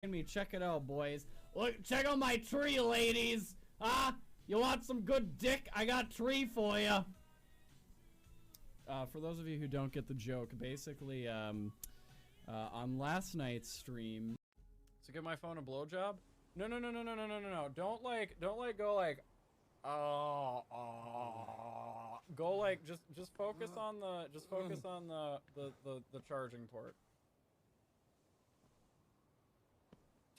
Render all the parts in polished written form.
me. Check it out, boys. Look, check out my tree, ladies. You want some good dick? I got tree for you. For those of you who don't get the joke, basically, on last night's stream. So give my phone a blowjob? No. Don't go like, go like, just focus on the charging port.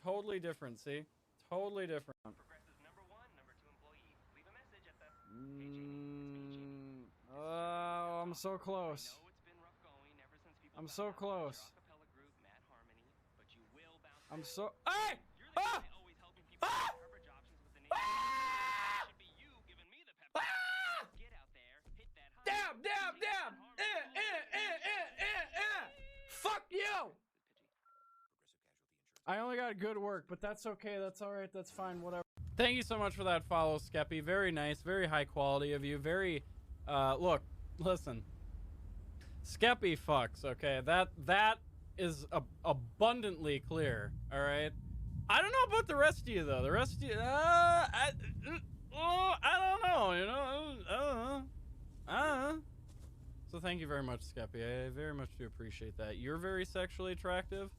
Totally different, see? Totally different. Progressive number 1, number 2 employee. Leave a message at the Oh, I'm so close. I know it's been rough going ever since people I'm so close. acapella group Mad Harmony, but you will bounce I'm back. so. Hey! You're the guy always helping people find coverage options with the name. It should be you giving me the pep. Get out there, hit that high. Damn! Fuck you! I only got good work, but that's okay. That's all right. That's fine. Whatever. Thank you so much for that follow, Skeppy. Very nice. Very high quality of you. Very, look, listen. Skeppy fucks, okay? That is abundantly clear, all right? I don't know about the rest of you, though. The rest of you, I don't know, you know? I don't know. So thank you very much, Skeppy. I very much do appreciate that. You're very sexually attractive.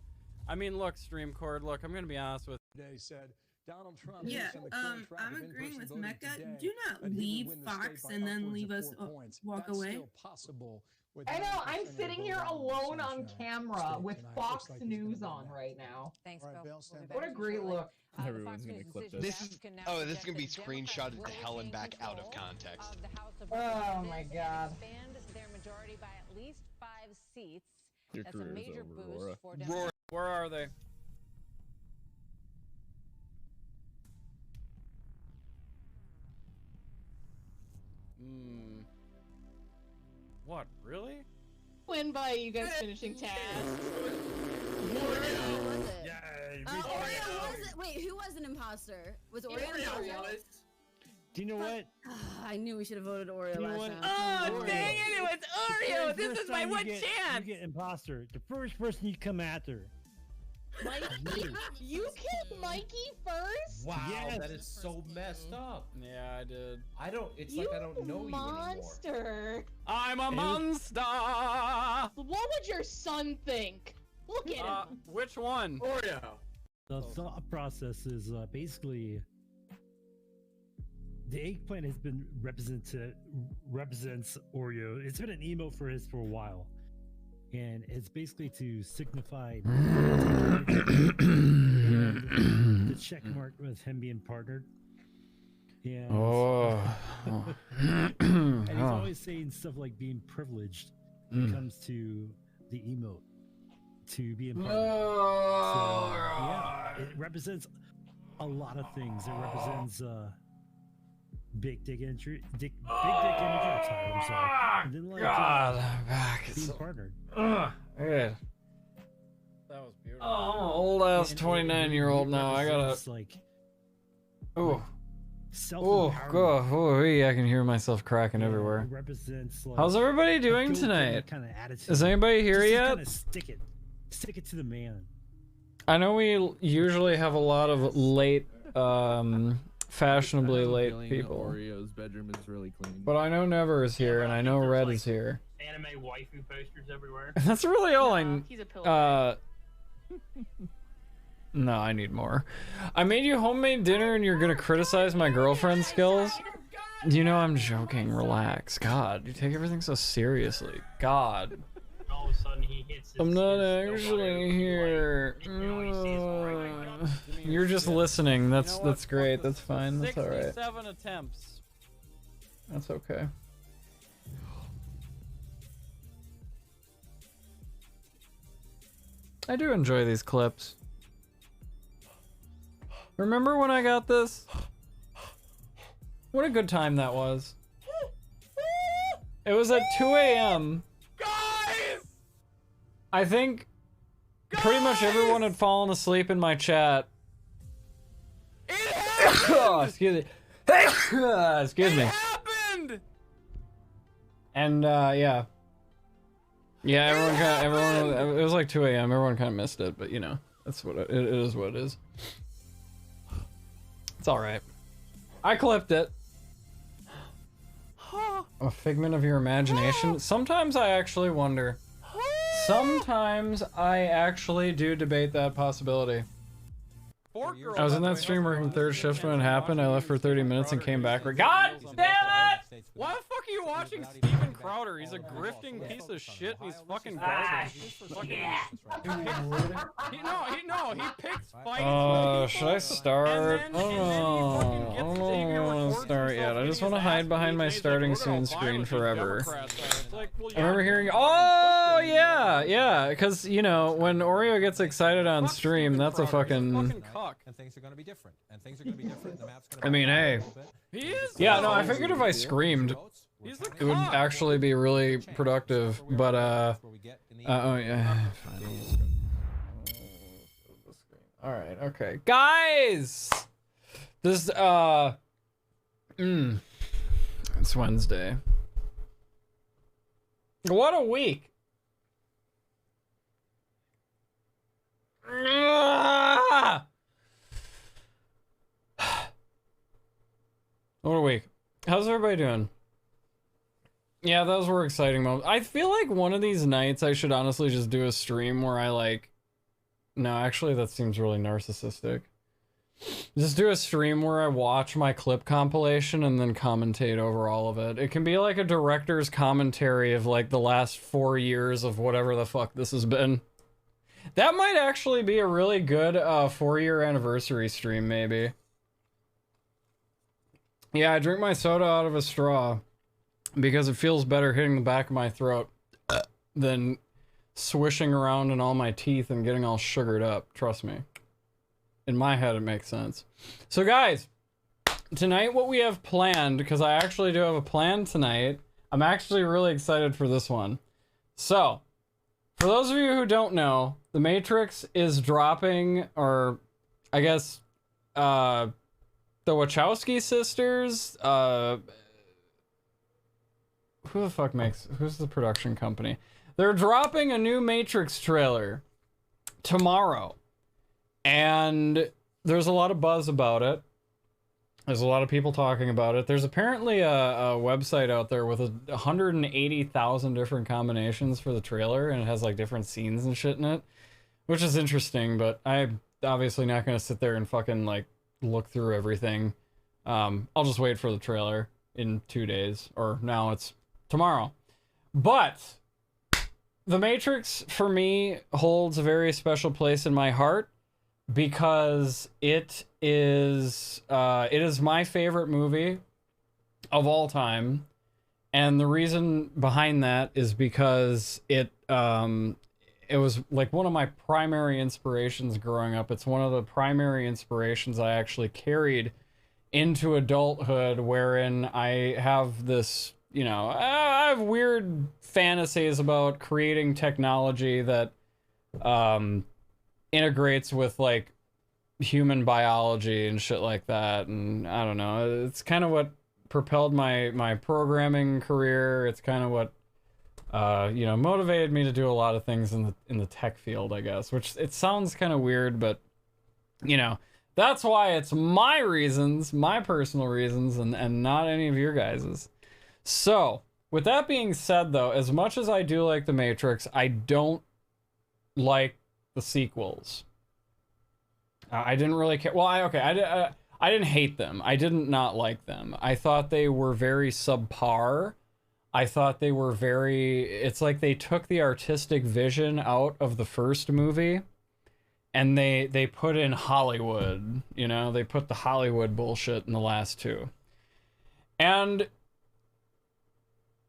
I mean, look, Streamcord, look, I'm gonna be honest with you. Today said Donald Trump. Yeah, I'm agreeing with Mecca. Do not leave Fox and then leave us walk away. I know, I'm sitting here alone on camera with Fox News on right now. Thanks, Bill. What a great look. Everyone's gonna clip this. This is gonna be screenshotted to hell and back out of context. Oh my god. Their majority by at least 5 seats. Your That's a career's major over, boost Laura. for Democrats. Where are they? What, really? Win by you guys finishing tasks. Who was it? Oreo was it? Wait, who was an imposter? Was Oreo an imposter? Do you know what? I knew we should have voted Oreo last time. Oh, dang it, it was Oreo! This is my one chance! You get imposter. The first person you come after. Mikey? You killed Mikey first? Wow, Yes. that is so messed up. Yeah, I did. It's like I don't know you anymore. Monster! I'm a monster! What would your son think? Look at him! Which one? Oreo. The thought process is basically the eggplant has been represents Oreo. It's been an emo for a while, and it's basically to signify the check mark with him being partnered. And, and he's always saying stuff like being privileged when it comes to the emote to being partnered. So, yeah, it represents a lot of things. It represents big dick energy. Big dick energy. I'm sorry. I'm sorry. And then, like, God, I'm back. being partnered. Yeah. That was beautiful. Oh, I'm an old ass 29-year-old now. I gotta. Like, Oh. self-empowerment. God. Oh, I can hear myself cracking everywhere. It represents, like, How's everybody a doing go-getter tonight? kind of attitude. Is anybody here Just to yet? kinda stick it to the man. I know we usually have a lot of late, fashionably late people. Oreo's bedroom is really clean. But I know Never is here, and I know Red is here. Anime waifu posters everywhere. That's really all He's a pillow. No, I need more. I made you homemade dinner and you're gonna criticize my girlfriend's skills? You know I'm joking, relax. God, you take everything so seriously. God. And all of a sudden he hits I'm not actually here. You're just listening. That's great. That's fine. That's alright. 67 attempts. That's okay. I do enjoy these clips. Remember when I got this? What a good time that was. It was at 2 a.m. Guys! I think pretty much everyone had fallen asleep in my chat. Oh, excuse me. Excuse me. It happened! And yeah. Yeah, everyone it was like 2 a.m. Everyone kind of missed it, but you know, That's what it is. What it is. It's all right. I clipped it. A figment of your imagination. Sometimes I actually wonder. Sometimes I actually do debate that possibility. I was in that stream working third shift when it happened. I left for 30 minutes and came back. God damn it! Why the fuck are you watching Steven Crowder? He's a grifting piece of shit and he's fucking garbage. He picks fights. Should I start? I don't want to start yet. I just want to hide behind my starting soon screen forever. I remember hearing, oh yeah, because you know when Oreo gets excited on stream, that's a fucking. And things are gonna be different. And things are gonna be different. The map's gonna I mean, hey. Yeah, no, I figured if I screamed, it would actually be really productive. But oh yeah. All right, okay, guys. This it's Wednesday. What a week. What a week. How's everybody doing? Yeah, those were exciting moments. I feel like one of these nights I should honestly just do a stream where I like... No, actually that seems really narcissistic. Just do a stream where I watch my clip compilation and then commentate over all of it. It can be like a director's commentary of like the last 4 years of whatever the fuck this has been. That might actually be a really good 4-year anniversary stream, maybe. Yeah, I drink my soda out of a straw because it feels better hitting the back of my throat than swishing around in all my teeth and getting all sugared up. Trust me. In my head, it makes sense. So guys, tonight what we have planned, because I actually do have a plan tonight. I'm actually really excited for this one. So, for those of you who don't know, The Matrix is dropping, or I guess, the Wachowski sisters, who the fuck who's the production company? They're dropping a new Matrix trailer tomorrow. And there's a lot of buzz about it. There's a lot of people talking about it. There's apparently a website out there with 180,000 different combinations for the trailer, and it has like different scenes and shit in it, which is interesting, but I'm obviously not going to sit there and fucking like look through everything. I'll just wait for the trailer in 2 days, or now it's tomorrow. But The Matrix for me holds a very special place in my heart because it is my favorite movie of all time, and the reason behind that is because it was like one of my primary inspirations growing up. It's one of the primary inspirations I actually carried into adulthood, wherein I have this, you know, I have weird fantasies about creating technology that integrates with like human biology and shit like that. And I don't know, it's kind of what propelled my programming career. It's kind of what you know, motivated me to do a lot of things in the tech field, I guess, which it sounds kind of weird, but you know, that's why it's my reasons, my personal reasons, and not any of your guys's. So with that being said, though, as much as I do like The Matrix, I don't like the sequels. I didn't really care. Well, I didn't hate them. I didn't not like them. I thought they were very subpar. I thought they were very... It's like they took the artistic vision out of the first movie, and they put in Hollywood. You know, they put the Hollywood bullshit in the last two. And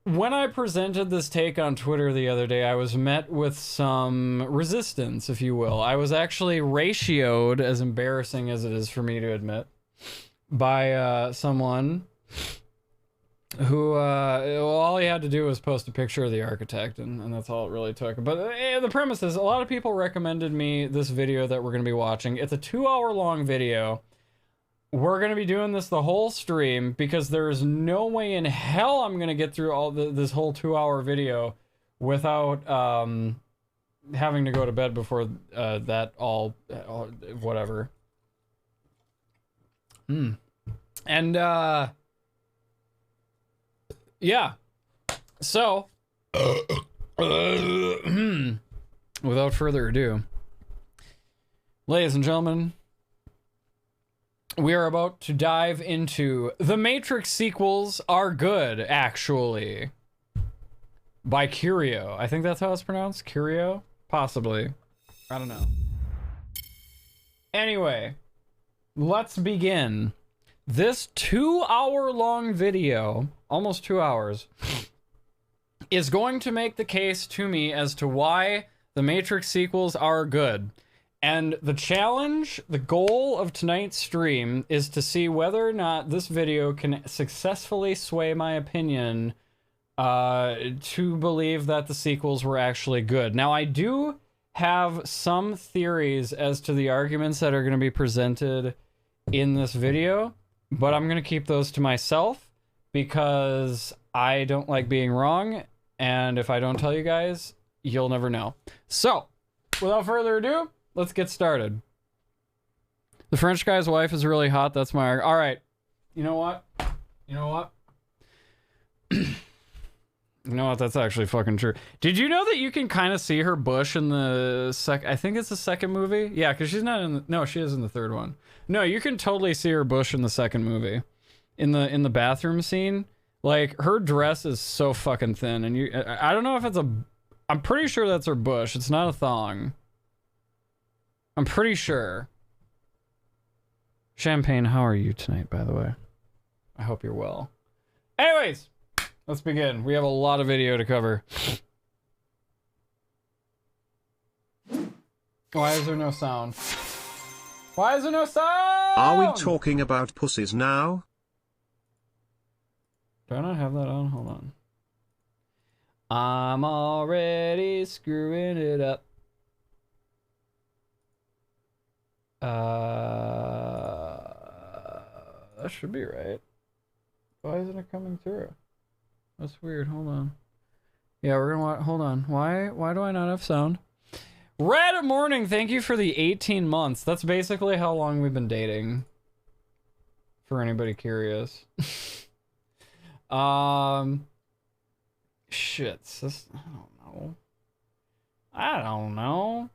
when I presented this take on Twitter the other day, I was met with some resistance, if you will. I was actually ratioed, as embarrassing as it is for me to admit, by someone who all he had to do was post a picture of the architect, and that's all it really took. But the premise is, a lot of people recommended me this video that we're going to be watching. It's a 2-hour-long video. We're going to be doing this the whole stream because there's no way in hell I'm going to get through all this whole 2-hour video without having to go to bed before that all whatever. And yeah. So without further ado, ladies and gentlemen, we are about to dive into The Matrix Sequels Are Good, actually. By Curio. I think that's how it's pronounced. Curio? Possibly. I don't know. Anyway, let's begin. This 2-hour-long video, almost 2 hours, is going to make the case to me as to why The Matrix sequels are good. And the challenge, the goal of tonight's stream is to see whether or not this video can successfully sway my opinion to believe that the sequels were actually good. Now, I do have some theories as to the arguments that are going to be presented in this video, but I'm going to keep those to myself because I don't like being wrong, and if I don't tell you guys, you'll never know. So, without further ado, let's get started. The French guy's wife is really hot. That's my... All right. You know what? You know what? You know what? That's actually fucking true. Did you know that you can kind of see her bush in the I think it's the second movie? Yeah, because she's not in the... No, she is in the third one. No, you can totally see her bush in the second movie. In the bathroom scene. Like, her dress is so fucking thin. And you... I don't know if it's a... I'm pretty sure that's her bush. It's not a thong. I'm pretty sure. Champagne, how are you tonight, by the way? I hope you're well. Anyways, let's begin. We have a lot of video to cover. Why is there no sound? Why is there no sound? Are we talking about pussies now? Do I not have that on? Hold on. I'm already screwing it up. That should be right. Why isn't it coming through? That's weird. Hold on. Yeah, we're gonna hold on. Why do I not have sound? Red Morning, thank you for the 18 months. That's basically how long we've been dating. For anybody curious. Shit. This, I don't know.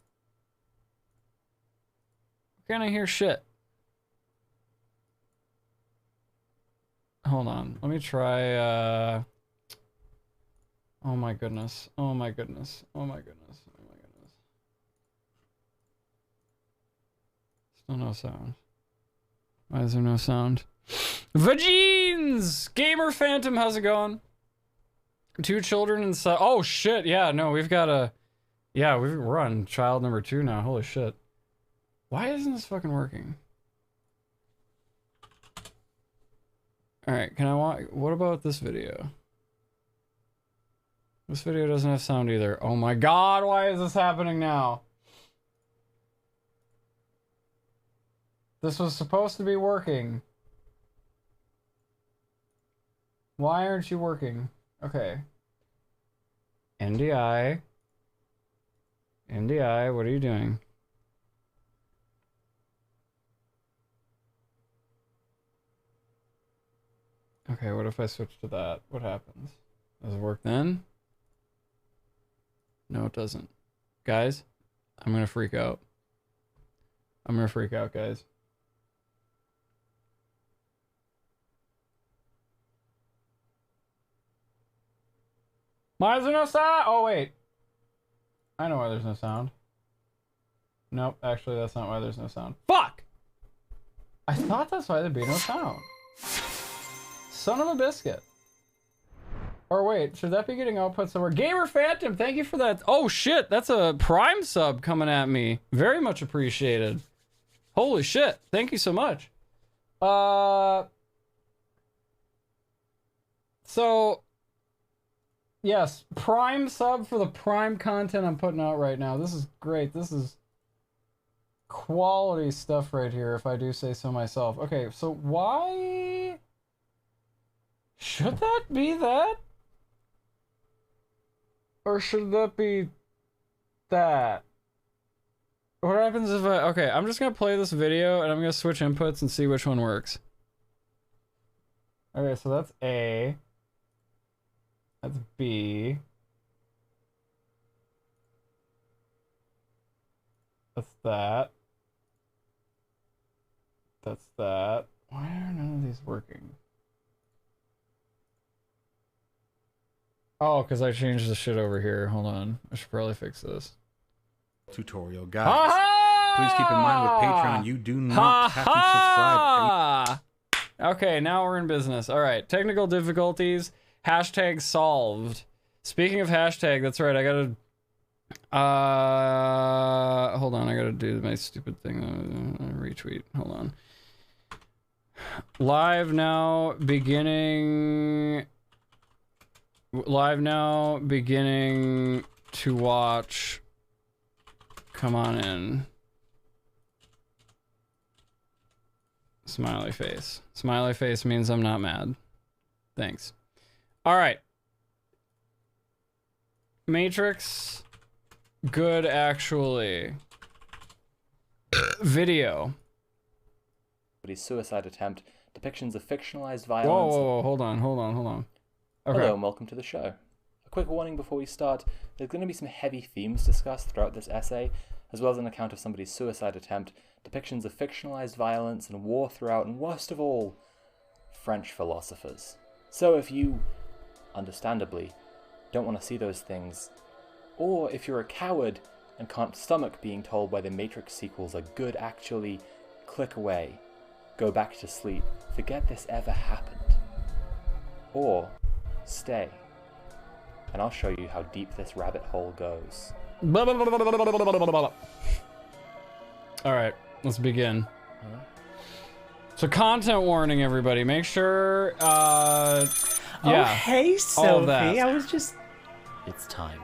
Can't I hear shit? Hold on. Let me try, oh my goodness. Oh my goodness. Oh my goodness. Oh my goodness. Still no sound. Why is there no sound? Vagines! Gamer Phantom, how's it going? 2 children and so... Oh shit, yeah, no, we've got a... Yeah, we're on child number 2 now, holy shit. Why isn't this fucking working? Alright, what about this video? This video doesn't have sound either. Oh my god, why is this happening now? This was supposed to be working. Why aren't you working? Okay. NDI. NDI, what are you doing? Okay, what if I switch to that? What happens? Does it work then? No, it doesn't. Guys, I'm gonna freak out. I'm gonna freak out, guys. Why is there no sound? Oh, wait. I know why there's no sound. Nope, actually, that's not why there's no sound. Fuck! I thought that's why there'd be no sound. Son of a biscuit. Or wait, should that be getting output somewhere? Gamer Phantom, thank you for that. Oh shit, that's a Prime sub coming at me. Very much appreciated. Holy shit, thank you so much. So, yes, Prime sub for the Prime content I'm putting out right now. This is great. This is quality stuff right here, if I do say so myself. Okay, so why... Should that be that? Or should that be that? What happens if I... Okay, I'm just gonna play this video and I'm gonna switch inputs and see which one works. Okay, so that's A. That's B. That's that. That's that. Why are none of these working? Oh, because I changed the shit over here. Hold on. I should probably fix this. Tutorial, guys. Please keep in mind with Patreon, you do not have to subscribe. Okay, now we're in business. All right, technical difficulties. Hashtag solved. Speaking of hashtag, that's right. I gotta. Hold on. I gotta do my stupid thing. Retweet. Hold on. Live now, beginning to watch. Come on in. Smiley face. Smiley face means I'm not mad. Thanks. All right. Matrix. Good, actually. Video. Suicide attempt, depictions of fictionalized violence. Whoa, hold on. Okay. Hello and welcome to the show. A quick warning before we start, there's going to be some heavy themes discussed throughout this essay, as well as an account of somebody's suicide attempt, depictions of fictionalized violence and war throughout, and worst of all, French philosophers. So if you, understandably, don't want to see those things, or if you're a coward and can't stomach being told why the Matrix sequels are good actually, click away. Go back to sleep. Forget this ever happened. Or stay. And I'll show you how deep this rabbit hole goes. Alright, let's begin. So content warning, everybody. Make sure, yeah. Oh, hey, Sophie. All of that. I was just... It's time.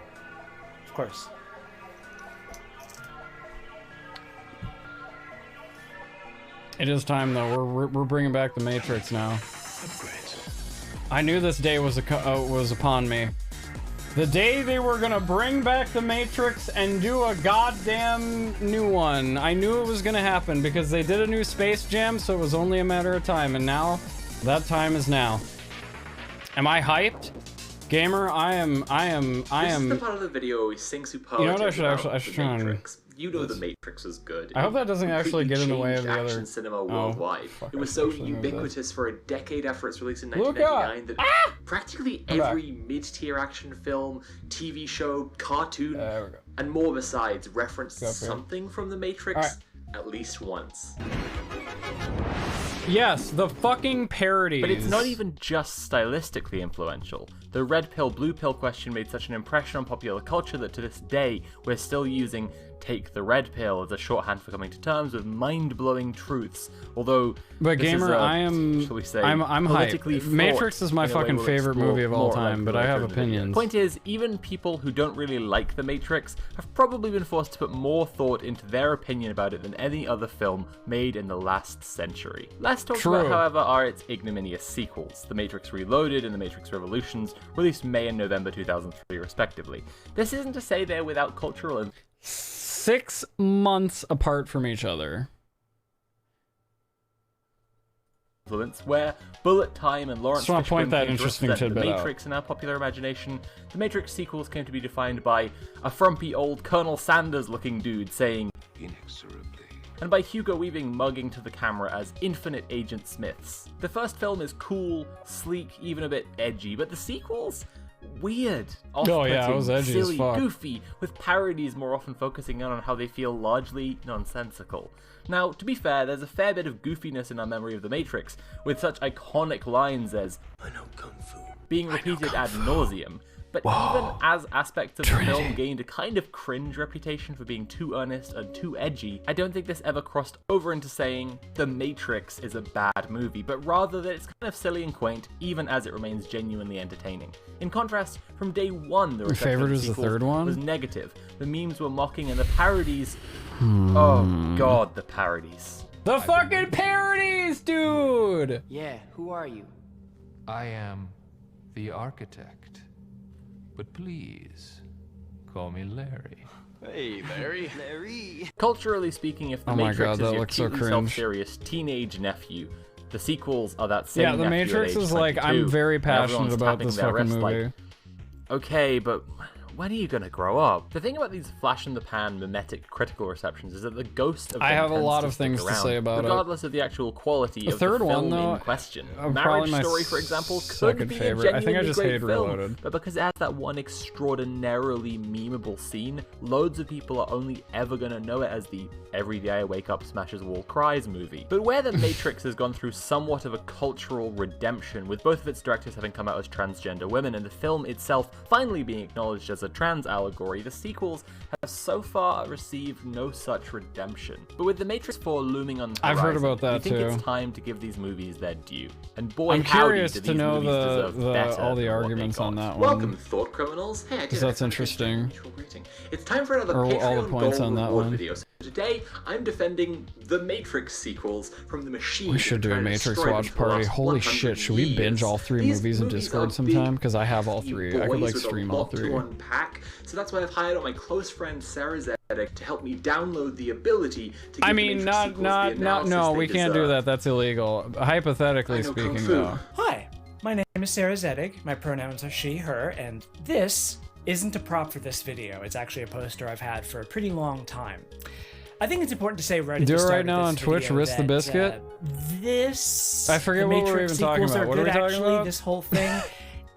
Of course. It is time, though. We're bringing back the Matrix now. I knew this day was upon me. The day they were gonna bring back the Matrix and do a goddamn new one. I knew it was gonna happen because they did a new Space Jam, so it was only a matter of time. And now, that time is now. Am I hyped? Gamer, I am. This is the part of the video where we sing superlatives. You know what I should try on. You know the Matrix was good. I hope that doesn't actually get in the way of the action other cinema worldwide. It was so ubiquitous for a decade after its release in Look 1999 that practically every mid-tier action film, TV show, cartoon, and more besides referenced something from the Matrix at least once. Yes, the fucking parodies. But it's not even just stylistically influential. The red pill, blue pill question made such an impression on popular culture that to this day, we're still using take the red pill as a shorthand for coming to terms with mind-blowing truths. Although, but gamer, shall we say, I'm politically hyped. Matrix is my fucking favorite movie of all time, but I have opinions. Point is, even people who don't really like The Matrix have probably been forced to put more thought into their opinion about it than any other film made in the last century. Less talked about, however, are its ignominious sequels, The Matrix Reloaded and The Matrix Revolutions, released May and November 2003 respectively. This isn't to say they're without cultural 6 months apart from each other. Influence, where bullet time and Lawrence Fishburne point that came to interesting represent the tidbit Matrix in our popular imagination, the Matrix sequels came to be defined by a frumpy old Colonel Sanders-looking dude saying inexorably, and by Hugo Weaving mugging to the camera as Infinite Agent Smiths. The first film is cool, sleek, even a bit edgy, but the sequels? Weird, off-putting, it was edgy silly, as fuck. Goofy, with parodies more often focusing on how they feel largely nonsensical. Now, to be fair, there's a fair bit of goofiness in our memory of The Matrix, with such iconic lines as I know Kung Fu being repeated ad nauseum. But even as aspects of the film gained a kind of cringe reputation for being too earnest and too edgy, I don't think this ever crossed over into saying The Matrix is a bad movie, but rather that it's kind of silly and quaint, even as it remains genuinely entertaining. In contrast, from day one, the reception of the sequels was negative. The memes were mocking and the parodies... Oh god, the parodies. The fucking parodies, dude! Yeah, who are you? I am the architect. But please, call me Larry. Hey, Larry. Culturally speaking, if The Oh my Matrix God, is that your looks so cutely cringe. self-serious teenage nephew, the sequels are that same Yeah, The nephew Matrix at age is like, I'm 22, very and passionate everyone's about tapping this their fucking wrist like, movie. okay, but when are you gonna grow up? The thing about these flash-in-the-pan mimetic critical receptions is that the ghost of I them have a tends lot to of stick things to around, say about it. regardless of the actual quality The of the third film one, though, in question. probably Marriage my Story, for example, could second be favorite. a I think I genuinely just great hated film, Reloaded. but because it has that one extraordinarily memeable scene, loads of people are only ever gonna know it as the every day I wake up, smashes a wall, cries movie. But where The Matrix has gone through somewhat of a cultural redemption, with both of its directors having come out as transgender women and the film itself finally being acknowledged as a trans allegory, the sequels have so far received no such redemption. But with The Matrix 4 looming on the horizon, I've heard about that we think too. it's time to give these movies their due. And boy, I'm howdy, curious do to these know movies deserve better all the than what they arguments got. on that one. Welcome, Thought Criminals. Hey, I did Because that's interesting. It's time for another Or Patreon all the points Gold on that Reward one. video. So today, I'm defending The Matrix sequels from the machine. We should do a Matrix watch party. Holy shit, should we binge all three movies in Discord sometime? Because I have all three. I could like stream all three. To unpack. So that's why I've hired on my close friend Sarah Zedek to help me download the ability to give I the mean, Matrix sequels the analysis no, they we can't do deserve. that. That's illegal. Hypothetically speaking, though. Hi, my name is Sarah Zedek. My pronouns are she, her, and this isn't a prop for this video. It's actually a poster I've had for a pretty long time. I think it's important to say right at Do the it start right of now this on Twitch, video Risk the that, Biscuit. This I forget the what we were Matrix even talking sequels about. are What are we good, talking actually, about? This whole thing.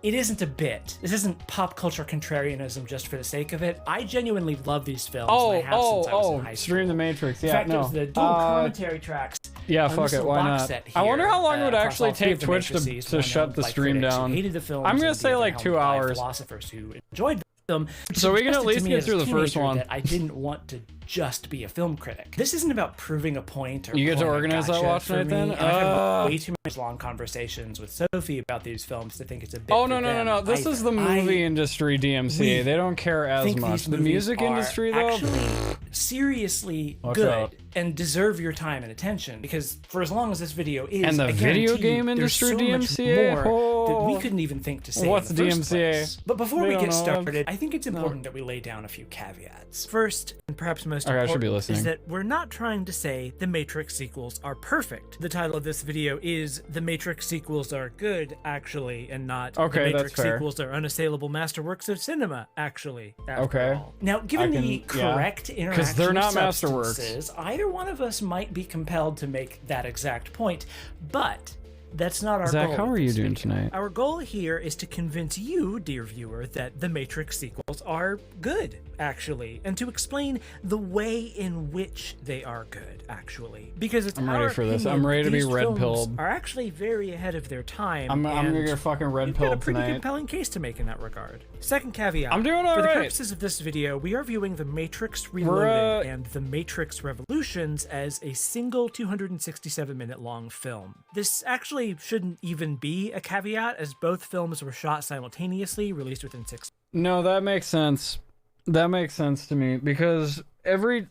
It isn't a bit. This isn't pop culture contrarianism just for the sake of it. I genuinely love these films. and I have since I was in high school. Stream the Matrix. In Yeah, fact, no. it was the dual commentary tracks. Yeah, on fuck this it. little Why box not? set I wonder here, how long it would across actually all three take of the Twitch Matrices, to one shut held the by stream critics who down. hated the films, I'm gonna and the say other like held 2 by hours. Philosophers who enjoyed them. So we can at suggested least to me get as a through the first teenager one. that I didn't want to just be a film critic. This isn't about proving a point or You get to pulling a organize that gotcha watch for night me, then? and I've had way too much long conversations with Sophie about these films to think it's a bit Oh, no, no, no, no. This is the movie industry DMCA. They don't care as think much. these The movies music are industry, though. actually seriously Watch good out. and deserve your time and attention, because for as long as this video is, And the I video guarantee game you, industry there's so DMCA? much more that we Oh. couldn't even think to say. What's in the first DMCA? place. But before We we don't get know. started, I think it's important that we lay down a few caveats. First, and perhaps most Okay, I should be important, listening. is that we're not trying to say the Matrix sequels are perfect. The title of this video is "The Matrix sequels are good," actually, and not Okay, "The that's Matrix fair. sequels are unassailable masterworks of cinema," actually. after Okay. all. Now, given the correct interaction Because they're not masterworks. substances, either one of us might be compelled to make that exact point, but that's not our Zach, goal. how are with you this doing video. tonight? Our goal here is to convince you, dear viewer, that the Matrix sequels are good, actually, and to explain the way in which they are good, actually. Because it's I'm ready our for this. opinion I'm ready to be these films red-pilled. are actually very ahead of their time. I'm gonna and get fucking you've got a red-pilled pretty tonight. compelling case to make in that regard. Second caveat. I'm doing For the alright. purposes of this video, we are viewing The Matrix Reloaded and The Matrix Revolutions as a single 267-minute long film. This actually shouldn't even be a caveat, as both films were shot simultaneously, released within 6 No, that makes sense. That makes sense to me because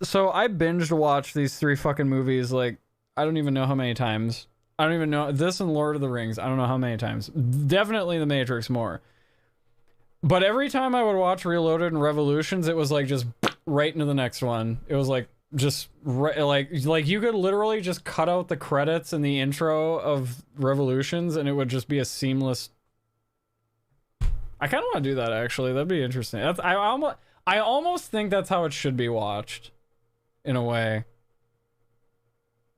so I binged watched these 3 fucking movies like I don't even know how many times. I don't even know this and Lord of the Rings. I don't know how many times. Definitely The Matrix more. But every time I would watch Reloaded and Revolutions, it was like just right into the next one. It was like just like you could literally just cut out the credits and the intro of Revolutions and it would just be a seamless. I kind of want to do that actually. That'd be interesting. I almost think that's how it should be watched, in a way.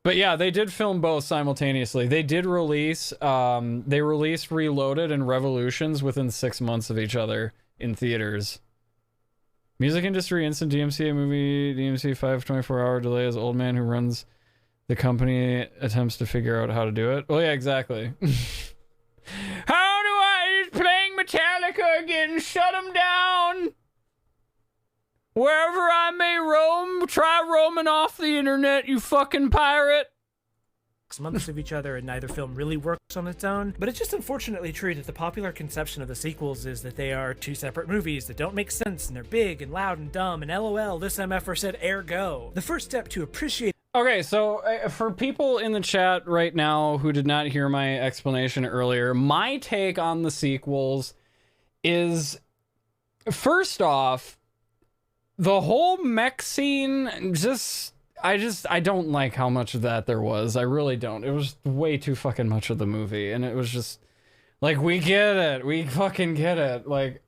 But yeah, they did film both simultaneously. They did release, they released Reloaded and Revolutions within 6 months of each other in theaters. Music industry, instant DMCA movie, DMC 5 24-hour delay as old man who runs the company attempts to figure out how to do it. Well, yeah, exactly. How do I, he's playing Metallica again, shut him down! Wherever I may roam, try roaming off the internet, you fucking pirate! months of each other, and neither film really works on its own. But it's just unfortunately true that the popular conception of the sequels is that they are 2 separate movies that don't make sense, and they're big and loud and dumb, and LOL, this MFer said ergo. The first step to appreciate. Okay, so for people in the chat right now who did not hear my explanation earlier, my take on the sequels is, first off, the whole mech scene, I don't like how much of that there was. I really don't. It was way too fucking much of the movie, and it was just like, we get it, we fucking get it. Like,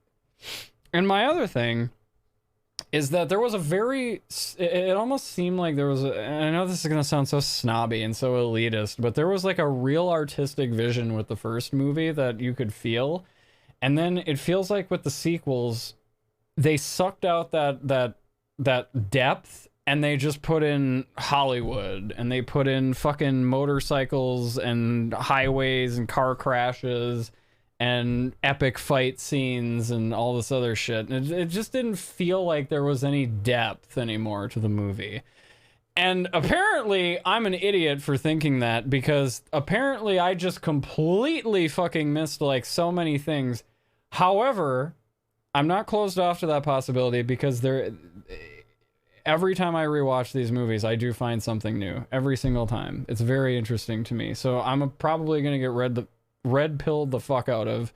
and my other thing is that there was it almost seemed like there was and I know this is gonna sound so snobby and so elitist, but there was like a real artistic vision with the first movie that you could feel, and then it feels like with the sequels, they sucked out that depth, and they just put in Hollywood, and they put in fucking motorcycles and highways and car crashes and epic fight scenes and all this other shit. And it just didn't feel like there was any depth anymore to the movie. And apparently I'm an idiot for thinking that, because apparently I just completely fucking missed like so many things. However, I'm not closed off to that possibility, because every time I rewatch these movies, I do find something new every single time. It's very interesting to me. So I'm probably going to get red pilled the fuck out of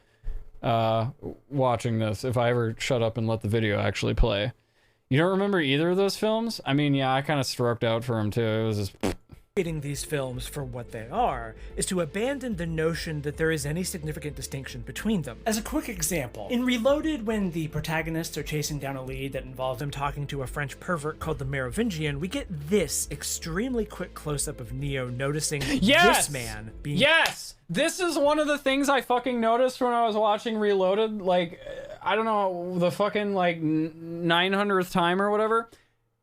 watching this if I ever shut up and let the video actually play. You don't remember either of those films? I mean, yeah, I kind of stroked out for them too. It was just... Treating these films for what they are is to abandon the notion that there is any significant distinction between them. As a quick example, in Reloaded, when the protagonists are chasing down a lead that involves them talking to a French pervert called the Merovingian, we get this extremely quick close-up of Neo noticing this man being... Yes! This is one of the things I fucking noticed when I was watching Reloaded, like, I don't know, the fucking, like, 900th time or whatever.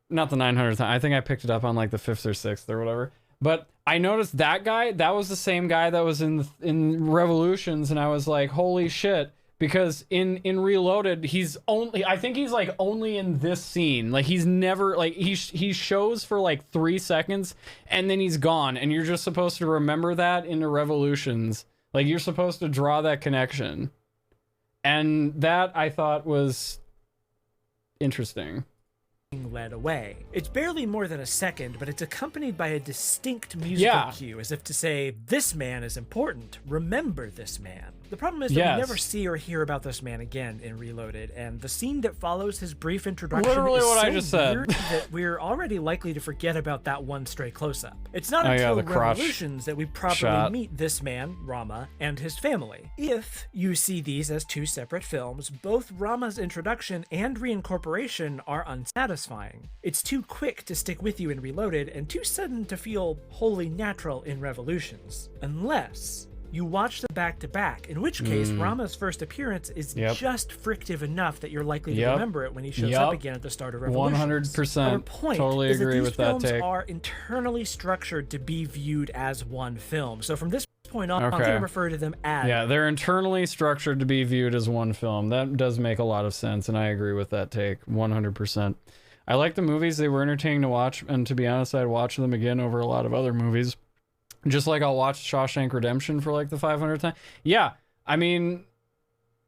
Not the 900th time. I think I picked it up on, like, the 5th or 6th or whatever. But I noticed that guy, that was the same guy that was in Revolutions, and I was like, holy shit, because in Reloaded, I think he's like only in this scene. Like, he's never, like, he shows for like 3 seconds, and then he's gone, and you're just supposed to remember that into Revolutions. Like, you're supposed to draw that connection. And that, I thought, was interesting. Led away. It's barely more than a second, but it's accompanied by a distinct musical cue, as if to say, this man is important, remember this man. The problem is that we never see or hear about this man again in Reloaded, and the scene that follows his brief introduction is so I just said. weird that we're already likely to forget about that one stray close-up. It's not until Revolutions that we properly meet this man, Rama, and his family. If you see these as two separate films, both Rama's introduction and reincorporation are unsatisfying. It's too quick to stick with you in Reloaded, and too sudden to feel wholly natural in Revolutions. Unless you watch them back-to-back, in which case Rama's first appearance is just frictive enough that you're likely to remember it when he shows up again at the start of Revolutions. 100%. Our point totally is agree that with these films that take. are internally structured to be viewed as one film. So from this point on, I'm going to refer to them as... Yeah, they're internally structured to be viewed as one film. That does make a lot of sense, and I agree with that take 100%. I like the movies. They were entertaining to watch, and to be honest, I'd watch them again over a lot of other movies. Just like I'll watch Shawshank Redemption for like the 500th time. Yeah, I mean,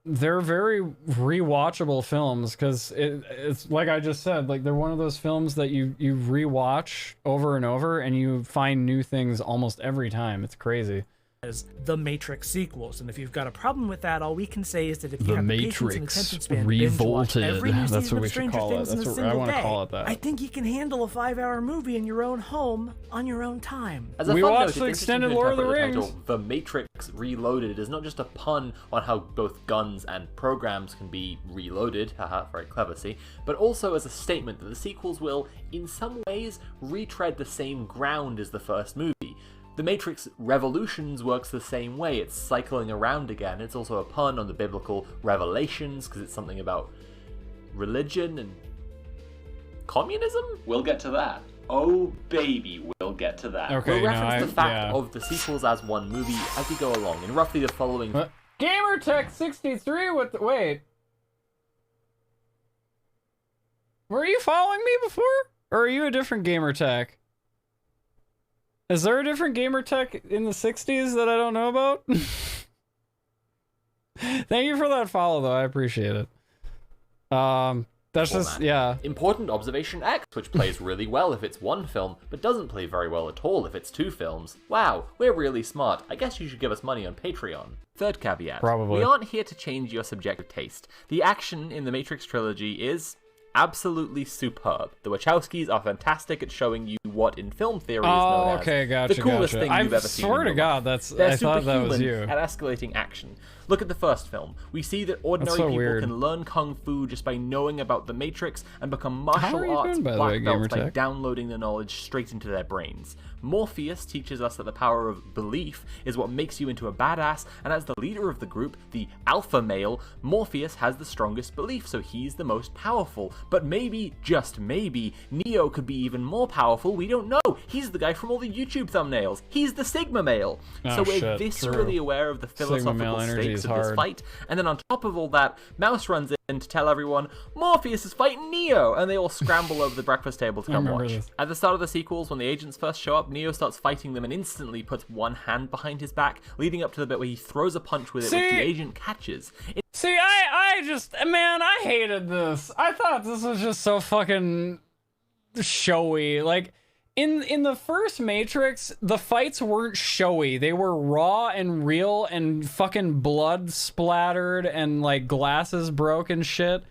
they're very rewatchable films, because it's like I just said, like they're one of those films that you rewatch over and over, and you find new things almost every time. It's crazy. As the Matrix sequels, and if you've got a problem with that, all we can say is that if you have the patience and attention span to binge watch every new season of Stranger Things in a single day, I think you can handle a 5-hour movie in your own home on your own time. As a fun note, the extended Lord of the Rings. Title, The Matrix Reloaded is not just a pun on how both guns and programs can be reloaded, haha, very clever, see, but also as a statement that the sequels will, in some ways, retread the same ground as the first movie. The Matrix Revolutions works the same way. It's cycling around again. It's also a pun on the biblical Revelations, because it's something about religion and communism? We'll get to that. Oh baby, we'll get to that. Okay, we'll reference the fact of the sequels as one movie as we go along, in roughly the following... GamerTech63 with the... Wait. Were you following me before? Or are you a different GamerTech? Is there a different GamerTech in the 60s that I don't know about? Thank you for that follow, though. I appreciate it. That's just, yeah. Important observation X, which plays really well if it's one film, but doesn't play very well at all if it's 2 films. Wow, we're really smart. I guess you should give us money on Patreon. Third caveat. Probably. We aren't here to change your subjective taste. The action in the Matrix trilogy is absolutely superb. The Wachowskis are fantastic at showing you what in film theory is known as the coolest thing you've ever seen. I swear to God, I thought that was you. At escalating action. Look at the first film. We see that ordinary people can learn kung fu just by knowing about the Matrix and become martial arts black belts by downloading the knowledge straight into their brains. Morpheus teaches us that the power of belief is what makes you into a badass, and as the leader of the group, the alpha male, Morpheus has the strongest belief, so he's the most powerful. But maybe, just maybe, Neo could be even more powerful, we don't know. He's the guy from all the YouTube thumbnails. He's the Sigma male. So we're viscerally aware of the philosophical stakes of this fight, and then on top of all that, Mouse runs in to tell everyone, Morpheus is fighting Neo, and they all scramble over the breakfast table to come watch. At the start of the sequels, when the agents first show up, Neo starts fighting them and instantly puts one hand behind his back, leading up to the bit where he throws a punch with it, which the agent catches. See, I hated this. I thought this was just so fucking showy. Like, in the first Matrix, the fights weren't showy. They were raw and real and fucking blood splattered and, like, glasses broke and shit.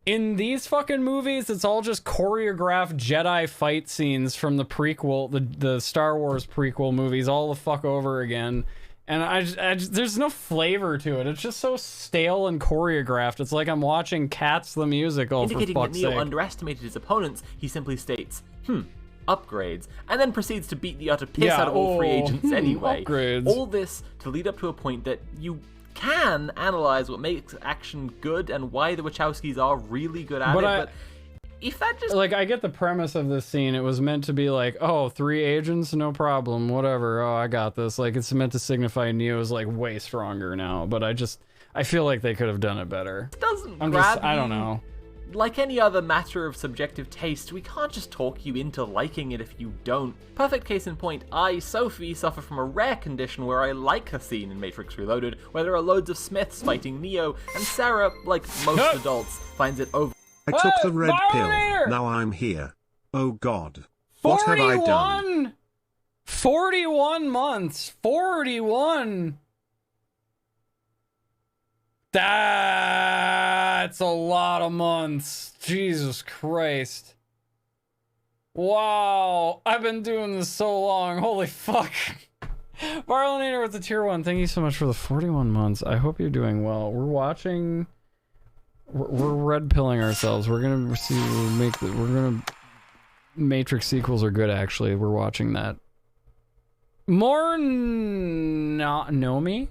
In these fucking movies, it's all just choreographed Jedi fight scenes from the prequel, the Star Wars prequel movies, all the fuck over again. And I just, there's no flavor to it. It's just so stale and choreographed. It's like I'm watching Cats the musical, indicating for fuck's that Neo sake. Underestimated his opponents, he simply states, upgrades, and then proceeds to beat the utter piss out of all three agents anyway. Upgrades. All this to lead up to a point that you can analyze what makes action good and why the Wachowskis are really good at but if that just... Like, I get the premise of this scene. It was meant to be like, oh, 3 agents, no problem, whatever, oh, I got this. Like, it's meant to signify Neo's, like, way stronger now, but I feel like they could have done it better. It doesn't I don't know. Like any other matter of subjective taste, we can't just talk you into liking it if you don't. Perfect case in point, I, Sophie, suffer from a rare condition where I like a scene in Matrix Reloaded where there are loads of Smiths fighting Neo, and Sarah, like most adults, finds it over. I took the red pill, now I'm here. Oh god. What have I done? 41 months. 41! That's a lot of months. Jesus Christ. Wow. I've been doing this so long. Holy fuck. Varlinator with the tier 1. Thank you so much for the 41 months. I hope you're doing well. We're watching... We're red pilling ourselves. We're gonna Matrix sequels are good, actually. We're watching that. More Nomi?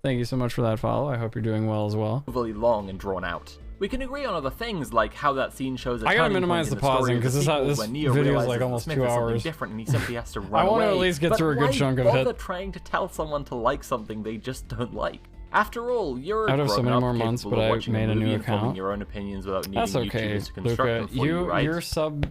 Thank you so much for that follow. I hope you're doing well as well. Overly long and drawn out. We can agree on other things, like how that scene shows a I gotta minimize the pausing because this video is like almost 2 hours. Different and he simply has to run I want to away. at least get through a good chunk of it. it. Bother trying to tell someone to like something they just don't like? After all, you're I'd have so many more capable months, of but I watching made a new and forming account. your own opinions without needing That's okay, YouTubers to construct Luca. them for you, right? Your sub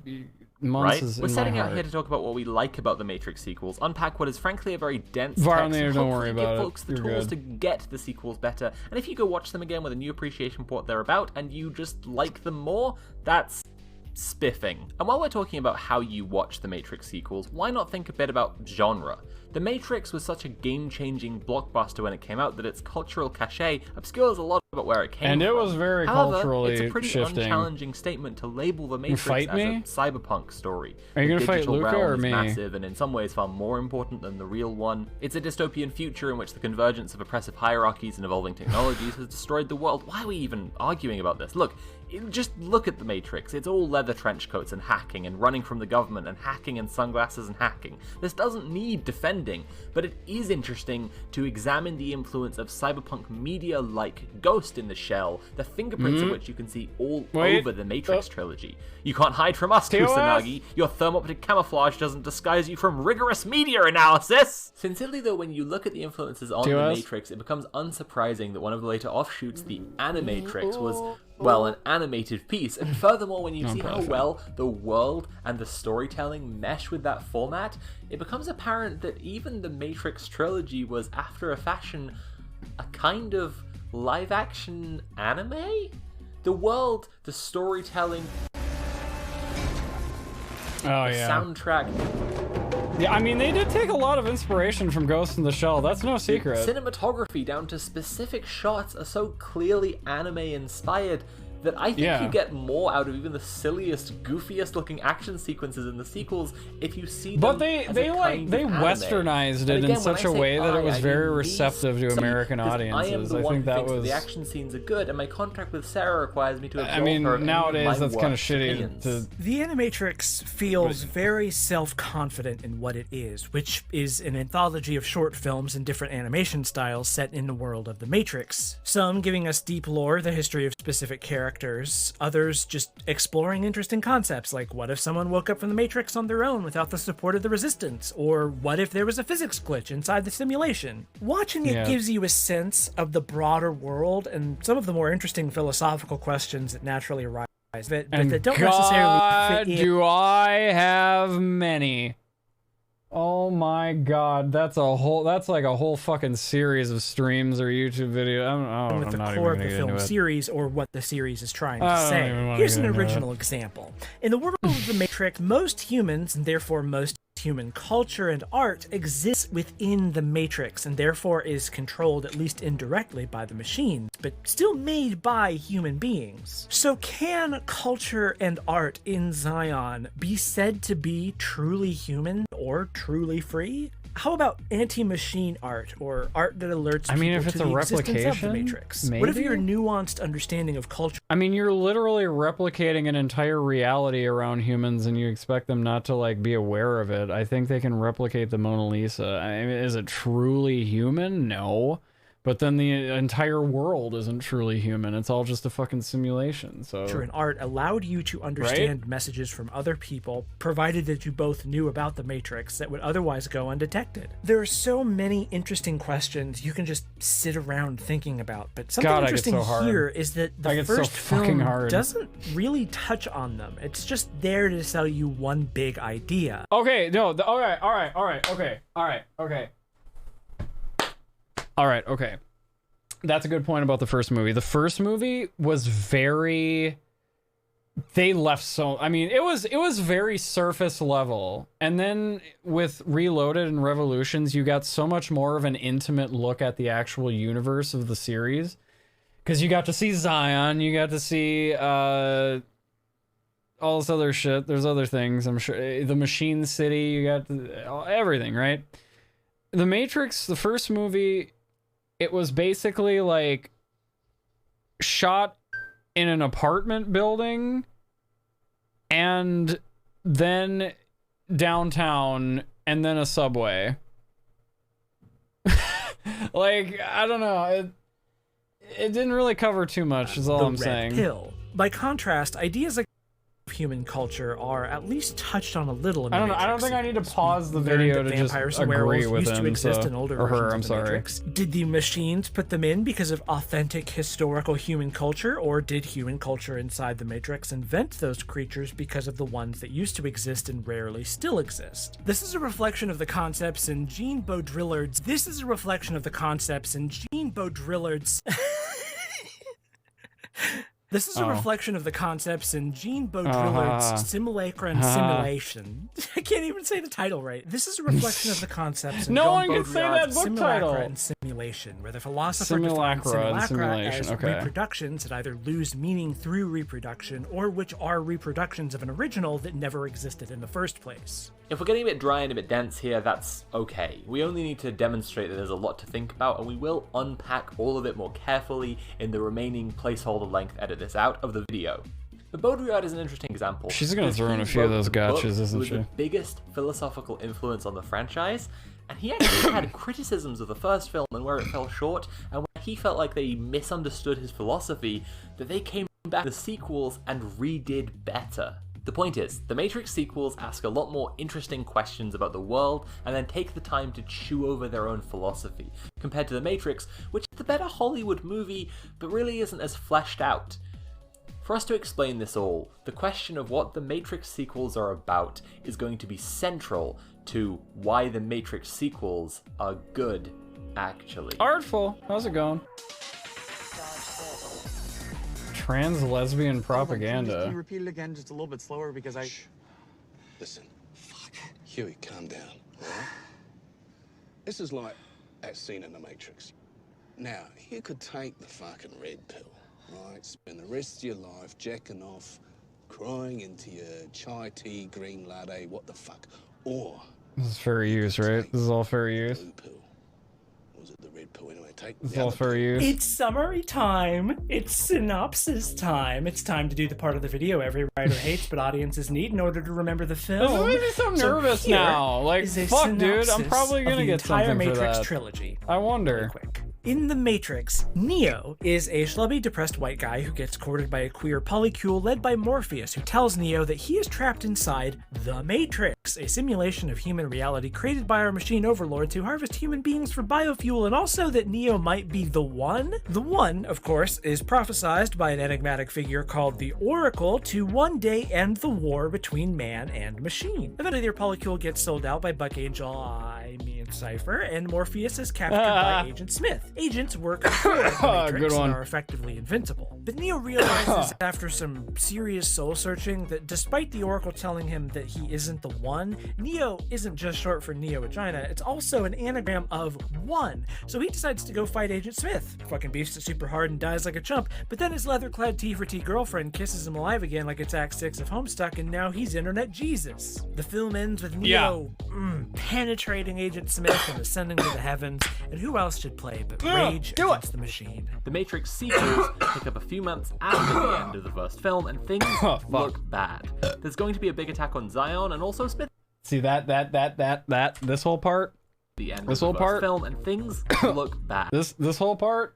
months is in We're setting my out heart. here to talk about what we like about the Matrix sequels, unpack what is frankly a very dense Varlinator, text, and don't hopefully worry give about it. folks the You're tools good. to get the sequels better. And if you go watch them again with a new appreciation for what they're about, and you just like them more, that's spiffing. And while we're talking about how you watch the Matrix sequels, why not think a bit about genre? The Matrix was such a game-changing blockbuster when it came out that its cultural cachet obscures a lot about where it came And from. it was very However, culturally it's a pretty shifting. unchallenging statement to label the Matrix fight as me? a cyberpunk story. Are you The gonna fight digital Luca realm or is me? massive and in some ways far more important than the real one. It's a dystopian future in which the convergence of oppressive hierarchies and evolving technologies has destroyed the world. Why are we even arguing about this? Look, just look at the Matrix. It's all leather trench coats and hacking and running from the government and hacking and sunglasses and hacking. This doesn't need defending, but it is interesting to examine the influence of cyberpunk media like Ghost in the Shell, the fingerprints of which you can see all over the Matrix trilogy. You can't hide from us, Kusanagi. Your thermoptic camouflage doesn't disguise you from rigorous media analysis. Sincerely though, when you look at the influences on the Matrix, it becomes unsurprising that one of the later offshoots, the Animatrix, was, well, an animated piece. And furthermore, when you see how well the world and the storytelling mesh with that format, it becomes apparent that even the Matrix trilogy was, after a fashion, a kind of live-action anime? The world, the storytelling, the soundtrack. Yeah, I mean, they did take a lot of inspiration from Ghost in the Shell. That's no secret. Cinematography down to specific shots are so clearly anime inspired that I think you get more out of even the silliest, goofiest looking action sequences in the sequels if you see them. But they as a kind of anime. westernized it in such a way that it was very receptive to American audiences. I think that was the action scenes are good, and my contract with Sarah requires me to absorb I mean, her nowadays that's kind of worst shitty. opinions. The Animatrix feels very self-confident in what it is, which is an anthology of short films in different animation styles set in the world of the Matrix. Some giving us deep lore, the history of specific characters, others just exploring interesting concepts like what if someone woke up from the Matrix on their own without the support of the Resistance, or what if there was a physics glitch inside the simulation. Watching it gives you a sense of the broader world and some of the more interesting philosophical questions that naturally arise, but that don't necessarily fit in. Do I have many? Oh my god, that's like a whole fucking series of streams or YouTube videos. With the core of the film series or what the series is trying to say. Here's an original example. In the world of the Matrix, most humans, and therefore most human culture and art, exists within the Matrix and therefore is controlled at least indirectly by the machines, but still made by human beings. So can culture and art in Zion be said to be truly human or truly free? How about anti-machine art, or art that alerts people if it's to a the existence of the replication, Matrix? maybe? What if your nuanced understanding of culture? I mean, you're literally replicating an entire reality around humans, and you expect them not to like be aware of it. I think they can replicate the Mona Lisa. I mean, is it truly human? No. But then the entire world isn't truly human. It's all just a fucking simulation. So and art allowed you to understand messages from other people, provided that you both knew about the Matrix, that would otherwise go undetected. There are so many interesting questions you can just sit around thinking about, but something interesting here is that the first film doesn't really touch on them. It's just there to sell you one big idea. Okay, no, all right, okay. That's a good point about the first movie. The first movie was very... They left so... I mean, it was very surface level. And then with Reloaded and Revolutions, you got so much more of an intimate look at the actual universe of the series. Because you got to see Zion, you got to see all this other shit. There's other things, I'm sure. The Machine City, you got everything, right? The Matrix, the first movie... It was basically like shot in an apartment building and then downtown and then a subway. Like, I don't know. It didn't really cover too much, is all I'm saying. Pill. By contrast, ideas like human culture are at least touched on a little in the I don't think I need to pause the video to just agree with him. Or her, I'm sorry. Did the machines put them in because of authentic historical human culture, or did human culture inside the Matrix invent those creatures because of the ones that used to exist and rarely still exist? This is a reflection of the concepts in Jean Baudrillard's... This is a reflection of the concepts in Jean Baudrillard's Simulacra and Simulation. I can't even say the title right. This is a reflection of the concepts in No one can say that book title. And Simulation, where the philosopher defines simulacra as okay. reproductions that either lose meaning through reproduction, or which are reproductions of an original that never existed in the first place. If we're getting a bit dry and a bit dense here, that's okay. We only need to demonstrate that there's a lot to think about, and we will unpack all of it more carefully in the remaining placeholder length edit this out of the video. But Baudrillard is an interesting example. She's gonna throw in a few of those gotchas, isn't she? He was the biggest philosophical influence on the franchise, and he actually had criticisms of the first film and where it fell short, and where he felt like they misunderstood his philosophy, that they came back to the sequels and redid better. The point is, the Matrix sequels ask a lot more interesting questions about the world and then take the time to chew over their own philosophy, compared to The Matrix, which is the better Hollywood movie, but really isn't as fleshed out. For us to explain this all, the question of what the Matrix sequels are about is going to be central to why the Matrix sequels are good, actually. Artful. How's it going? Trans lesbian propaganda. Can you repeat it again just a little bit slower because I... Shh. Listen. Fuck. Huey, calm down. All right? This is like that scene in The Matrix. Now, you could take the fucking red pill, right? Spend the rest of your life jacking off, crying into your chai tea, green latte, what the fuck? Or This is fair use, right? This is all fair use. blue pill. Was it the red pill anyway? Take This is the all other fair use. It's summary time. It's synopsis time. It's time to do the part of the video every writer hates but audiences need in order to remember the film. This makes me so nervous here now. Like, is a fuck, dude. I'm synopsis probably of gonna the get entire something for Matrix that. trilogy. I wonder. In The Matrix, Neo is a schlubby, depressed white guy who gets courted by a queer polycule led by Morpheus, who tells Neo that he is trapped inside the Matrix, a simulation of human reality created by our machine overlords who harvest human beings for biofuel, and also that Neo might be the One. The One, of course, is prophesized by an enigmatic figure called the Oracle to one day end the war between man and machine. Eventually, their polycule gets sold out by Buck Angel, Cypher, and Morpheus is captured by Agent Smith. Agents work for the Matrix Good one. and are effectively invincible. But Neo realizes after some serious soul searching that despite the Oracle telling him that he isn't the One, Neo isn't just short for Neo Vagina, it's also an anagram of one. So he decides to go fight Agent Smith. Fucking beefs it super hard and dies like a chump, but then his leather-clad T-for-T girlfriend kisses him alive again like it's Act 6 of Homestuck, and now he's Internet Jesus. The film ends with Neo penetrating Agent Smith and ascending to the heavens, and who else should play but Rage Against the Machine? The Matrix sequels pick up a few months after the end of the first film, and things look bad. There's going to be a big attack on Zion, and also Smith. See this whole part? The end This of whole the part? first film, and things look bad. This whole part?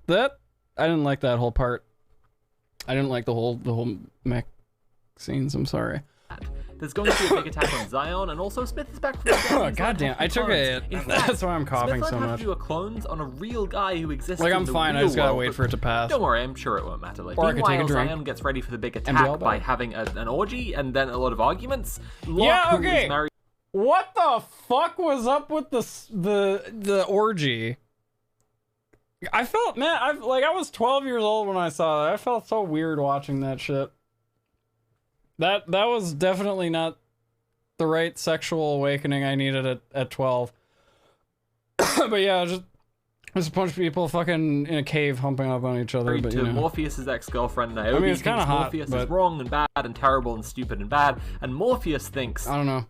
That I didn't like that whole part. I didn't like the whole mech scenes, I'm sorry. There's going to be a big attack on Zion, and also Smith is back from the dead. Oh, goddamn! I took a hit. That's why I'm coughing Smith so learned how much. to do a clones on a real guy who exists. Like, in I'm the fine. I real just gotta world, wait but for it to pass. Don't worry, I'm sure it won't matter. Like, Or I could take a meanwhile, drink. Zion gets ready for the big MBL attack by back. having an orgy and then a lot of arguments. Locke, Yeah, who is okay. married What the fuck was up with the orgy? I felt, man, I was 12 years old when I saw that. I felt so weird watching that shit. That was definitely not the right sexual awakening I needed at 12. But yeah, just a bunch of people fucking in a cave humping up on each other. married But to you know. Morpheus' ex-girlfriend Naomi. I mean, it's kinda thinks hot, Morpheus but- is wrong and bad and terrible and stupid and bad, and Morpheus thinks, I don't know.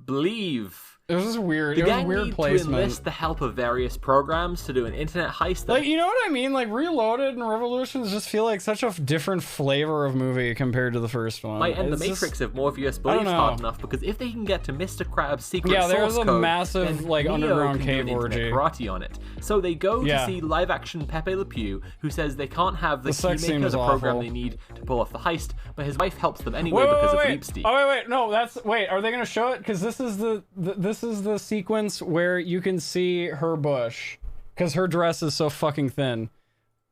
believe. It was just weird. The It was gang weird need placement. to enlist the help of various programs to do an internet heist. Like, you know what I mean? Like, Reloaded and Revolutions just feel like such a different flavor of movie compared to the first one. might end the It's just- Matrix if Morpheus I don't believes know. hard enough, because if they can get to Mr. Crab's secret Yeah, there's source a code, massive, then like, Neo underground can cave do an internet orgy. karate on it. So they go Yeah. to see live-action Pepe Le Pew, who says they can't have the The sex scene keymaker, was the program awful. they need to pull off the heist, but his wife helps them anyway Wait, because wait, of wait. Leapsteak. Oh, wait. No, wait, are they going to show it? Because this is the sequence where you can see her bush. Because her dress is so fucking thin.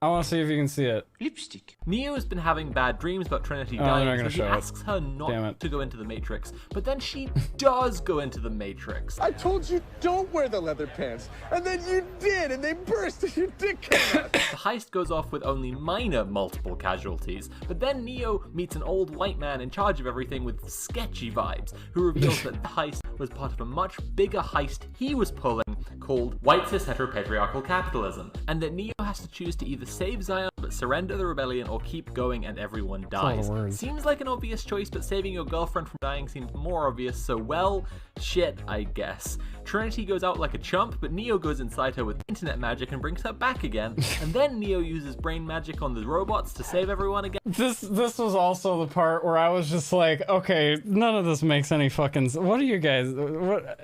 I want to see if you can see it. Lipstick. Neo has been having bad dreams about Trinity Oh, they're not dying, gonna so he show it. asks her Damn not it. to go into the Matrix. But then she does go into the Matrix. I told you don't wear the leather pants, and then you did, and they burst and your dick came out. The heist goes off with only minor multiple casualties, but then Neo meets an old white man in charge of everything with sketchy vibes, who reveals that the heist was part of a much bigger heist he was pulling called white cis heteropatriarchal capitalism, and that Neo has to choose to either save Zion but surrender the rebellion or keep going and everyone a lot of dies. words. Seems like an obvious choice, but saving your girlfriend from dying seems more obvious, so well, shit, I guess. Trinity goes out like a chump, but Neo goes inside her with internet magic and brings her back again, and then Neo uses brain magic on the robots to save everyone again. This was also the part where I was just like, okay, none of this makes any fucking... What are you guys... What...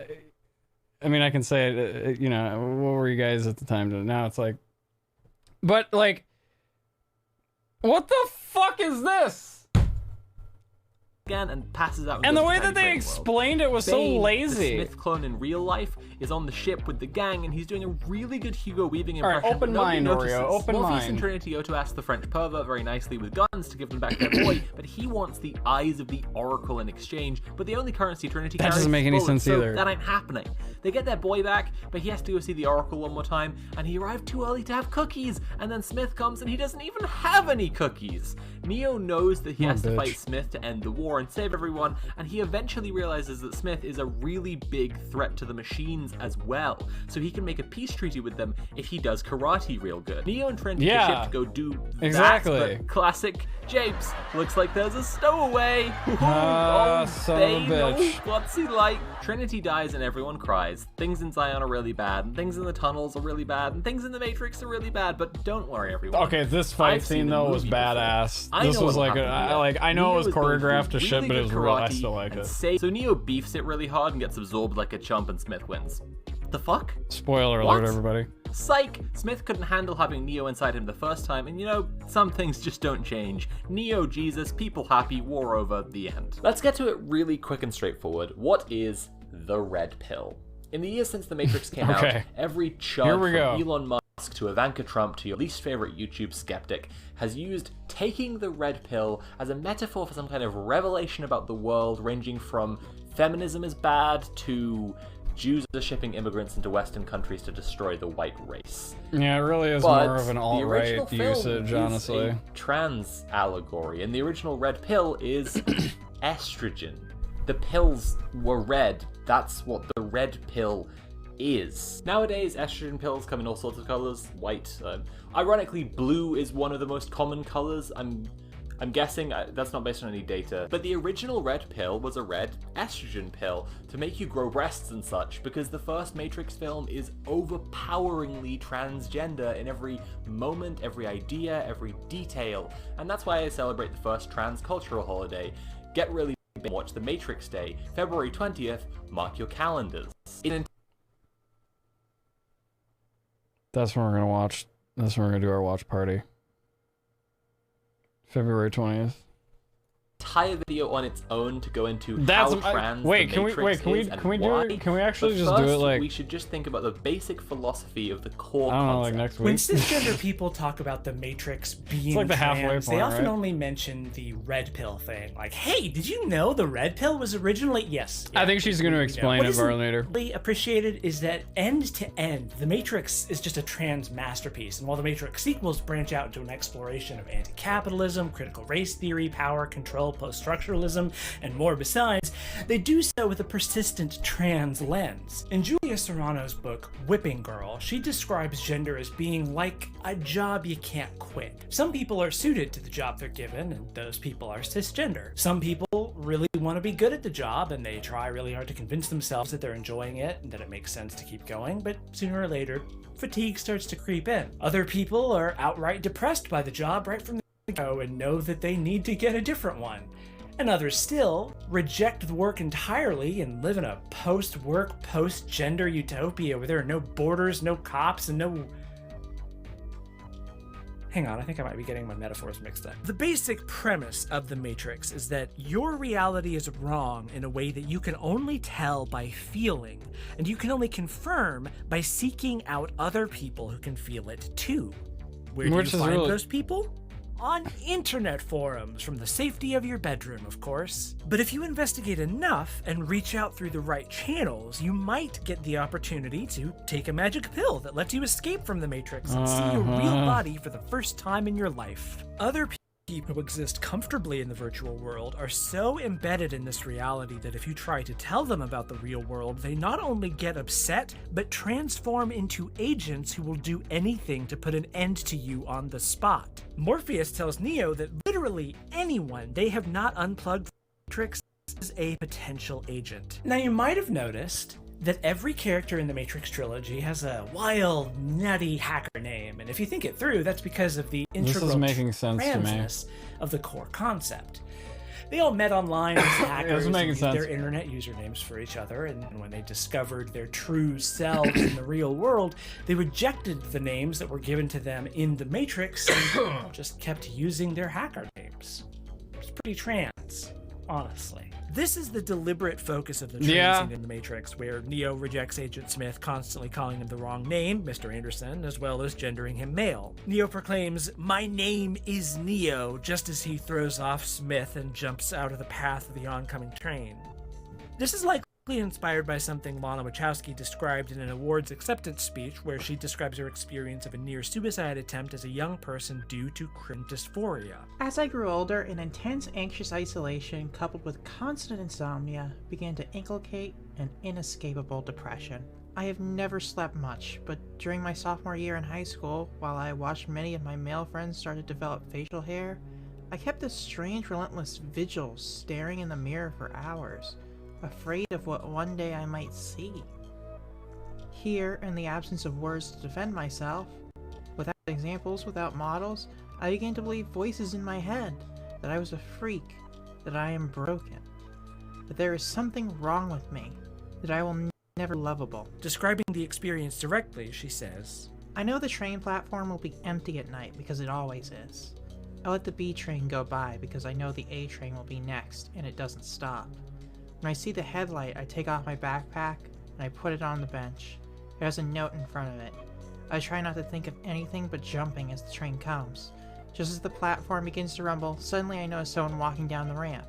I mean, I can say it, you know, what were you guys at the time? Now it's like... But, like... What the fuck is this? Again and passes out. And the goes way to that they Tiny Brain explained it was so Bane, lazy. The Smith clone in real life is on the ship with the gang, and he's doing a really good Hugo Weaving All right, impression. open but nobody mind, notices. Oreo, open Morpheus mind. and Trinity go to ask the French pervert very nicely with guns to give them back their boy, but he wants the eyes of the Oracle in exchange. But the only currency Trinity That carries doesn't make is any bullets, sense so either. that ain't happening. They get their boy back, but he has to go see the Oracle one more time, and he arrived too early to have cookies. And then Smith comes, and he doesn't even have any cookies. Neo knows that he has to fight Smith to end the war and save everyone, and he eventually realizes that Smith is a really big threat to the machine machines as well, so he can make a peace treaty with them if he does karate real good. Neo and Trinity Yeah, ship to go do exactly. that, but classic Japes. Looks like there's a stowaway. Son of a bitch. What's he like? Trinity dies and everyone cries. Things in Zion are really bad, and things in the tunnels are really bad, and things in the Matrix are really bad, but don't worry, everyone. Okay, this fight scene though was badass. This was like I know it was choreographed to shit, but it was real. I still like it. So Neo beefs it really hard and gets absorbed like a chump, and Smith wins. The fuck? Spoiler alert, everybody. Psych! Smith couldn't handle having Neo inside him the first time, and you know, some things just don't change. Neo, Jesus, people happy, war over, the end. Let's get to it really quick and straightforward. What is the Red Pill? In the years since The Matrix came out, every chud from Elon Musk to Ivanka Trump to your least favorite YouTube skeptic has used taking the Red Pill as a metaphor for some kind of revelation about the world, ranging from feminism is bad to Jews are shipping immigrants into Western countries to destroy the white race. Yeah, it really is more of an alt-right usage, honestly. A trans allegory, and the original Red Pill is estrogen. The pills were red. That's what the Red Pill is. Nowadays, estrogen pills come in all sorts of colors. White. Ironically, blue is one of the most common colors. I'm guessing that's not based on any data, but the original Red Pill was a red estrogen pill to make you grow breasts and such, because the first Matrix film is overpoweringly transgender in every moment, every idea, every detail, and that's why I celebrate the first trans cultural holiday. Get really big and watch The Matrix Day, February 20th, mark your calendars. That's when we're gonna watch. That's when we're gonna do our watch party. February 20th. Entire video on its own to go into how trans the Matrix is and why. Can we actually just do it like? We should just think about the basic philosophy of the core I don't know, concept. like next week. When cisgender people talk about the Matrix being like the halfway trans, point, they often right? only mention the red pill thing. Like, hey, did you know the red pill was originally... Yes. I think she's going to explain it more later. What is really appreciated is that end to end, the Matrix is just a trans masterpiece. And while the Matrix sequels branch out into an exploration of anti-capitalism, critical race theory, power, control, post-structuralism, and more besides, they do so with a persistent trans lens. In Julia Serrano's book, Whipping Girl, she describes gender as being like a job you can't quit. Some people are suited to the job they're given, and those people are cisgender. Some people really want to be good at the job, and they try really hard to convince themselves that they're enjoying it and that it makes sense to keep going, but sooner or later, fatigue starts to creep in. Other people are outright depressed by the job right from the go and know that they need to get a different one. And others still reject the work entirely and live in a post-work, post-gender utopia where there are no borders, no cops, and no... Hang on, I think I might be getting my metaphors mixed up. The basic premise of The Matrix is that your reality is wrong in a way that you can only tell by feeling, and you can only confirm by seeking out other people who can feel it too. Where do you find those people? On internet forums, from the safety of your bedroom, of course. But if you investigate enough and reach out through the right channels, you might get the opportunity to take a magic pill that lets you escape from the Matrix and see your real body for the first time in your life. Other people who exist comfortably in the virtual world are so embedded in this reality that if you try to tell them about the real world, they not only get upset, but transform into agents who will do anything to put an end to you on the spot. Morpheus tells Neo that literally anyone they have not unplugged from the Matrix is a potential agent. Now you might have noticed that every character in the Matrix trilogy has a wild, nutty hacker name, and if you think it through, that's because of the integral transness of the core concept. They all met online as hackers and used their internet usernames for each other, and when they discovered their true selves in the real world, they rejected the names that were given to them in the Matrix and just kept using their hacker names. It's pretty trans, honestly. This is the deliberate focus of the trans scene in The Matrix, where Neo rejects Agent Smith, constantly calling him the wrong name, Mr. Anderson, as well as gendering him male. Neo proclaims, "My name is Neo," just as he throws off Smith and jumps out of the path of the oncoming train. This is likely inspired by something Lana Wachowski described in an awards acceptance speech, where she describes her experience of a near-suicide attempt as a young person due to crim dysphoria. As I grew older, an intense anxious isolation coupled with constant insomnia began to inculcate an inescapable depression. I have never slept much, but during my sophomore year in high school, while I watched many of my male friends start to develop facial hair, I kept this strange, relentless vigil, staring in the mirror for hours, afraid of what one day I might see. Here, in the absence of words to defend myself, without examples, without models, I began to believe voices in my head, that I was a freak, that I am broken, that there is something wrong with me, that I will never be lovable. Describing the experience directly, she says, I know the train platform will be empty at night because it always is. I let the B train go by because I know the A train will be next, and it doesn't stop. When I see the headlight, I take off my backpack, and I put it on the bench. It has a note in front of it. I try not to think of anything but jumping as the train comes. Just as the platform begins to rumble, suddenly I notice someone walking down the ramp.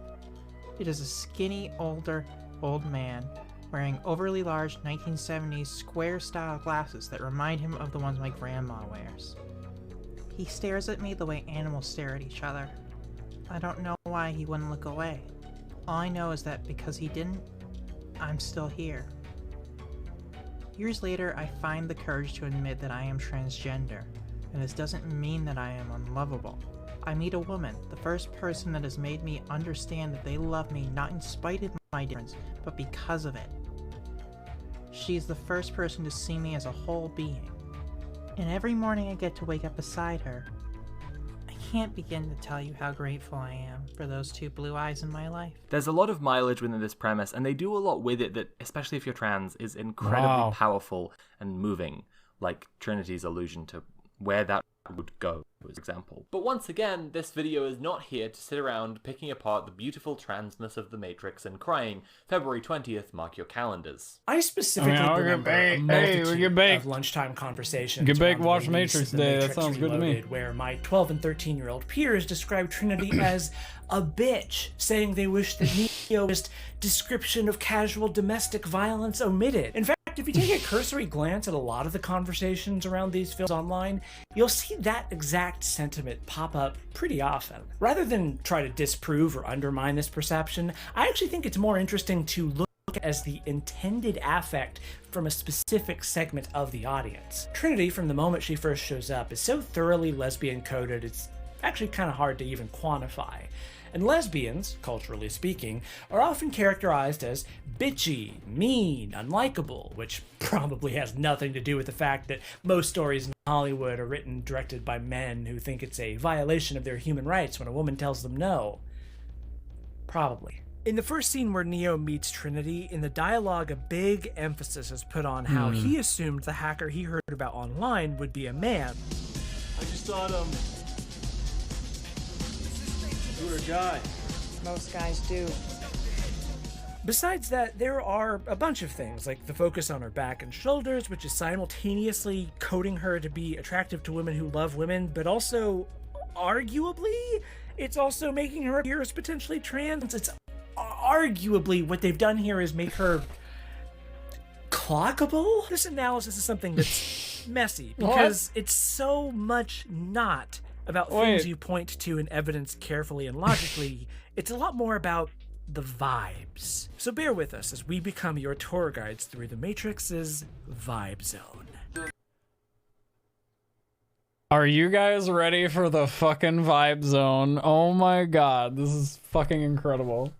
It is a skinny, old man, wearing overly large 1970s square-style glasses that remind him of the ones my grandma wears. He stares at me the way animals stare at each other. I don't know why he wouldn't look away. All I know is that because he didn't, I'm still here. Years later, I find the courage to admit that I am transgender, and this doesn't mean that I am unlovable. I meet a woman, the first person that has made me understand that they love me not in spite of my difference, but because of it. She is the first person to see me as a whole being. And every morning I get to wake up beside her. I can't begin to tell you how grateful I am for those two blue eyes in my life. There's a lot of mileage within this premise, and they do a lot with it that, especially if you're trans, is incredibly powerful and moving, like Trinity's allusion to where that would go, for example. But once again, this video is not here to sit around picking apart the beautiful transness of the Matrix and crying, February 20th, mark your calendars. I specifically remember a multitude of lunchtime conversations around the watch release Matrix of The Day. That Matrix sounds good to me. Reloaded, where my 12 and 13-year-old peers described Trinity as a bitch, saying they wish that Neo's description of casual domestic violence omitted. In fact, if you take a cursory glance at a lot of the conversations around these films online, you'll see that exact sentiment pop up pretty often. Rather than try to disprove or undermine this perception, I actually think it's more interesting to look at it as the intended affect from a specific segment of the audience. Trinity, from the moment she first shows up, is so thoroughly lesbian-coded, it's actually kind of hard to even quantify. And lesbians, culturally speaking, are often characterized as bitchy, mean, unlikable, which probably has nothing to do with the fact that most stories in Hollywood are written directed by men who think it's a violation of their human rights when a woman tells them no. Probably. In the first scene where Neo meets Trinity, in the dialogue a big emphasis is put on how he assumed the hacker he heard about online would be a man. I just thought, you were a guy. Most guys do. Besides that, there are a bunch of things, like the focus on her back and shoulders, which is simultaneously coding her to be attractive to women who love women, but also, arguably, it's also making her appear as potentially trans. It's arguably what they've done here is make her clockable. This analysis is something that's messy, because it's so much not about things you point to in evidence carefully and logically. It's a lot more about the vibes. So bear with us as we become your tour guides through the Matrix's vibe zone. Are you guys ready for the fucking vibe zone? Oh my god, this is fucking incredible.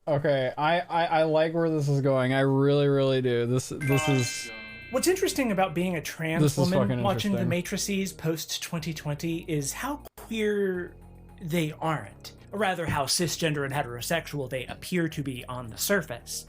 Okay, I like where this is going. I really, really do. This is... What's interesting about being a trans woman watching the Matrices post-2020 is how queer they aren't. Or rather, how cisgender and heterosexual they appear to be on the surface.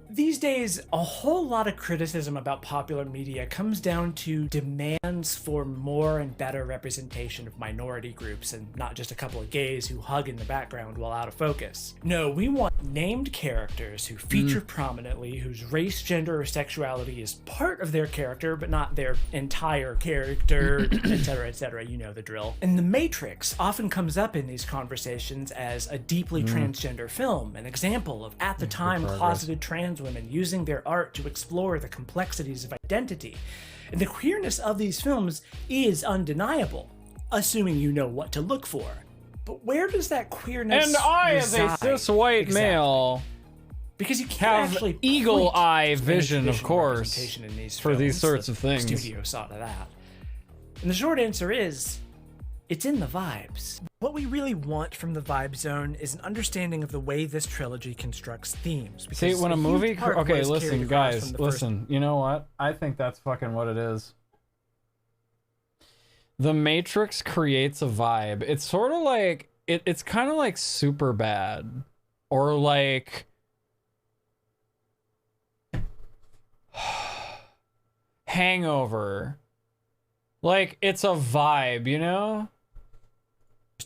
These days, a whole lot of criticism about popular media comes down to demands for more and better representation of minority groups, and not just a couple of gays who hug in the background while out of focus. No, we want named characters who feature prominently, whose race, gender, or sexuality is part of their character, but not their entire character, etc., you know the drill. And The Matrix often comes up in these conversations as a deeply transgender film, an example of at-the-time closeted trans women using their art to explore the complexities of identity. And the queerness of these films is undeniable, assuming you know what to look for. But where does that queerness And I, as a cis white male, Because you can't have actually eagle point eye to any vision, of traditional course, representation in these for these films. sorts The of things. Studio saw to that. And the short answer is, it's in the vibes. What we really want from the Vibe Zone is an understanding of the way this trilogy constructs themes. See, when a huge movie... part of what Okay, is carried listen, across guys, from the first- listen. You know what? I think that's fucking what it is. The Matrix creates a vibe. It's sort of like... It's kind of like Superbad. Or like... Hangover. Like, it's a vibe, you know?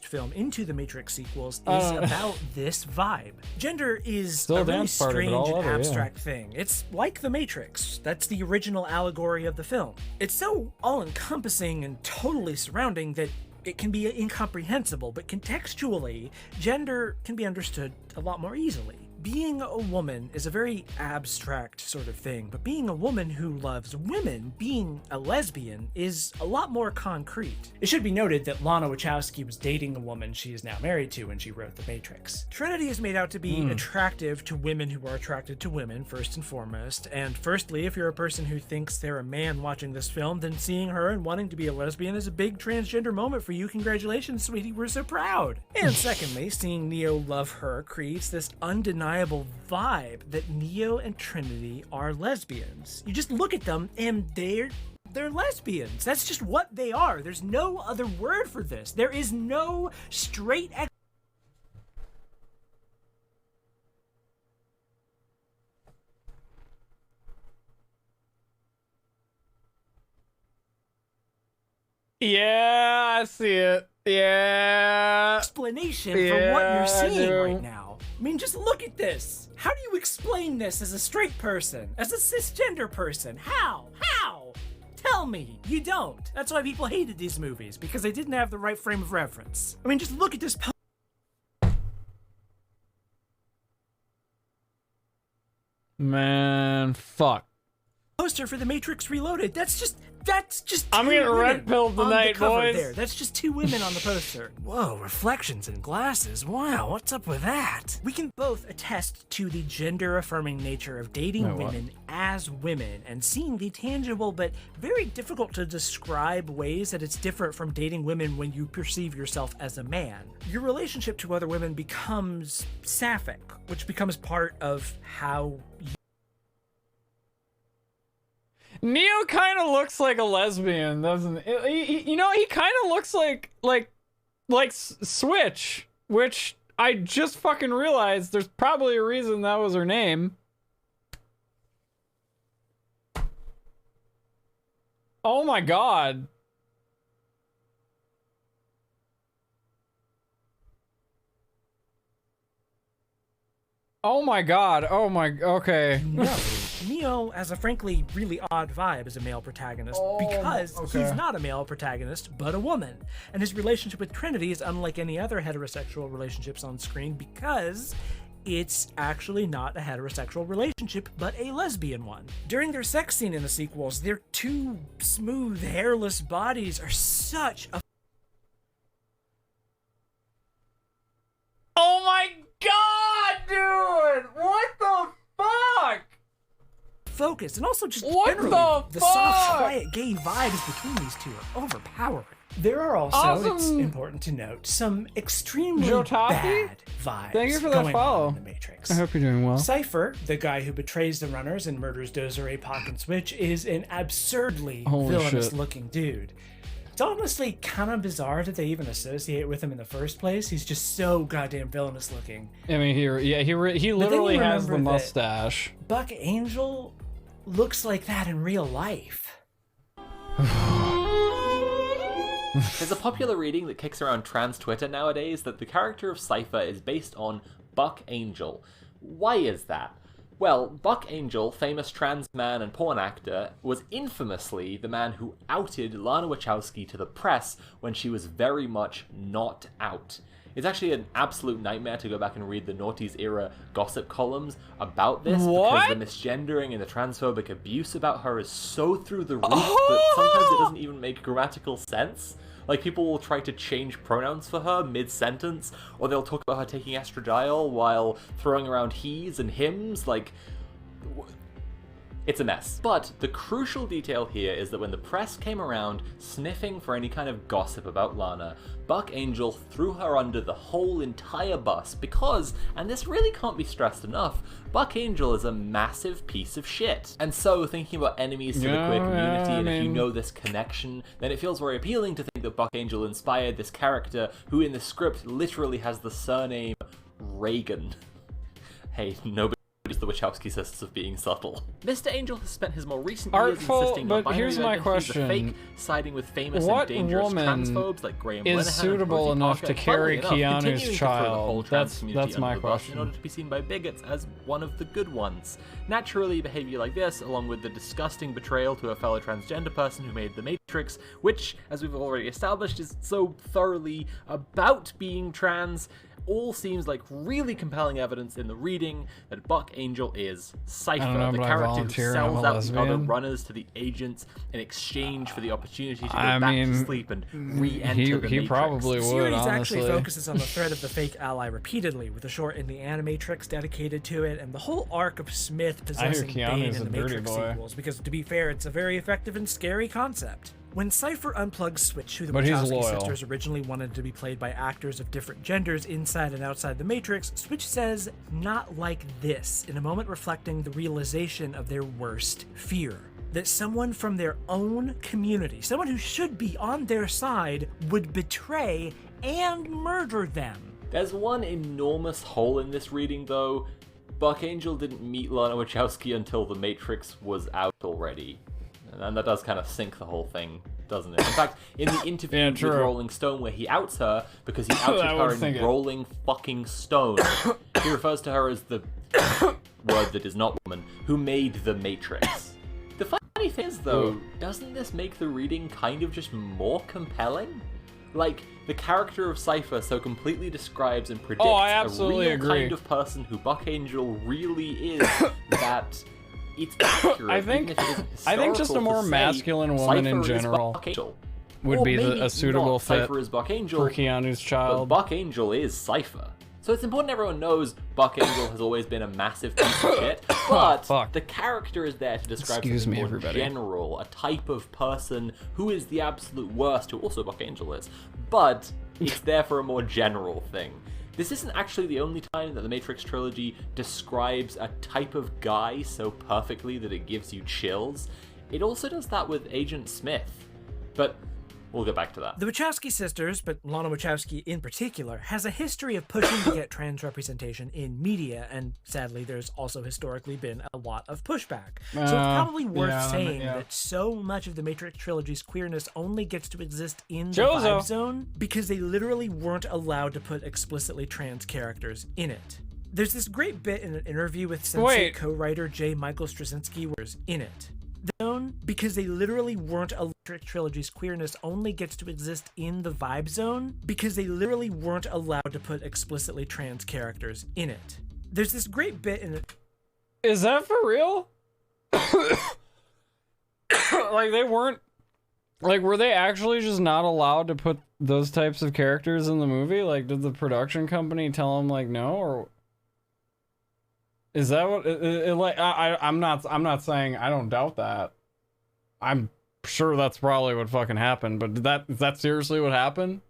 Film into the Matrix sequels is about this vibe. Gender is Still a a really dance part of it, strange all and other, yeah. abstract thing. It's like the Matrix. That's the original allegory of the film. It's so all-encompassing and totally surrounding that it can be incomprehensible, but contextually, gender can be understood a lot more easily. Being a woman is a very abstract sort of thing, but being a woman who loves women, being a lesbian, is a lot more concrete. It should be noted that Lana Wachowski was dating a woman she is now married to when she wrote The Matrix. Trinity is made out to be attractive to women who are attracted to women, first and foremost, and firstly, if you're a person who thinks they're a man watching this film, then seeing her and wanting to be a lesbian is a big transgender moment for you. Congratulations, sweetie, we're so proud. And secondly, seeing Neo love her creates this undeniable vibe that Neo and Trinity are lesbians. You just look at them and they're lesbians. That's just what they are. There's no other word for this. There is no straight Yeah, I see it. Yeah. explanation for what you're seeing right now. I mean, just look at this. How do you explain this as a straight person? As a cisgender person? How? How? Tell me. You don't. That's why people hated these movies, because they didn't have the right frame of reference. I mean, just look at this Man, fuck. poster for The Matrix Reloaded. That's just I'm two getting women red pilled on the tonight, cover boys. there. That's just two women on the poster. Whoa, reflections in glasses. Wow, what's up with that? We can both attest to the gender-affirming nature of dating Wait, what? women as women and seeing the tangible but very difficult to describe ways that it's different from dating women when you perceive yourself as a man. Your relationship to other women becomes sapphic, which becomes part of how Neo kind of looks like a lesbian, doesn't he? You know, he kind of looks like Switch, which I just fucking realized there's probably a reason that was her name. Oh my god. Oh my god. Oh my... Okay. No. Neo has a frankly really odd vibe as a male protagonist because he's not a male protagonist, but a woman. And his relationship with Trinity is unlike any other heterosexual relationships on screen because it's actually not a heterosexual relationship, but a lesbian one. During their sex scene in the sequels, their two smooth, hairless bodies are such a... Oh my god, dude! What the fuck? Focus, and also just what generally, the soft, quiet, gay vibes between these two are overpowering. There are also, it's important to note, some extremely bad vibes. Thank you for that going follow. on in the Matrix. I hope you're doing well. Cypher, the guy who betrays the runners and murders Dozer, Apoc, and Switch, is an absurdly Holy villainous-looking dude. It's honestly kind of bizarre that they even associate with him in the first place. He's just so goddamn villainous looking. I mean, he literally has the mustache. Buck Angel looks like that in real life. There's a popular reading that kicks around trans Twitter nowadays that the character of Cypher is based on Buck Angel. Why is that? Well, Buck Angel, famous trans man and porn actor, was infamously the man who outed Lana Wachowski to the press when she was very much not out. It's actually an absolute nightmare to go back and read the noughties era gossip columns about this because the misgendering and the transphobic abuse about her is so through the roof that sometimes it doesn't even make grammatical sense. Like, people will try to change pronouns for her mid-sentence, or they'll talk about her taking estradiol while throwing around he's and hims, like... It's a mess. But the crucial detail here is that when the press came around sniffing for any kind of gossip about Lana, Buck Angel threw her under the whole entire bus because, and this really can't be stressed enough, Buck Angel is a massive piece of shit. And so, thinking about enemies to the queer community, and if you know this connection, then it feels very appealing to think that Buck Angel inspired this character who in the script literally has the surname Reagan. Hey, nobody the Wachowski sisters of being subtle. Mr. Angel has spent his more recent years insisting but that here's my question. Fake, siding with famous what and dangerous woman transphobes like Graham is Linehan suitable and enough Parker, to carry enough, Keanu's child? That's my question. In order to be seen by bigots as one of the good ones. Naturally, behavior like this, along with the disgusting betrayal to a fellow transgender person who made The Matrix, which, as we've already established, is so thoroughly about being trans, all seems like really compelling evidence in the reading that Buck Angel is Cypher, the character who sells out the other runners to the agents in exchange for the opportunity to go back to sleep and re-enter the Matrix. Probably would, the series honestly. actually focuses on the threat of the fake ally repeatedly, with a short in the Animatrix dedicated to it, and the whole arc of Smith possessing Bane in the Matrix sequels, because to be fair, it's a very effective and scary concept. When Cypher unplugs Switch, who the Wachowski sisters originally wanted to be played by actors of different genders inside and outside the Matrix, Switch says, "Not like this," in a moment reflecting the realization of their worst fear. That someone from their own community, someone who should be on their side, would betray and murder them. There's one enormous hole in this reading, though. Buck Angel didn't meet Lana Wachowski until The Matrix was out already. And that does kind of sink the whole thing, doesn't it? In fact, in the interview with Rolling Stone where he outs her, because he outed her in Rolling fucking Stone, he refers to her as the word that is not woman, who made The Matrix. The funny thing is, though, doesn't this make the reading kind of just more compelling? Like, the character of Cypher so completely describes and predicts a real kind of person who Buck Angel really is that... It's accurate, I think just a more masculine woman in general would be a suitable fit for Keanu's child. But Buck Angel is Cypher. So it's important everyone knows Buck Angel has always been a massive piece of shit, but the character is there to describe something more general, a type of person who is the absolute worst, who also Buck Angel is, but it's there for a more general thing. This isn't actually the only time that the Matrix trilogy describes a type of guy so perfectly that it gives you chills. It also does that with Agent Smith. But we'll get back to that. The Wachowski sisters, but Lana Wachowski in particular, has a history of pushing to get trans representation in media, and sadly there's also historically been a lot of pushback. So it's probably worth saying that so much of the Matrix trilogy's queerness only gets to exist in the vibe zone because they literally weren't allowed to put explicitly trans characters in it. There's this great bit in an interview with Sense8 co-writer J. Michael Straczynski where he's in it. Because they literally weren't Matrix trilogy's queerness only gets to exist in the vibe zone because they literally weren't allowed to put explicitly trans characters in it. There's this great bit in it. Is that for real? Like they weren't, like were they actually just not allowed to put those types of characters in the movie? Like did the production company tell them like no, or is that what like I'm not saying I don't doubt that. I'm sure that's probably what fucking happened, but is that seriously what happened?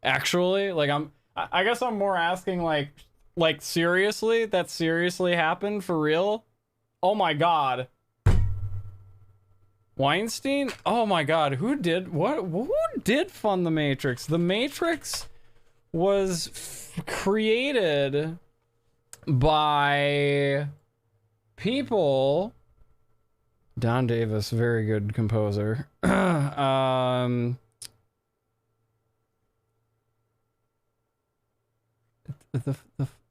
Actually? Like I guess I'm more asking like seriously? That seriously happened for real? Oh my god. Weinstein? Oh my god, who did fund The Matrix? The Matrix was created by people. Don Davis, very good composer. The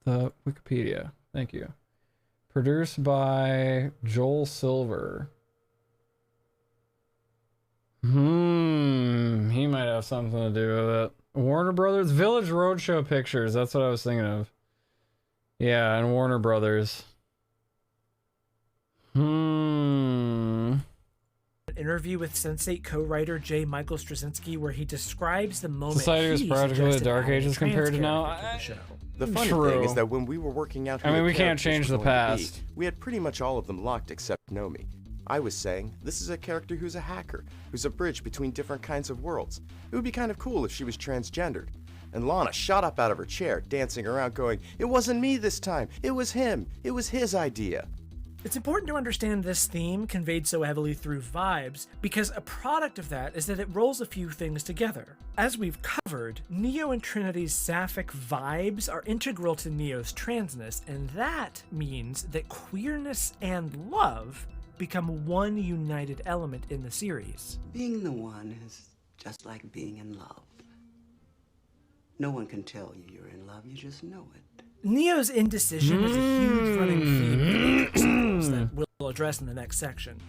Wikipedia, thank you. Produced by Joel Silver. He might have something to do with it. Warner Brothers, Village Roadshow Pictures, that's what I was thinking of. Yeah, and Warner Brothers. An interview interview with Sense8 co-writer J. Michael Straczynski where he describes the moment Society was he practically the suggested Dark adding Ages trans compared to now. character to the show. The funny True. thing is that when we were working out who I mean, the we can't characters change were the going to be, past. we had pretty much all of them locked except Nomi. I was saying, this is a character who's a hacker, who's a bridge between different kinds of worlds. It would be kind of cool if she was transgendered. And Lana shot up out of her chair, dancing around going, "It wasn't me this time, it was him, it was his idea." It's important to understand this theme conveyed so heavily through vibes, because a product of that is that it rolls a few things together. As we've covered, Neo and Trinity's sapphic vibes are integral to Neo's transness, and that means that queerness and love become one united element in the series. Being the one is just like being in love. No one can tell you you're in love, you just know it. Neo's indecision is a huge running theme in the Matrix sequels that we'll address in the next section.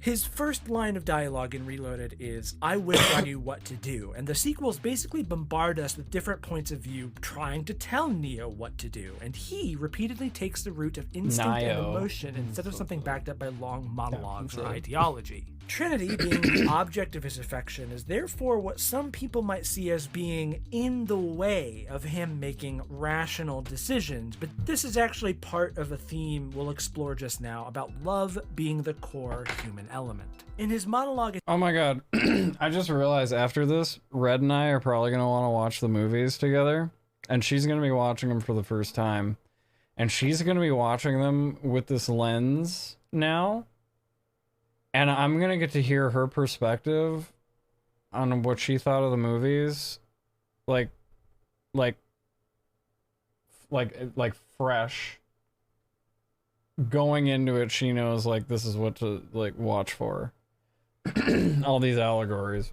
His first line of dialogue in Reloaded is, "I wish I knew what to do," and the sequels basically bombard us with different points of view trying to tell Neo what to do, and he repeatedly takes the route of instinct and emotion instead of something backed up by long monologues or ideology. Trinity, being the object of his affection, is therefore what some people might see as being in the way of him making rational decisions, but this is actually part of a theme we'll explore just now about love being the core human element. In his monologue... Oh my god, I just realized after this, Red and I are probably going to want to watch the movies together, and she's going to be watching them for the first time, and she's going to be watching them with this lens now. And I'm gonna get to hear her perspective on what she thought of the movies, like fresh. Going into it, she knows like this is what to like watch for. All these allegories.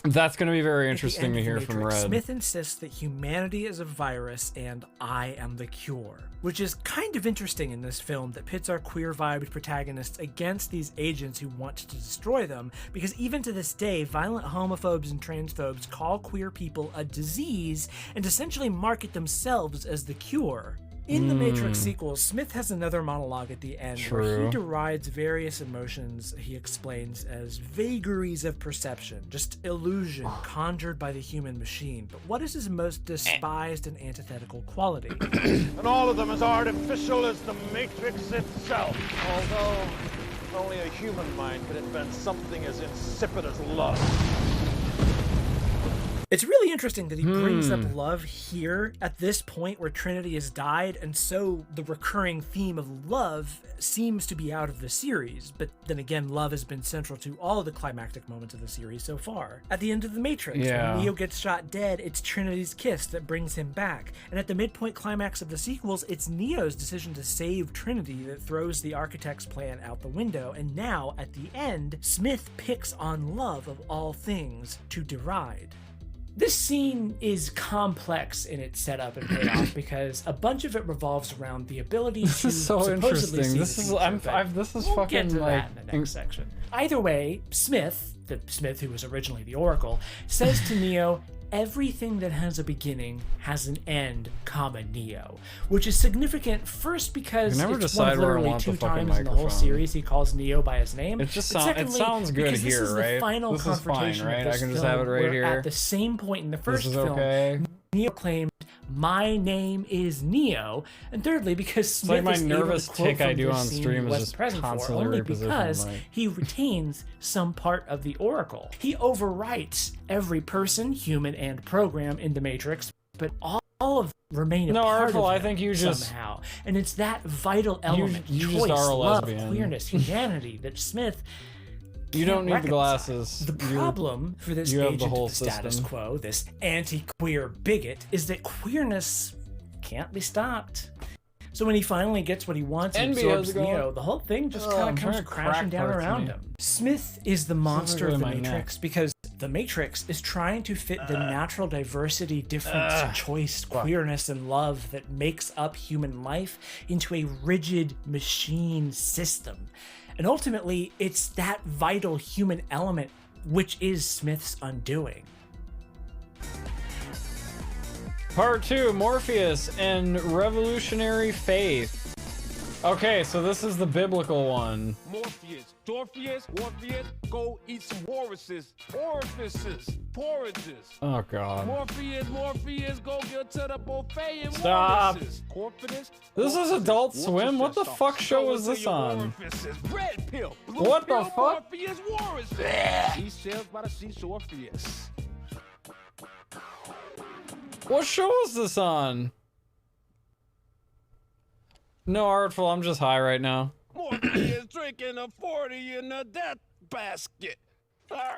That's going to be very interesting to hear from Red. Smith insists that humanity is a virus and I am the cure, which is kind of interesting in this film that pits our queer-vibed protagonists against these agents who want to destroy them, because even to this day, violent homophobes and transphobes call queer people a disease and essentially market themselves as the cure. In the Matrix sequels, Smith has another monologue at the end where he derides various emotions he explains as vagaries of perception, just illusion conjured by the human machine. But what is his most despised and antithetical quality? And all of them as artificial as the Matrix itself. Although only a human mind could invent something as insipid as love. It's really interesting that he brings up love here at this point where Trinity has died, and so the recurring theme of love seems to be out of the series. But then again, love has been central to all of the climactic moments of the series so far. At the end of The Matrix, when Neo gets shot dead, it's Trinity's kiss that brings him back. And at the midpoint climax of the sequels, it's Neo's decision to save Trinity that throws the architect's plan out the window. And now, at the end, Smith picks on love of all things to deride. This scene is complex in its setup and payoff because a bunch of it revolves around the ability to This is so supposedly interesting. see This the is future, this is we'll fucking get to like that in the next section. Either way, Smith, the Smith who was originally the Oracle, says to Neo, "Everything that has a beginning has an end, comma Neo," which is significant first because it's one of literally 2 times in the whole series he calls Neo by his name. It just Secondly, it sounds good because here, this is right? the final This is confrontation fine, right? of this I can just film, have it right where here. At the same point in the first This is film, okay. Neo claimed, "My name is Neo," and thirdly, because Smith like my is nervous able to quote tick I from do this on scene stream he is wasn't just present for, constantly only repositioning because the mic. he retains some part of the Oracle. He overwrites every person, human and program, in the Matrix, but all of them remain a part of him I think you just somehow. And it's that vital element, you choice, just are a love, lesbian. queerness, humanity, that Smith You don't need the reconcile. glasses. The problem for this you have agent the whole of the status system. quo, this anti-queer bigot, is that queerness can't be stopped. So when he finally gets what he wants and absorbs Neo, the whole thing just kind of comes crashing down around him. Smith is the monster of the Matrix because the Matrix is trying to fit the natural diversity, difference, choice, queerness, and love that makes up human life into a rigid machine system. And ultimately, it's that vital human element which is Smith's undoing. Part 2, Morpheus and Revolutionary Faith. Okay, so this is the biblical one. Morpheus, Morpheus, go eat some orifices, porridges. Oh God. Morpheus, go get to the buffet and Stop. Corpus, This is Adult Swim? What the fuck show is this on? Red pill, blue What the pill, fuck? Morpheus, He sails by the seashore, Orpheus. What show is this on? No, Artful, I'm just high right now. Morpheus drinking a 40 in a death basket.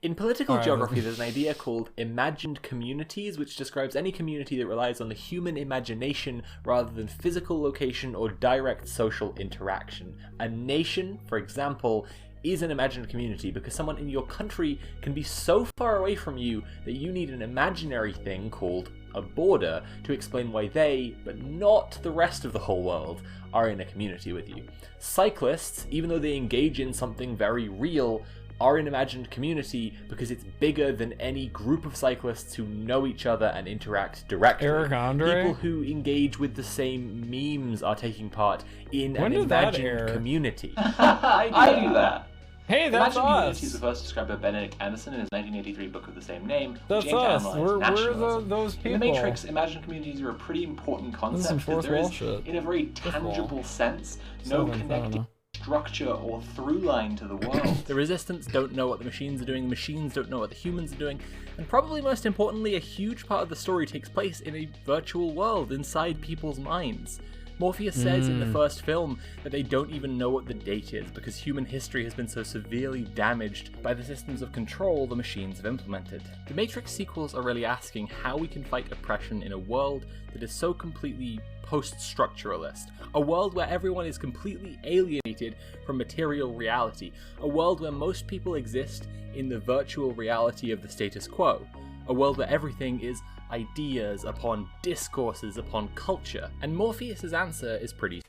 In political Alright. geography, there's an idea called imagined communities, which describes any community that relies on the human imagination rather than physical location or direct social interaction. A nation, for example, is an imagined community because someone in your country can be so far away from you that you need an imaginary thing called a border to explain why they, but not the rest of the whole world, are in a community with you. Cyclists, even though they engage in something very real, are an imagined community because it's bigger than any group of cyclists who know each other and interact directly. Eric Andre? People who engage with the same memes are taking part in When an did that imagined air? community. I do that. Hey, that's Imagined us. communities were first described by Benedict Anderson in his 1983 book of the same name. That's James us. analyzed We're nationalism. those In people. The Matrix, imagined communities are a pretty important This is some concept because fourth there wall is, shit. in a very Fifth wall. tangible sense, no Seventh, I don't connected know. structure or through line to the world. The Resistance don't know what the machines are doing, the machines don't know what the humans are doing, and probably most importantly, a huge part of the story takes place in a virtual world inside people's minds. Morpheus says in the first film that they don't even know what the date is because human history has been so severely damaged by the systems of control the machines have implemented. The Matrix sequels are really asking how we can fight oppression in a world that is so completely post-structuralist, a world where everyone is completely alienated from material reality, a world where most people exist in the virtual reality of the status quo, a world where everything is ideas upon discourses upon culture. And Morpheus's answer is pretty.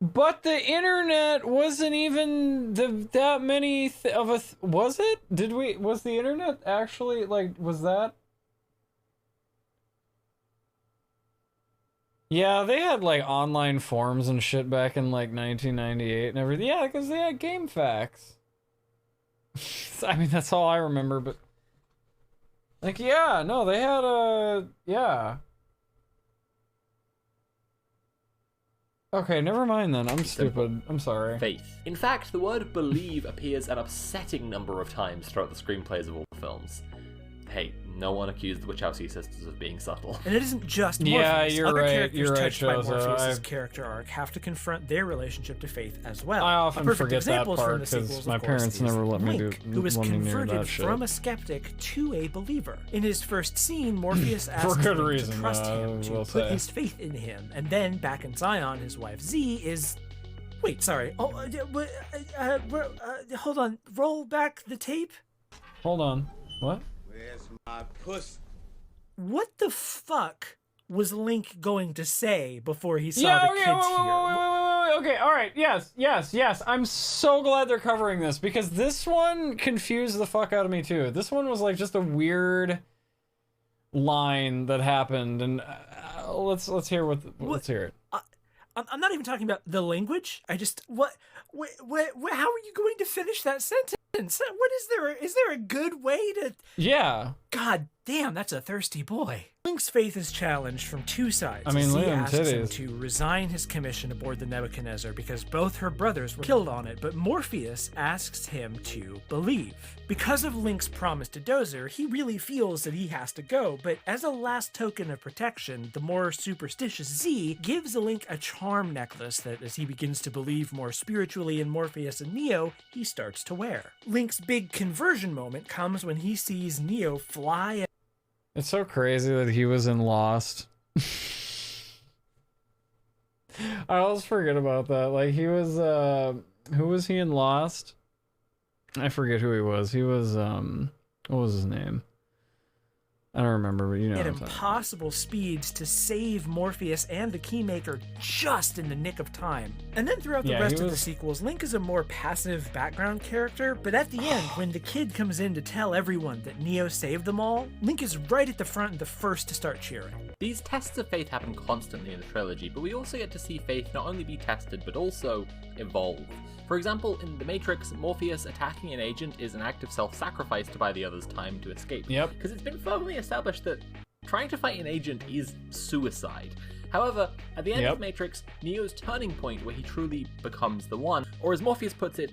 But the internet wasn't even that many of a was it? Was the internet actually was that? Yeah, they had online forums and shit back in 1998 and everything. Yeah, because they had game facts. I mean, that's all I remember, but yeah, no, they had yeah. Okay, never mind then. I'm stupid. I'm sorry. Faith. In fact, the word believe appears an upsetting number of times throughout the screenplays of all the films. Hey, no one accused the Wachowski sisters of being subtle. And it isn't just Morpheus. Yeah, you're Other right. characters You're right, touched by Joseph. Morpheus' character arc have to confront their relationship to faith as well. I A often perfect forget that example is from part the sequels, because my of course, parents is never let me Link, who was let me near converted that shit. from a skeptic to a believer. In his first scene, Morpheus asks good Link reason, to trust him, to we'll put say. his faith in him, and then back in Zion, his wife Z is. Wait, sorry. Oh, hold on. Roll back the tape. Hold on. What? Where's my puss? What the fuck was Link going to say before he saw Yeah, the okay, kids wait, here? okay, all right, yes. I'm so glad they're covering this because this one confused the fuck out of me too. This one was just a weird line that happened, and let's hear let's hear it. I'm not even talking about the language. I just how are you going to finish that sentence? What is there a good way to? Yeah. God damn, that's a thirsty boy. Link's faith is challenged from two sides. I mean, Z look at them asks him titties. to resign his commission aboard the Nebuchadnezzar because both her brothers were killed on it, but Morpheus asks him to believe. Because of Link's promise to Dozer, he really feels that he has to go, but as a last token of protection, the more superstitious Z gives Link a charm necklace that, as he begins to believe more spiritually in Morpheus and Neo, he starts to wear. Link's big conversion moment comes when he sees Neo fly. It's so crazy that he was in Lost. I always forget about that. He was who was he in Lost? I forget who he was. He was what was his name? I don't remember, but you know At what I'm talking about. impossible speeds to save Morpheus and the Keymaker just in the nick of time. And then throughout the Yeah, rest he of the was- sequels, Link is a more passive background character, but at the end, when the kid comes in to tell everyone that Neo saved them all, Link is right at the front and the first to start cheering. These tests of faith happen constantly in the trilogy, but we also get to see faith not only be tested, but also evolve. For example, in The Matrix, Morpheus attacking an agent is an act of self-sacrifice to buy the other's time to escape. Yep. Because it's been firmly established that trying to fight an agent is suicide. However, at the end of Matrix, Neo's turning point where he truly becomes the one, or as Morpheus puts it,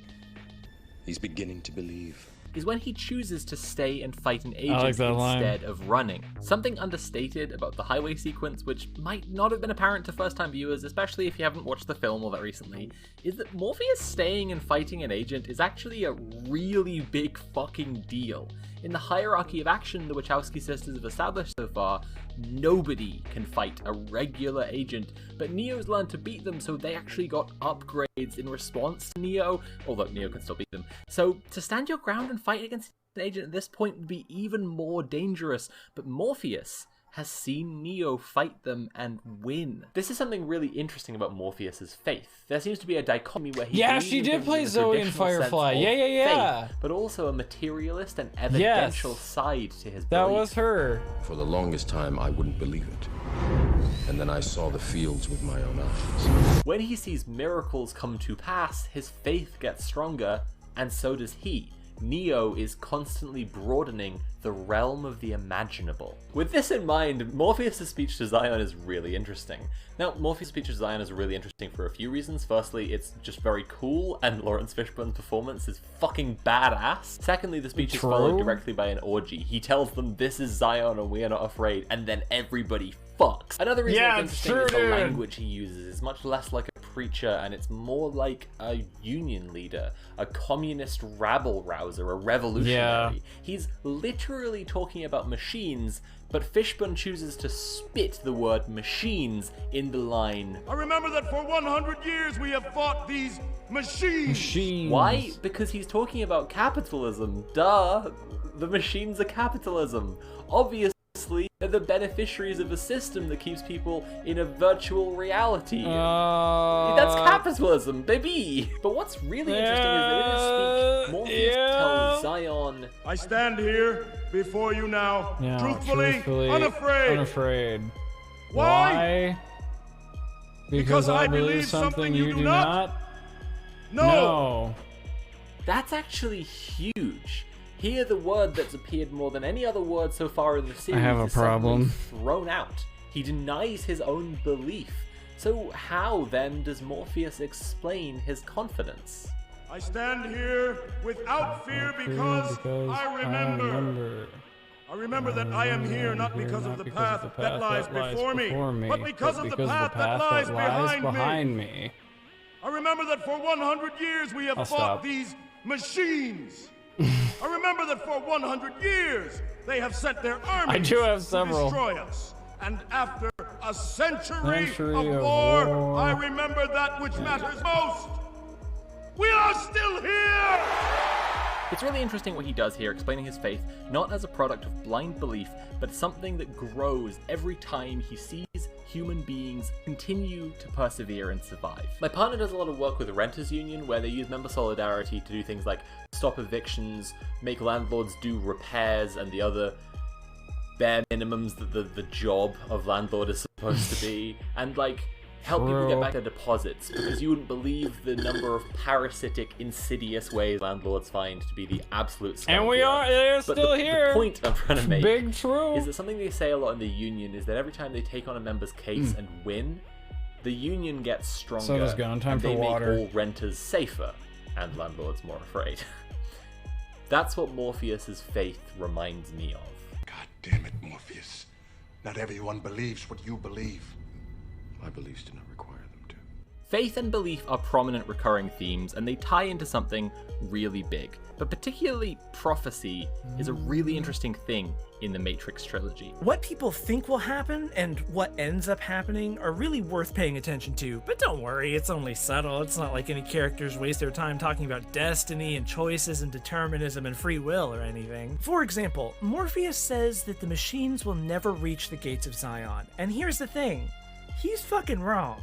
he's beginning to believe, is when he chooses to stay and fight an agent instead of running. Something understated about the highway sequence, which might not have been apparent to first-time viewers, especially if you haven't watched the film all that recently, is that Morpheus staying and fighting an agent is actually a really big fucking deal. In the hierarchy of action the Wachowski sisters have established so far, nobody can fight a regular agent, but Neo's learned to beat them, so they actually got upgrades in response to Neo, although Neo can still beat them. So to stand your ground and fight against an agent at this point would be even more dangerous, but Morpheus has seen Neo fight them and win. This is something really interesting about Morpheus's faith. There seems to be a dichotomy where he she did play Zoe in Firefly. Yeah. Faith, but also a materialist and evidential side to his That belief. was her. For the longest time, I wouldn't believe it. And then I saw the fields with my own eyes. When he sees miracles come to pass, his faith gets stronger, and so does he. Neo is constantly broadening the realm of the imaginable. With this in mind, Morpheus' speech to Zion is really interesting. Now, Morpheus' speech to Zion is really interesting for a few reasons. Firstly, it's just very cool, and Lawrence Fishburne's performance is fucking badass. Secondly, the speech is followed directly by an orgy. He tells them, "This is Zion and we are not afraid," and then everybody fucks. Another reason it's interesting is the language he uses is much less like a preacher, and it's more like a union leader, a communist rabble-rouser, a revolutionary. He's literally talking about machines, but Fishburne chooses to spit the word machines in the line, I remember that for 100 years we have fought these machines. Why? Because he's talking about capitalism. Duh! The machines are capitalism. Obviously, they're the beneficiaries of a system that keeps people in a virtual reality. That's capitalism, baby! But what's really interesting is that in his speech, Morpheus tells Zion, I stand here before you now, truthfully, unafraid. Why? Because I believe something you do not? No. That's actually huge. Here, the word that's appeared more than any other word so far in the series I have a is suddenly problem. thrown out. He denies his own belief. So how, then, does Morpheus explain his confidence? I stand here without fear because I remember. I remember that I am here not because of the path that lies before me, but because of the path that lies behind me. I remember that for 100 years we have fought these machines. I remember that for 100 years they have sent their armies to destroy us. And after a century of war, I remember that which matters most. We are still here! It's really interesting what he does here, explaining his faith not as a product of blind belief, but something that grows every time he sees human beings continue to persevere and survive. My partner does a lot of work with the Renters Union, where they use member solidarity to do things like stop evictions, make landlords do repairs and the other bare minimums that the job of landlord is supposed to be, and like help people get back their deposits, because you wouldn't believe the number of parasitic, insidious ways landlords find to be the absolute scum. And they're still here. The point I'm trying to make is that something they say a lot in the union is that every time they take on a member's case and win, the union gets stronger. So does Gone. Time and they for water. make all renters safer and landlords more afraid. That's what Morpheus's faith reminds me of. God damn it, Morpheus. Not everyone believes what you believe. My beliefs do not require them to. Faith and belief are prominent recurring themes, and they tie into something really big. But particularly prophecy is a really interesting thing in the Matrix trilogy. What people think will happen and what ends up happening are really worth paying attention to, but don't worry, it's only subtle. It's not like any characters waste their time talking about destiny and choices and determinism and free will or anything. For example, Morpheus says that the machines will never reach the gates of Zion, and here's the thing, he's fucking wrong.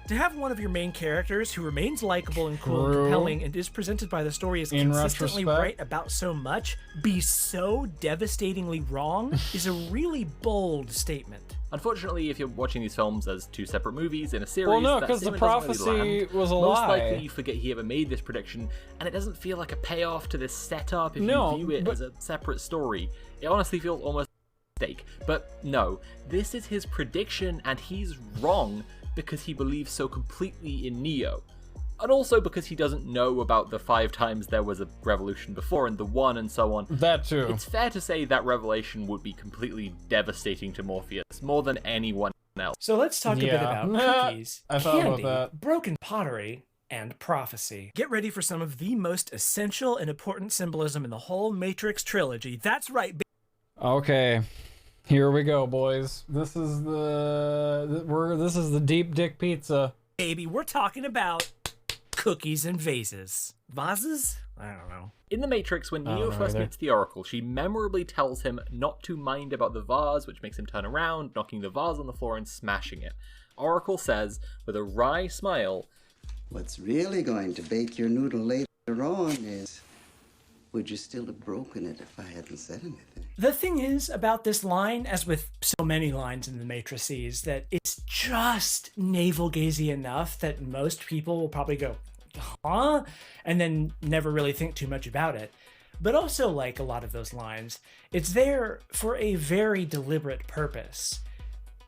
To have one of your main characters who remains likable and cool and True. compelling and is presented by the story as In consistently retrospect. right about so much be so devastatingly wrong is a really bold statement. Unfortunately, if you're watching these films as two separate movies in a series, Well, no, that 'cause the statement doesn't prophecy really land. was a Most lie. likely you forget he ever made this prediction, and it doesn't feel like a payoff to this setup if No, you view it but- as a separate story. It honestly feels almost a mistake. But no, this is his prediction, and he's wrong because he believes so completely in Neo. And also because he doesn't know about the 5 times there was a revolution before and the 1 and so on. That too. It's fair to say that revelation would be completely devastating to Morpheus, more than anyone else. So let's talk a bit about cookies, I thought about candy, that. broken pottery, and prophecy. Get ready for some of the most essential and important symbolism in the whole Matrix trilogy. That's right, Okay, here we go, boys. This is the deep dick pizza. baby. We're talking about cookies and vases. Vases? I don't know. In The Matrix, when I don't Neo know first either. meets the Oracle, she memorably tells him not to mind about the vase, which makes him turn around, knocking the vase on the floor and smashing it. Oracle says, with a wry smile, What's really going to bake your noodle later on is, would you still have broken it if I hadn't said anything? The thing is about this line, as with so many lines in the Matrices, that it's just navel-gazing enough that most people will probably go, huh? And then never really think too much about it. But also, like a lot of those lines, it's there for a very deliberate purpose.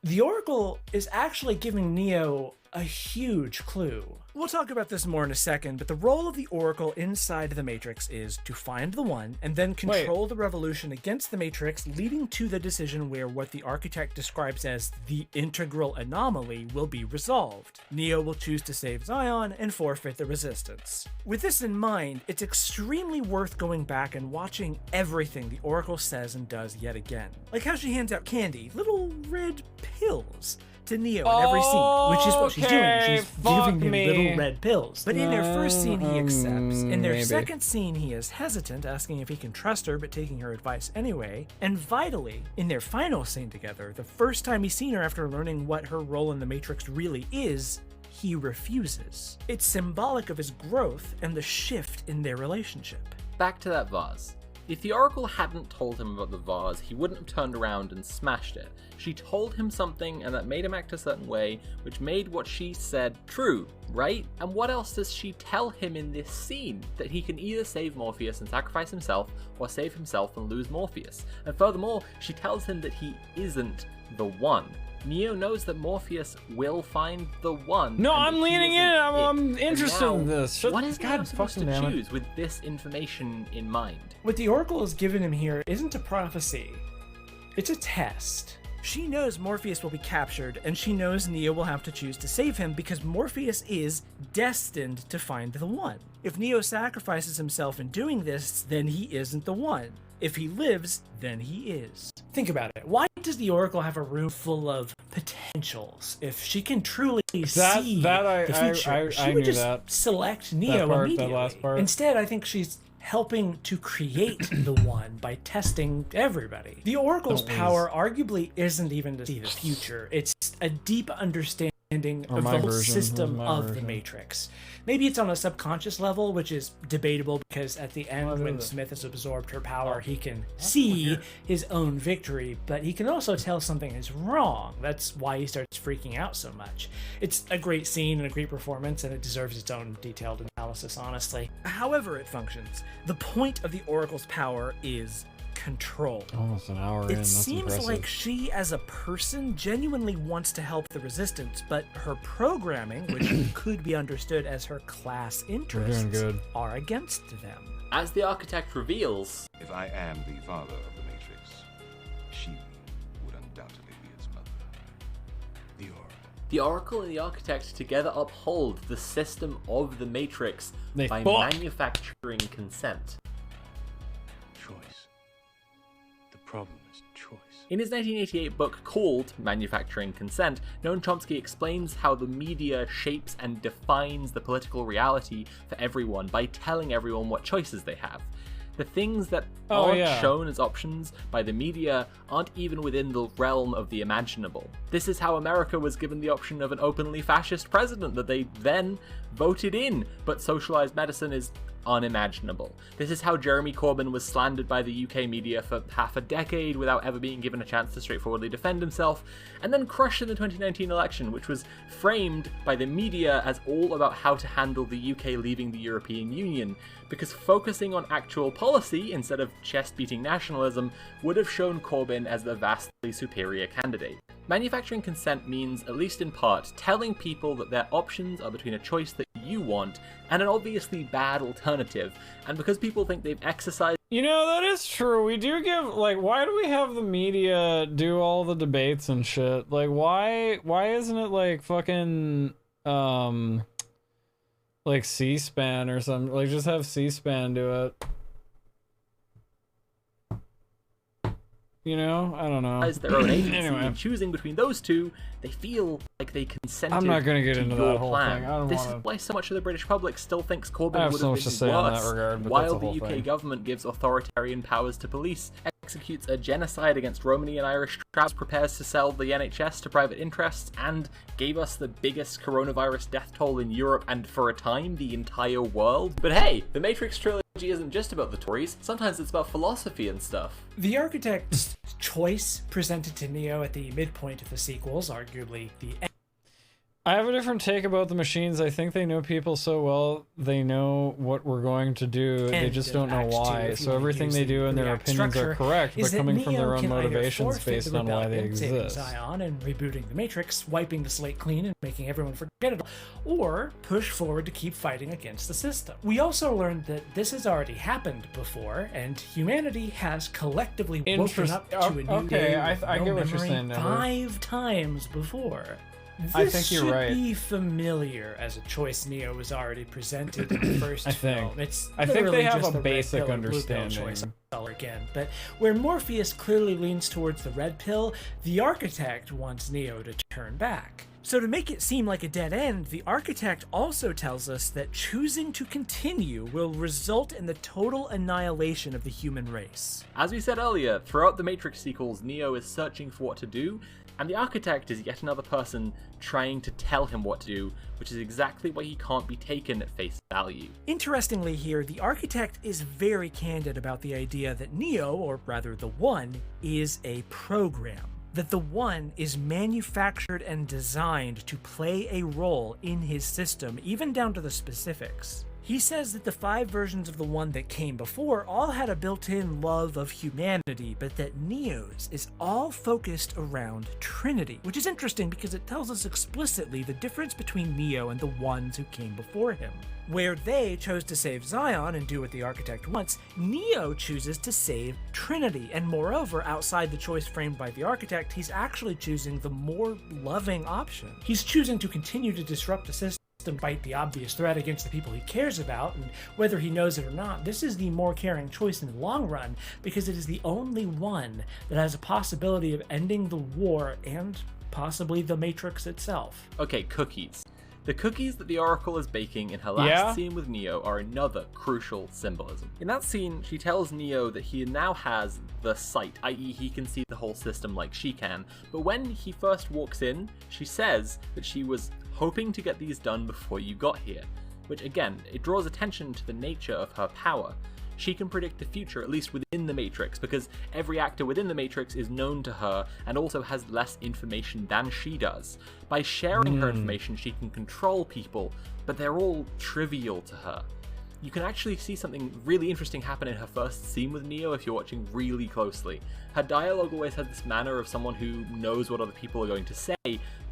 The Oracle is actually giving Neo a huge clue. We'll talk about this more in a second, but the role of the Oracle inside the Matrix is to find the One and then control the revolution against the Matrix, leading to the decision where what the architect describes as the integral anomaly will be resolved. Neo will choose to save Zion and forfeit the resistance. With this in mind, it's extremely worth going back and watching everything the Oracle says and does yet again. Like how she hands out candy, little red pills, to Neo in every scene, which is what she's doing. She's giving him little red pills. But in their first scene, he accepts. In their second scene, he is hesitant, asking if he can trust her, but taking her advice anyway. And vitally, in their final scene together, the first time he's seen her after learning what her role in the Matrix really is, he refuses. It's symbolic of his growth and the shift in their relationship. back to that vase. If the Oracle hadn't told him about the vase, he wouldn't have turned around and smashed it. She told him something, and that made him act a certain way, which made what she said true, right? And what else does she tell him in this scene? That he can either save Morpheus and sacrifice himself, or save himself and lose Morpheus. And furthermore, she tells him that he isn't the One. Neo knows that Morpheus will find the One. No, and I'm that he leaning isn't in. it. I'm And interested now, in this. What is Neo supposed to damn it. choose with this information in mind? What the Oracle has given him here isn't a prophecy, it's a test. She knows Morpheus will be captured, and she knows Neo will have to choose to save him because Morpheus is destined to find the One. If Neo sacrifices himself in doing this, then he isn't the One. If he lives, then he is. Think about it. Why does the Oracle have a room full of potentials? If she can truly see the future, she I would knew just that. select Neo immediately. That last part. Instead, I think she's helping to create the One by testing everybody. The Oracle's power arguably isn't even to see the future. It's a deep understanding of the whole system of the Matrix. Maybe it's on a subconscious level, which is debatable because at the end, when Smith has absorbed her power, he can see his own victory, but he can also tell something is wrong. That's why he starts freaking out so much. It's a great scene and a great performance, and it deserves its own detailed analysis, honestly. However it functions, the point of the Oracle's power is control. Almost an hour in. It That's seems impressive. like she, as a person, genuinely wants to help the Resistance, but her programming, which could be understood as her class interests, good. are against them. As the architect reveals, If I am the father of the Matrix, she would undoubtedly be its mother. The Oracle. the Oracle and the Architect together uphold the system of the Matrix They by fuck. manufacturing consent. Choice. The problem is choice. In his 1988 book called Manufacturing Consent, Noam Chomsky explains how the media shapes and defines the political reality for everyone by telling everyone what choices they have. The things that Oh, aren't yeah. shown as options by the media aren't even within the realm of the imaginable. This is how America was given the option of an openly fascist president that they then voted in, but socialized medicine is unimaginable. This is how Jeremy Corbyn was slandered by the UK media for half a decade without ever being given a chance to straightforwardly defend himself, and then crushed in the 2019 election, which was framed by the media as all about how to handle the UK leaving the European Union, because focusing on actual policy instead of chest-beating nationalism would have shown Corbyn as the vastly superior candidate. Manufacturing consent means, at least in part, telling people that their options are between a choice that you want and an obviously bad alternative, and because people think they've exercised... You know, that is true. We do give, like, why do we have the media do all the debates and shit? Like, why isn't it, like, fucking, like, C-SPAN or something? Like, just have C-SPAN do it. You know? I don't know. As their own agency, Anyway. and choosing between those two, they feel like they consented I'm not gonna get to into your that whole plan. thing. I don't This wanna- is why so much of the British public still thinks I Corbyn have would so have much to been say on that worse, regard, but while that's a the whole UK thing. government gives authoritarian powers to police, executes a genocide against Romani and Irish tribes, prepares to sell the NHS to private interests, and gave us the biggest coronavirus death toll in Europe and, for a time, the entire world. But hey, the Matrix trilogy isn't just about the Tories, sometimes it's about philosophy and stuff. The architect's choice presented to Neo at the midpoint of the sequels, arguably the end. I have a different take about the machines. I think they know people so well, they know what we're going to do. They End just of don't know Act 2, why. if you So wanna everything use they the do and their React opinions are structure, correct, is but that coming from Neo their own can either motivations forfeit based the on why they rebellion, saving exist. Zion and rebooting the Matrix, wiping the slate clean and making everyone forget it, or push forward to keep fighting against the system. We also learned that this has already happened before, and humanity has collectively woken up to a new Okay, day I with get no what you're memory saying, Never. 5 times before. This I think you're should right. be familiar as a choice Neo was already presented in the first I think. film. It's I think they literally have just a the red basic pill or blue pill understanding. choice all again. But where Morpheus clearly leans towards the red pill, the architect wants Neo to turn back. So to make it seem like a dead end, the architect also tells us that choosing to continue will result in the total annihilation of the human race. As we said earlier, throughout the Matrix sequels, Neo is searching for what to do, and the architect is yet another person trying to tell him what to do, which is exactly why he can't be taken at face value. Interestingly here, the architect is very candid about the idea that Neo, or rather the One, is a program. That the One is manufactured and designed to play a role in his system, even down to the specifics. He says that the 5 versions of the One that came before all had a built-in love of humanity, but that Neo's is all focused around Trinity, which is interesting because it tells us explicitly the difference between Neo and the ones who came before him. Where they chose to save Zion and do what the architect wants, Neo chooses to save Trinity, and moreover, outside the choice framed by the architect, he's actually choosing the more loving option. He's choosing to continue to disrupt the system despite the obvious threat against the people he cares about, and whether he knows it or not, this is the more caring choice in the long run, because it is the only one that has a possibility of ending the war and possibly the Matrix itself. Okay, cookies. The cookies that the Oracle is baking in her last scene with Neo are another crucial symbolism. In that scene, she tells Neo that he now has the sight, i.e. he can see the whole system like she can, but when he first walks in, she says that she was hoping to get these done before you got here, which again, it draws attention to the nature of her power. She can predict the future, at least within the Matrix, because every actor within the Matrix is known to her and also has less information than she does. By sharing her information, she can control people, but they're all trivial to her. You can actually see something really interesting happen in her first scene with Neo if you're watching really closely. Her dialogue always has this manner of someone who knows what other people are going to say,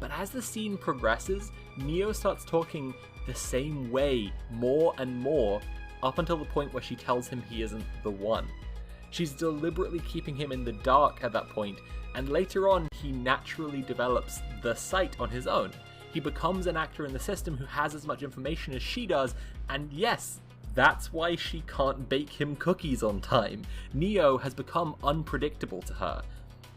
but as the scene progresses, Neo starts talking the same way more and more, up until the point where she tells him he isn't the one. She's deliberately keeping him in the dark at that point, and later on he naturally develops the sight on his own. He becomes an actor in the system who has as much information as she does, and yes, that's why she can't bake him cookies on time. Neo has become unpredictable to her.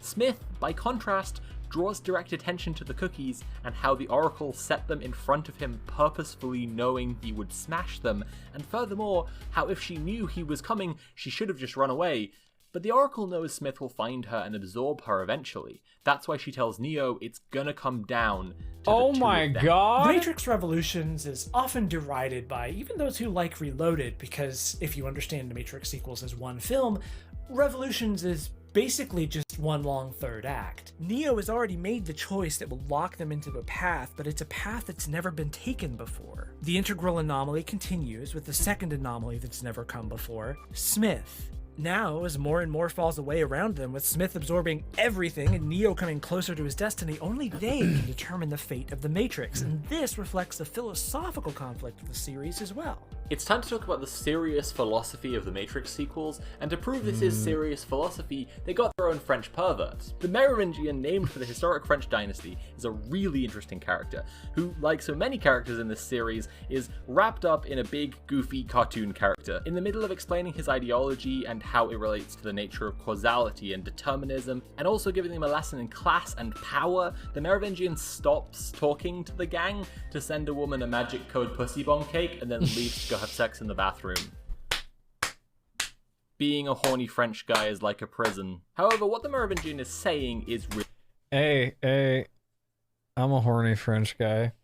Smith, by contrast, draws direct attention to the cookies and how the Oracle set them in front of him purposefully knowing he would smash them, and furthermore, how if she knew he was coming, she should have just run away. But the Oracle knows Smith will find her and absorb her eventually. That's why she tells Neo it's gonna come down to oh the two my of them. god! The Matrix Revolutions is often derided by even those who like Reloaded, because if you understand the Matrix sequels as one film, Revolutions is basically just one long third act. Neo has already made the choice that will lock them into a path, but it's a path that's never been taken before. The integral anomaly continues with the second anomaly that's never come before, Smith. Now, as more and more falls away around them, with Smith absorbing everything and Neo coming closer to his destiny, only they can determine the fate of the Matrix, and this reflects the philosophical conflict of the series as well. It's time to talk about the serious philosophy of the Matrix sequels, and to prove this is serious philosophy, they got their own French perverts. The Merovingian, named for the historic French dynasty, is a really interesting character, who, like so many characters in this series, is wrapped up in a big, goofy cartoon character. In the middle of explaining his ideology and how it relates to the nature of causality and determinism, and also giving them a lesson in class and power, the Merovingian stops talking to the gang to send a woman a magic code pussy bomb cake and then leaves to go have sex in the bathroom. Being a horny French guy is like a prison. However, what the Merovingian is saying is Hey, I'm a horny French guy.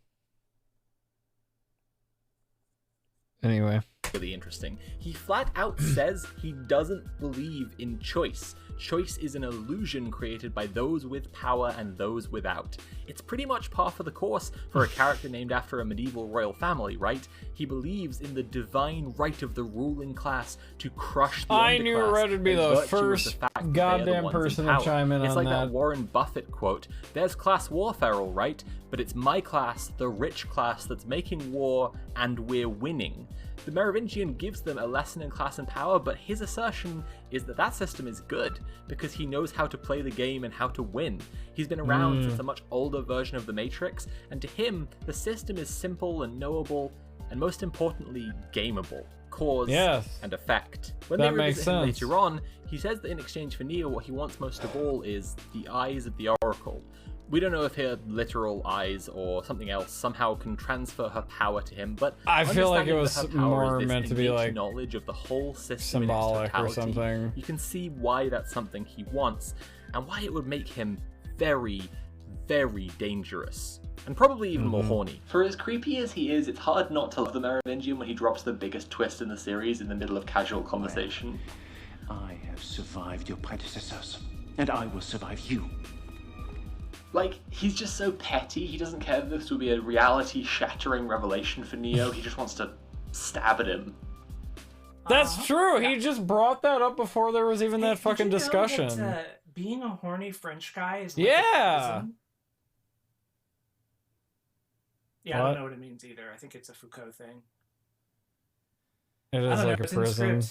Anyway. Really interesting. He flat out says he doesn't believe in choice. Choice is an illusion created by those with power and those without. It's pretty much par for the course for a character named after a medieval royal family, right? He believes in the divine right of the ruling class to crush the underclass. I knew Red would be the first goddamn person to chime in on that. It's like that Warren Buffett quote, "There's class warfare, all right, but it's my class, the rich class, that's making war, and we're winning." The Merovingian gives them a lesson in class and power, but his assertion is that that system is good because he knows how to play the game and how to win. He's been around since a much older version of the Matrix, and to him, the system is simple and knowable, and most importantly, gameable. Cause and effect. When they revisit him later on, he says that in exchange for Neo, what he wants most of all is the eyes of the Oracle. We don't know if her literal eyes or something else somehow can transfer her power to him, but I feel like it was more meant to be like knowledge of the whole system symbolic or something. You can see why that's something he wants, and why it would make him very, very dangerous. And probably even more horny. For as creepy as he is, it's hard not to love the Merovingian when he drops the biggest twist in the series in the middle of casual conversation. I have survived your predecessors, and I will survive you. Like, he's just so petty, he doesn't care that this will be a reality-shattering revelation for Neo, he just wants to stab at him. That's true, he just brought that up before there was even that fucking discussion. Know that, being a horny French guy is like yeah! Yeah, I don't know what it means either. I think it's a Foucault thing. It is like a prison.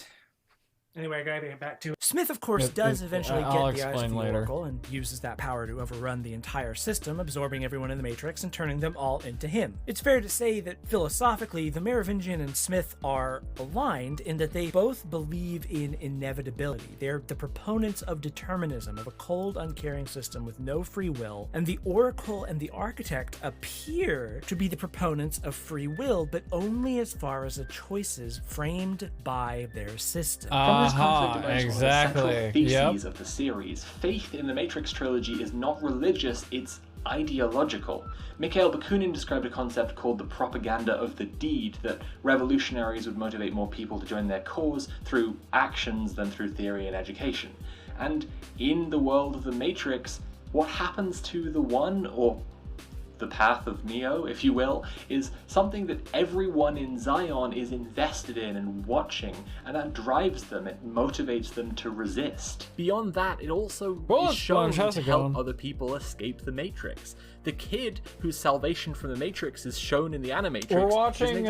Anyway, I gotta get back to it. Smith, of course, does eventually get the eyes of the Oracle and uses that power to overrun the entire system, absorbing everyone in the Matrix and turning them all into him. It's fair to say that philosophically, the Merovingian and Smith are aligned in that they both believe in inevitability. They're the proponents of determinism, of a cold, uncaring system with no free will, and the Oracle and the Architect appear to be the proponents of free will, but only as far as the choices framed by their system. From this conflict emerges one of the central theses of the series. Faith in the Matrix trilogy is not religious, it's ideological. Mikhail Bakunin described a concept called the propaganda of the deed, that revolutionaries would motivate more people to join their cause through actions than through theory and education. And in the world of the Matrix, what happens to the one, or the path of Neo, if you will, is something that everyone in Zion is invested in and watching, and that drives them, it motivates them to resist. Beyond that, it also is shown to help other people escape the Matrix. The kid whose salvation from the Matrix is shown in the Animatrix. We're watching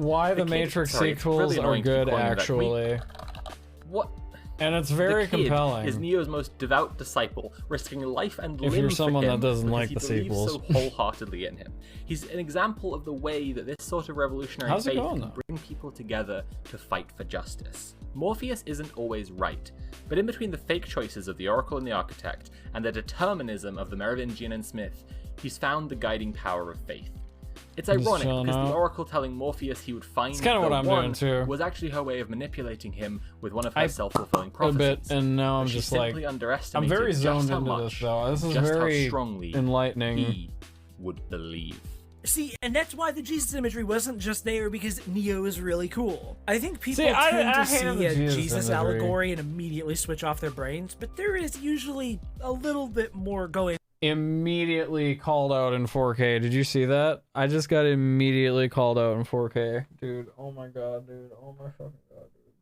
why the Matrix sequels are good, actually. What? And it's very compelling. Is Neo's most devout disciple, risking life and limb if you're someone for him that doesn't like the sequels. So wholeheartedly in him. He's an example of the way that this sort of revolutionary faith can bring people together to fight for justice. Morpheus isn't always right, but in between the fake choices of the Oracle and the Architect, and the determinism of the Merovingian and Smith, he's found the guiding power of faith. It's ironic because the Oracle telling Morpheus he would find the one was actually her way of manipulating him with one of her self-fulfilling prophecies. A bit, and now I'm just like, I'm very zoned into this though. This is very enlightening. He would believe. See, and that's why the Jesus imagery wasn't just there because Neo is really cool. I think people tend to see a Jesus allegory and immediately switch off their brains, but there is usually a little bit more going. Immediately called out in 4K. Did you see that? I just got immediately called out in 4K. Dude, oh my god, dude. Oh my fucking god, dude.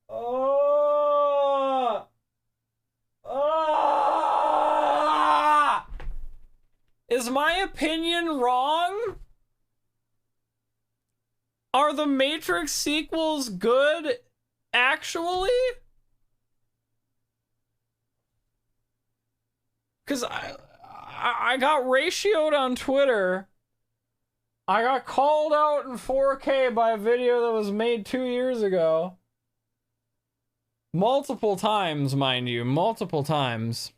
Oh! Oh! Is my opinion wrong? Are the Matrix sequels good, actually? Because I got ratioed on Twitter. I got called out in 4K by a video that was made 2 years ago. Multiple times, mind you. Multiple times.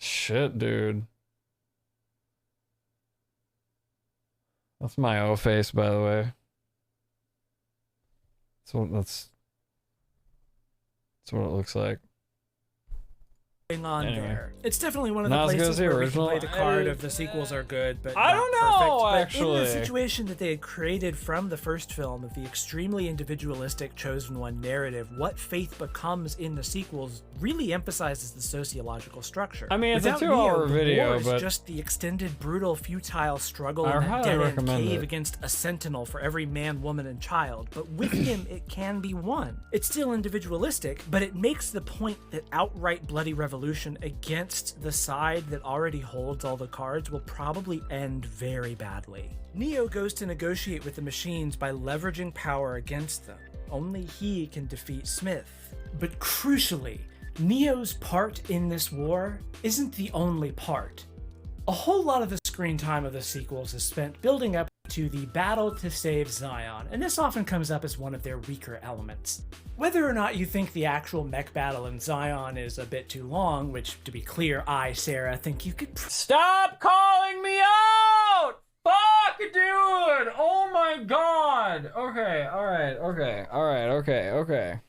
Shit, dude. That's my O face, by the way. So that's what it looks like. On there. It's definitely one of the places where we can play the card of the sequels are good, but I don't know, perfect. actually. But in the situation that they had created from the first film of the extremely individualistic chosen one narrative, what faith becomes in the sequels really emphasizes the sociological structure. I mean, it's Without a 2-hour Neo, video, but just the extended, brutal, futile struggle in a dead-end cave against a sentinel for every man, woman, and child. But with him, it can be won. It's still individualistic, but it makes the point that outright bloody revolution against the side that already holds all the cards will probably end very badly. Neo goes to negotiate with the machines by leveraging power against them. Only he can defeat Smith. But crucially, Neo's part in this war isn't the only part. A whole lot of the screen time of the sequels is spent building up to the battle to save Zion, and this often comes up as one of their weaker elements. Whether or not you think the actual mech battle in Zion is a bit too long, which, to be clear, Sarah, think you could... Stop calling me out! Fuck, dude! Oh my god! Okay, alright, okay.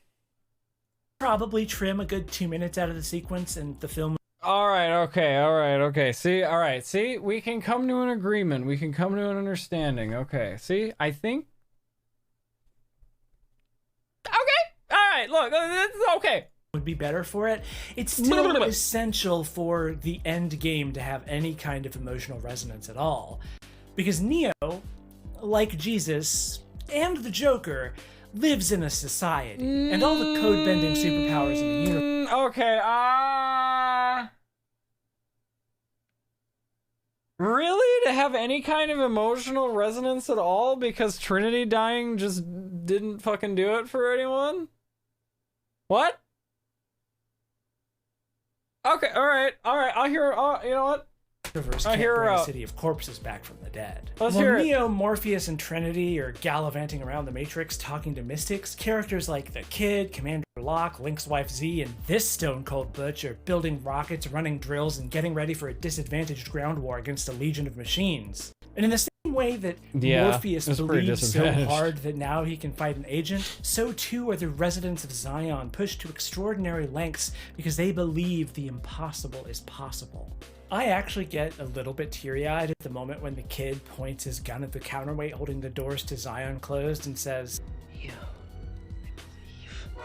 Probably trim a good 2 minutes out of the sequence, and the film... Alright, okay. See, we can come to an agreement. We can come to an understanding. Okay, see, I think... Alright, look, this is okay. Would be better for it. It's still essential for the end game to have any kind of emotional resonance at all. Because Neo, like Jesus and the Joker, lives in a society. And all the code-bending superpowers in the universe... Okay, really? To have any kind of emotional resonance at all? Because Trinity dying just didn't fucking do it for anyone? What? Okay, alright, I'll hear, you know what? Can't bring a city of corpses back from the dead. Let's While hear Neo, Morpheus, and Trinity are gallivanting around the Matrix talking to mystics, characters like the Kid, Commander Locke, Link's wife Z, and this stone cold butch are building rockets, running drills, and getting ready for a disadvantaged ground war against a legion of machines. And in the same way that Morpheus believes so hard that now he can fight an agent, so too are the residents of Zion pushed to extraordinary lengths because they believe the impossible is possible. I actually get a little bit teary-eyed at the moment when the Kid points his gun at the counterweight holding the doors to Zion closed and says, "You, I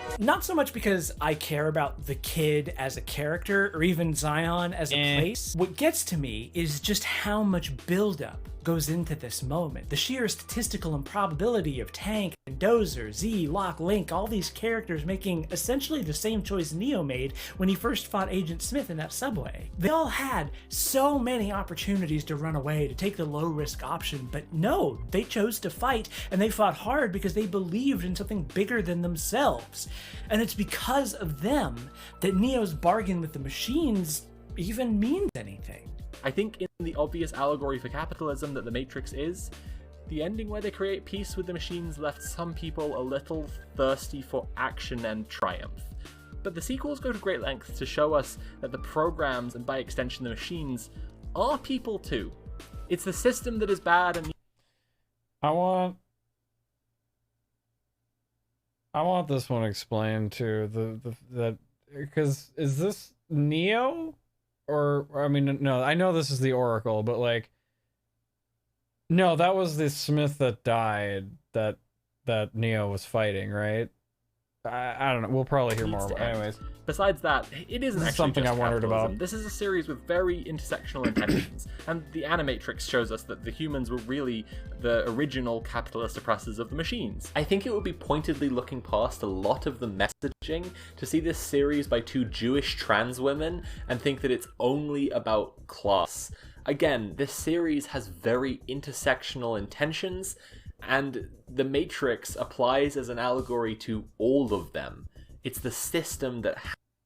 believe." Not so much because I care about the Kid as a character or even Zion as a place. What gets to me is just how much buildup goes into this moment. The sheer statistical improbability of Tank and Dozer, Z, Locke, Link, all these characters making essentially the same choice Neo made when he first fought Agent Smith in that subway. They all had so many opportunities to run away, to take the low-risk option, but no, they chose to fight, and they fought hard because they believed in something bigger than themselves. And it's because of them that Neo's bargain with the machines even means anything. I think in the obvious allegory for capitalism that The Matrix is, the ending where they create peace with the machines left some people a little thirsty for action and triumph. But the sequels go to great lengths to show us that the programs, and by extension the machines, are people too. It's the system that is bad and I want this one explained too. Because is this Neo? Or I mean, no, I know this is the Oracle, but like, no, that was the Smith that died that Neo was fighting, right? I don't know. We'll probably hear more. Anyways, besides that, it isn't actually something just I wondered capitalism. about. This is a series with very intersectional intentions, and the Animatrix shows us that the humans were really the original capitalist oppressors of the machines. I think it would be pointedly looking past a lot of the messaging to see this series by two Jewish trans women and think that it's only about class. Again, this series has very intersectional intentions, and The Matrix applies as an allegory to all of them. It's the system that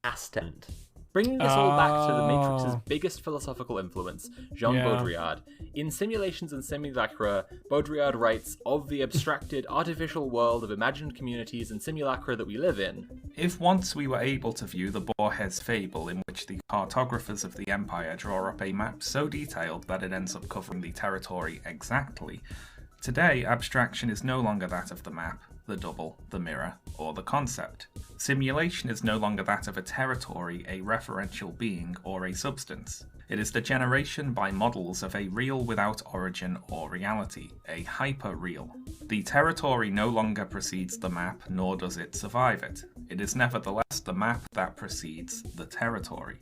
has to end. Bringing this all back to The Matrix's biggest philosophical influence, Jean Baudrillard. In Simulations and Simulacra, Baudrillard writes of the abstracted artificial world of imagined communities and simulacra that we live in. If once we were able to view the Borges fable in which the cartographers of the Empire draw up a map so detailed that it ends up covering the territory exactly, today, abstraction is no longer that of the map, the double, the mirror, or the concept. Simulation is no longer that of a territory, a referential being, or a substance. It is the generation by models of a real without origin or reality, a hyper-real. The territory no longer precedes the map, nor does it survive it. It is nevertheless the map that precedes the territory.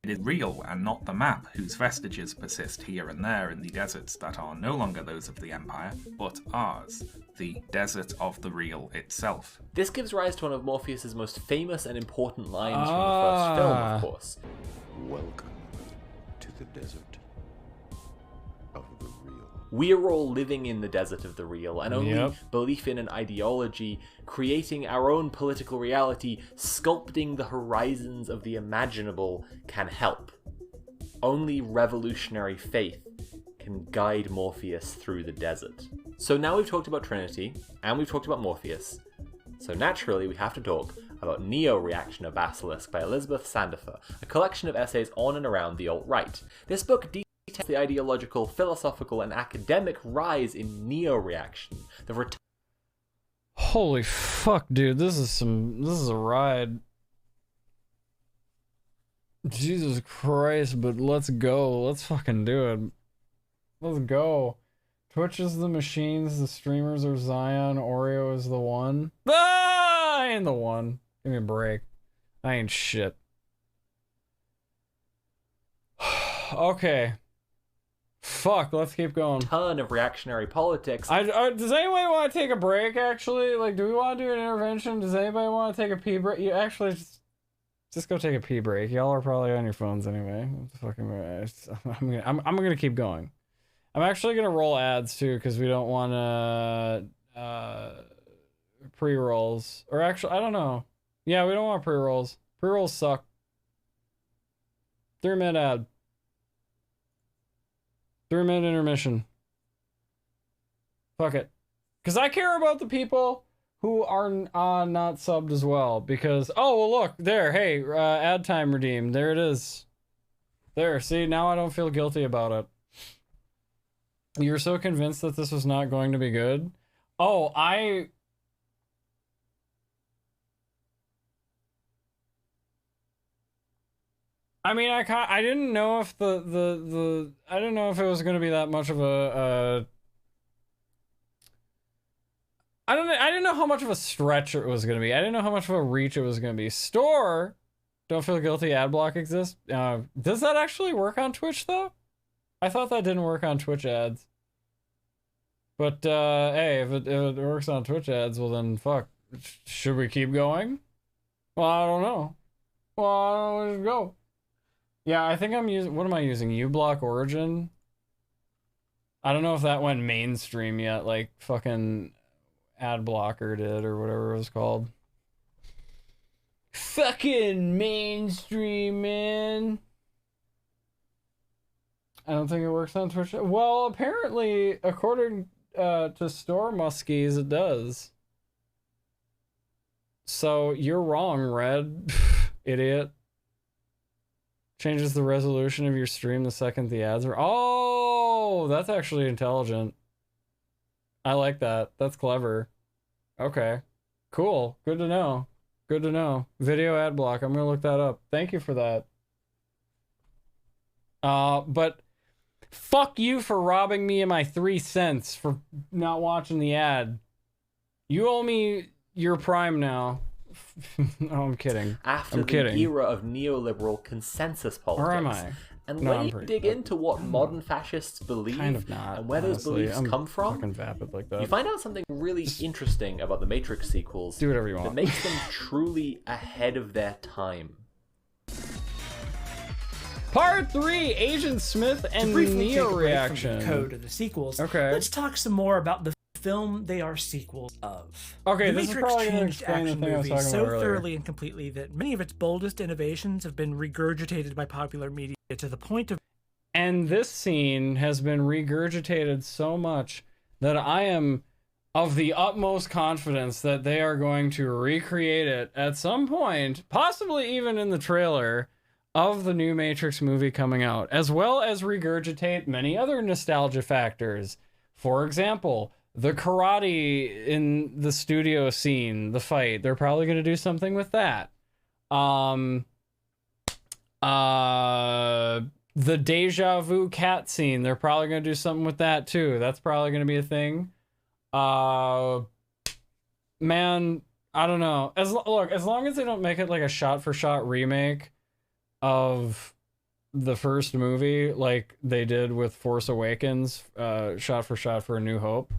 It is real and not the map, whose vestiges persist here and there in the deserts that are no longer those of the Empire, but ours, the desert of the real itself. This gives rise to one of Morpheus's most famous and important lines from the first film, of course. Welcome to the desert of the real. We're all living in the desert of the real, and only belief in an ideology, creating our own political reality, sculpting the horizons of the imaginable can help. Only revolutionary faith can guide Morpheus through the desert. So now we've talked about Trinity, and we've talked about Morpheus. So naturally we have to talk about Neo Reaction of Basilisk by Elizabeth Sandifer, a collection of essays on and around the alt-right. This book details the ideological, philosophical, and academic rise in neo-reaction. Holy fuck, dude, this is a ride. Jesus Christ, but let's go. Let's fucking do it. Let's go. Twitch is the machines, the streamers are Zion, Oreo is the one. Ah, I ain't the one. Give me a break. I ain't shit. Okay. Fuck, let's keep going. Ton of reactionary politics. Does anybody want to take a break, actually? Like, do we want to do an intervention? Does anybody want to take a pee break? You actually just go take a pee break. Y'all are probably on your phones anyway. I'm gonna keep going. I'm actually gonna roll ads too, because we don't want to pre-rolls. Or actually, I don't know. Yeah, we don't want pre-rolls. Pre-rolls suck. 3-minute ad. 3-minute intermission. Fuck it. Because I care about the people who are not subbed as well. Because, oh, well, look, there, hey, ad time redeemed. There it is. There, see, now I don't feel guilty about it. You were so convinced that this was not going to be good? Oh, I mean, I didn't know if I didn't know if it was going to be that much of a I didn't know how much of a stretch it was going to be. I didn't know how much of a reach it was going to be. Store, don't feel guilty, ad block exists. Does that actually work on Twitch though? I thought that didn't work on Twitch ads. But hey, if it works on Twitch ads, well then fuck. Should we keep going? Well, I don't know. Well, I don't know, let's go. Yeah, I think I'm using, what am I using? uBlock Origin? I don't know if that went mainstream yet, like fucking ad blocker did or whatever it was called. Fucking mainstream, man. I don't think it works on Twitch. Well, apparently, according to Store Muskies, it does. So you're wrong, Red. Idiot. Changes the resolution of your stream the second the ads are... Oh, that's actually intelligent. I like that. That's clever. Okay. Cool. Good to know. Good to know. Video ad block. I'm going to look that up. Thank you for that. But fuck you for robbing me of my 3 cents for not watching the ad. You owe me your Prime now. No, I'm kidding. After the era of neoliberal consensus politics. Where am I? And when you dig into what modern fascists believe kind of not, and where those beliefs come from, vapid like that. You find out something really interesting about the Matrix sequels. Do whatever you want. That makes them truly ahead of their time. Part 3, Agent Smith and Neo reaction. From the code of the sequels. Okay. Let's talk some more about the film they are sequels of. Okay, the this Matrix is probably going to changed explain the action thing I was movies talking so about earlier. thoroughly and completely that many of its boldest innovations have been regurgitated by popular media to the point of... And this scene has been regurgitated so much that I am of the utmost confidence that they are going to recreate it at some point, possibly even in the trailer of the new Matrix movie coming out, as well as regurgitate many other nostalgia factors. For example, the karate in the studio scene, the fight, they're probably going to do something with that. The deja vu cat scene, they're probably going to do something with that too. That's probably going to be a thing. Man, I don't know. As long as they don't make it like a shot-for-shot remake of the first movie, like they did with Force Awakens, shot-for-shot for A New Hope,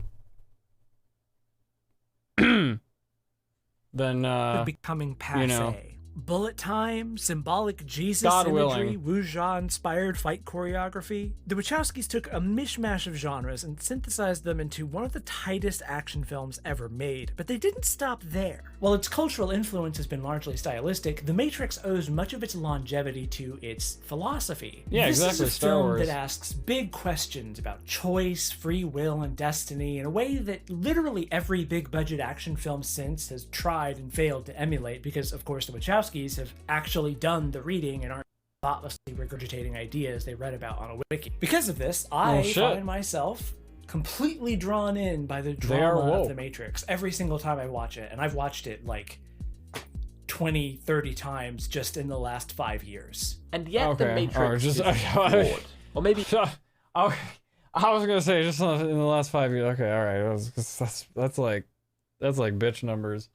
then becoming passe. You know, bullet time, symbolic Jesus God imagery, willing. Wuxia-inspired fight choreography. The Wachowskis took a mishmash of genres and synthesized them into one of the tightest action films ever made, but they didn't stop there. While its cultural influence has been largely stylistic, The Matrix owes much of its longevity to its philosophy. Yeah, this exactly. is a Star film Wars. that asks big questions about choice, free will, and destiny in a way that literally every big-budget action film since has tried and failed to emulate, because, of course, the Wachowskis have actually done the reading and aren't thoughtlessly regurgitating ideas they read about on a wiki. Because of this, I find myself completely drawn in by the drama of The Matrix every single time I watch it, and I've watched it like 20, 30 times just in the last 5 years. And yet The Matrix is flawed. Or maybe... I was gonna say just in the last 5 years. Okay, all right. That's like bitch numbers.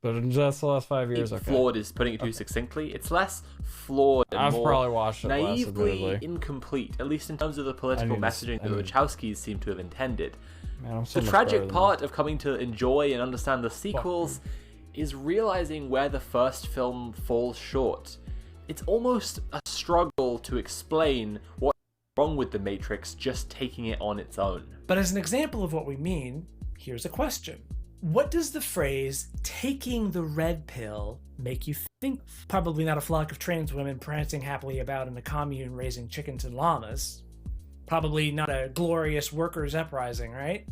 But in just the last 5 years, okay. Flawed is putting it too successfully. It's less flawed and I've more probably watched it less, naively admittedly. incomplete, at least in terms of the political messaging that the Wachowskis seem to have intended. Man, I'm so The much tragic better than part of coming to enjoy and understand the sequels is realizing where the first film falls short. It's almost a struggle to explain what's wrong with The Matrix just taking it on its own. But as an example of what we mean, here's a question. What does the phrase, taking the red pill, make you think? Probably not a flock of trans women prancing happily about in a commune raising chickens and llamas. Probably not a glorious workers' uprising, right?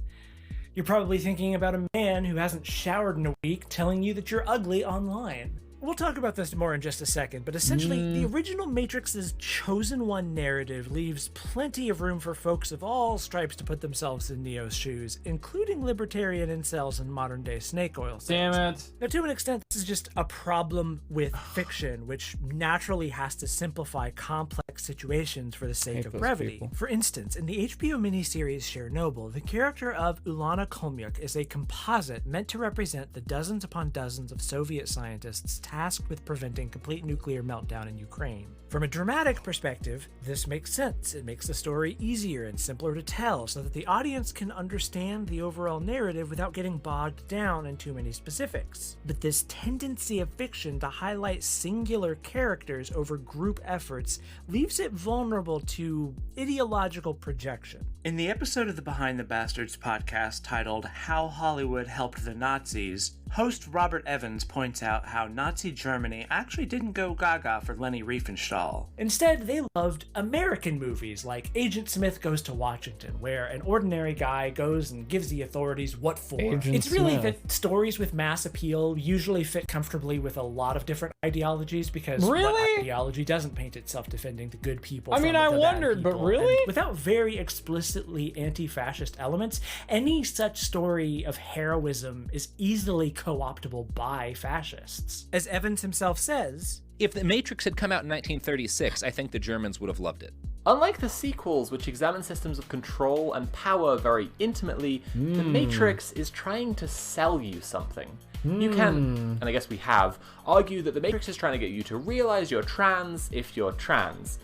You're probably thinking about a man who hasn't showered in a week telling you that you're ugly online. We'll talk about this more in just a second, but essentially, the original Matrix's Chosen One narrative leaves plenty of room for folks of all stripes to put themselves in Neo's shoes, including libertarian incels and modern-day snake oil salesmen. Damn it. Now, to an extent, this is just a problem with fiction, which naturally has to simplify complex situations for the sake of brevity. For instance, in the HBO miniseries Chernobyl, the character of Ulana Khomyuk is a composite meant to represent the dozens upon dozens of Soviet scientists tasked with preventing complete nuclear meltdown in Ukraine. From a dramatic perspective, this makes sense. It makes the story easier and simpler to tell so that the audience can understand the overall narrative without getting bogged down in too many specifics. But this tendency of fiction to highlight singular characters over group efforts leaves it vulnerable to ideological projection. In the episode of the Behind the Bastards podcast titled How Hollywood Helped the Nazis, Host Robert Evans points out how Nazi Germany actually didn't go gaga for Leni Riefenstahl. Instead, they loved American movies like Agent Smith Goes to Washington, where an ordinary guy goes and gives the authorities what for. It's really that stories with mass appeal usually fit comfortably with a lot of different ideologies, because what ideology doesn't paint itself defending the good people? I mean, I wondered, but really? And without very explicitly anti-fascist elements, any such story of heroism is easily co-optable by fascists. As Evans himself says, if The Matrix had come out in 1936, I think the Germans would have loved it. Unlike the sequels, which examine systems of control and power very intimately, The Matrix is trying to sell you something. You can, and I guess we have, argue that The Matrix is trying to get you to realize you're trans if you're trans.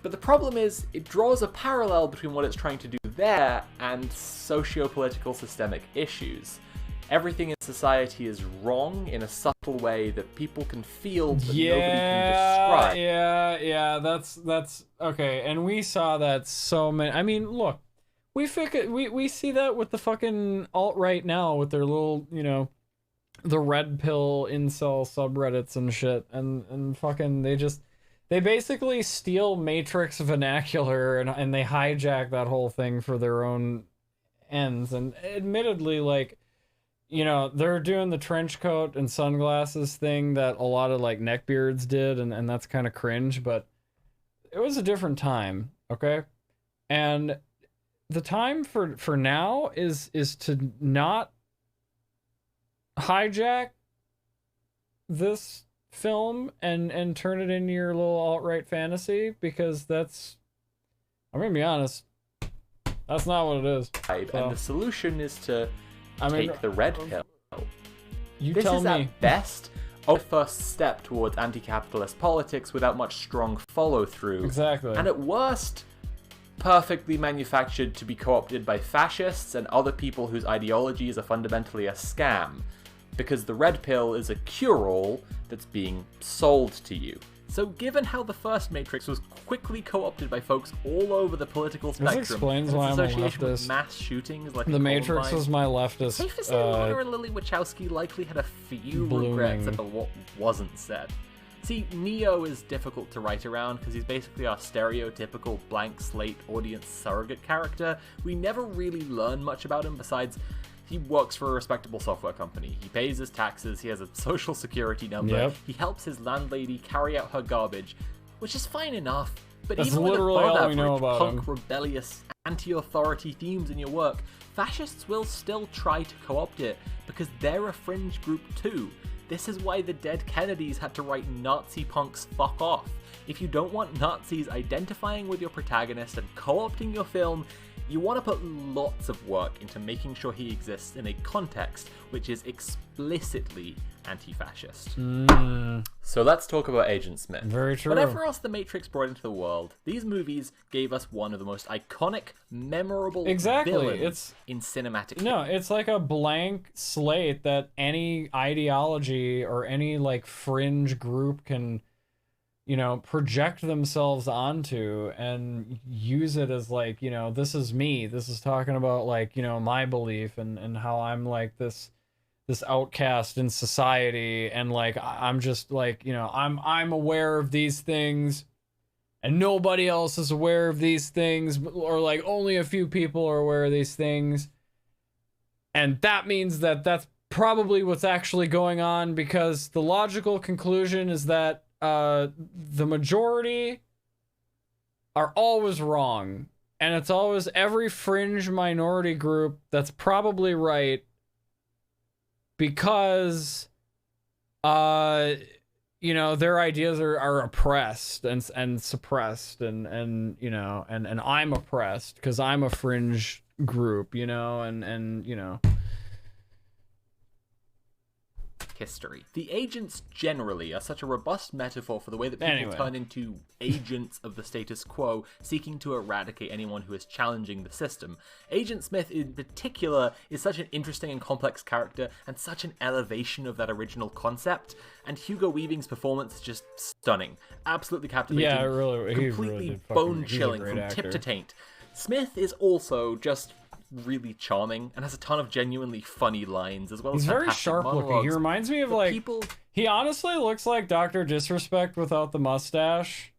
But the problem is, it draws a parallel between what it's trying to do there and socio-political systemic issues. Everything in society is wrong in a subtle way that people can feel, but nobody can describe. Yeah, that's okay. And we saw that so many. I mean, look, we see that with the fucking alt-right now with their little, the red pill incel subreddits and shit, and fucking they basically steal Matrix vernacular and they hijack that whole thing for their own ends. And admittedly, like, they're doing the trench coat and sunglasses thing that a lot of like neckbeards did, and that's kind of cringe, but it was a different time, okay? And the time for now is to not hijack this film and turn it into your little alt-right fantasy, because I'm gonna be honest, that's not what it is. And the solution is to take the red pill. This is at best a first step towards anti-capitalist politics without much strong follow-through. Exactly. And at worst, perfectly manufactured to be co-opted by fascists and other people whose ideologies are fundamentally a scam, because the red pill is a cure-all that's being sold to you. So given how the first Matrix was quickly co-opted by folks all over the political spectrum, this explains why I'm a association with leftist. mass shootings like The Matrix was my leftist. Safe to say Lana and Lily Wachowski likely had a few regrets about what wasn't said. See, Neo is difficult to write around because he's basically our stereotypical blank slate audience surrogate character. We never really learn much about him besides he works for a respectable software company. He pays his taxes, he has a social security number, he helps his landlady carry out her garbage, which is fine enough. But That's even with literally all we know above-average about punk, him. rebellious, anti-authority themes in your work, fascists will still try to co-opt it because they're a fringe group too. This is why the dead Kennedys had to write Nazi punks fuck off. If you don't want Nazis identifying with your protagonist and co-opting your film, you want to put lots of work into making sure he exists in a context which is explicitly anti-fascist. So let's talk about Agent Smith. Very true. Whatever else The Matrix brought into the world, these movies gave us one of the most iconic, memorable villains in cinematic. No, it's like a blank slate that any ideology or any like fringe group can, project themselves onto and use it as like, this is me. This is talking about like, my belief and how I'm like this outcast in society, and like I'm just like, I'm aware of these things and nobody else is aware of these things, or like only a few people are aware of these things. And that means that that's probably what's actually going on, because the logical conclusion is that the majority are always wrong, and it's always every fringe minority group that's probably right, because their ideas are oppressed and suppressed, and I'm oppressed because I'm a fringe group, and history. The agents generally are such a robust metaphor for the way that people turn into agents of the status quo, seeking to eradicate anyone who is challenging the system. Agent Smith in particular is such an interesting and complex character, and such an elevation of that original concept, and Hugo Weaving's performance is just stunning. Absolutely captivating. Yeah, completely bone-chilling from tip to taint. Smith is also just really charming and has a ton of genuinely funny lines, as well as He's very fantastic sharp looking. monologues. He reminds me of, like, he honestly looks like Dr. Disrespect without the mustache.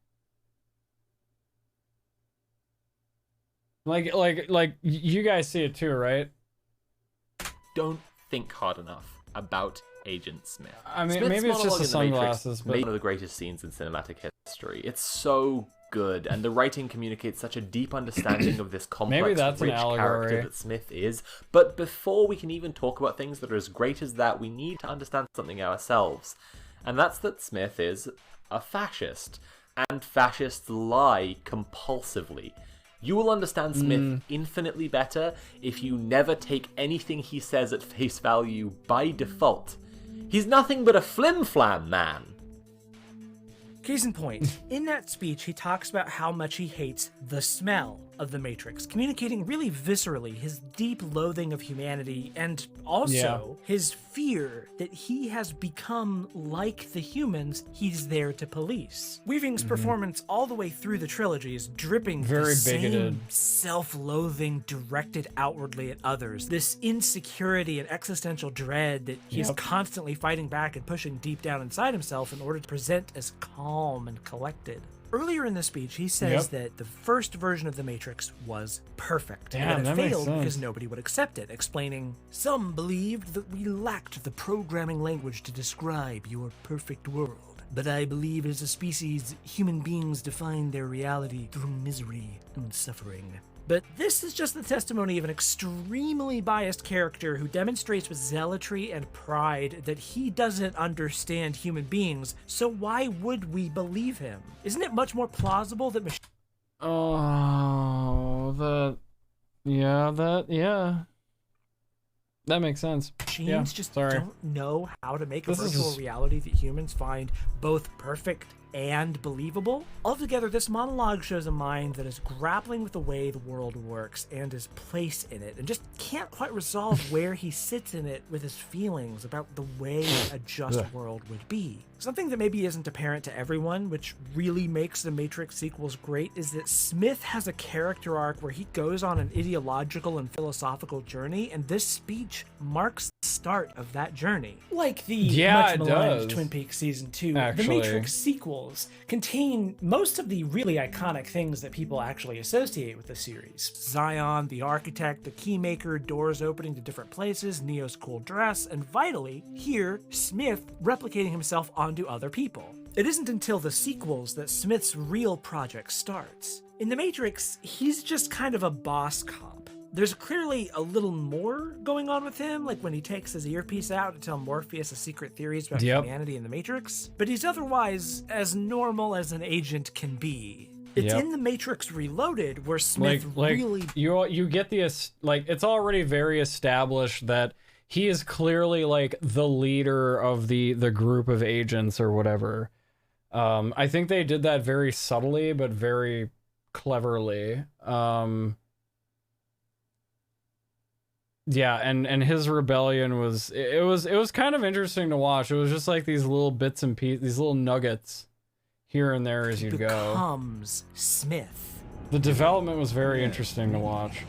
Like you guys see it too, right? Don't think hard enough about Agent Smith. I mean, Smith's maybe it's just monologue the in The Matrix sunglasses, but made one of the greatest scenes in cinematic history. It's so good, and the writing communicates such a deep understanding of this complex, maybe that's rich an allegory character that Smith is. But before we can even talk about things that are as great as that, we need to understand something ourselves. And that's that Smith is a fascist, and fascists lie compulsively. You will understand Smith infinitely better if you never take anything he says at face value by default. He's nothing but a flim-flam man. Case in point, in that speech, he talks about how much he hates the smell of the Matrix, communicating really viscerally his deep loathing of humanity and also his fear that he has become like the humans he's there to police. Weaving's performance all the way through the trilogy is dripping very the bigoted, same self-loathing directed outwardly at others, this insecurity and existential dread that he's constantly fighting back and pushing deep down inside himself in order to present as calm and collected. Earlier in the speech, he says that the first version of the Matrix was perfect, and that it failed because nobody would accept it, explaining, "Some believed that we lacked the programming language to describe your perfect world. But I believe as a species, human beings define their reality through misery and suffering." But this is just the testimony of an extremely biased character who demonstrates with zealotry and pride that he doesn't understand human beings, so why would we believe him? Isn't it much more plausible that that makes sense. Machines just don't know how to make a virtual reality that humans find both perfect and believable? Altogether, this monologue shows a mind that is grappling with the way the world works and his place in it, and just can't quite resolve where he sits in it with his feelings about the way a just world would be. Something that maybe isn't apparent to everyone, which really makes the Matrix sequels great, is that Smith has a character arc where he goes on an ideological and philosophical journey, and this speech marks the start of that journey. Like the much maligned Twin Peaks Season 2, the Matrix sequels contain most of the really iconic things that people actually associate with the series. Zion, the architect, the keymaker, doors opening to different places, Neo's cool dress, and vitally, here, Smith replicating himself onto other people. It isn't until the sequels that Smith's real project starts. In The Matrix, he's just kind of a boss cop. There's clearly a little more going on with him, like when he takes his earpiece out to tell Morpheus his secret theories about humanity in the Matrix, but he's otherwise as normal as an agent can be. It's in The Matrix Reloaded where Smith really... You get the... it's already very established that he is clearly, the leader of the group of agents or whatever. I think they did that very subtly, but very cleverly. Yeah, and his rebellion was it was kind of interesting to watch. It was just like these little bits and pieces, these little nuggets here and there as you go. Becomes Smith. The development was very interesting to watch.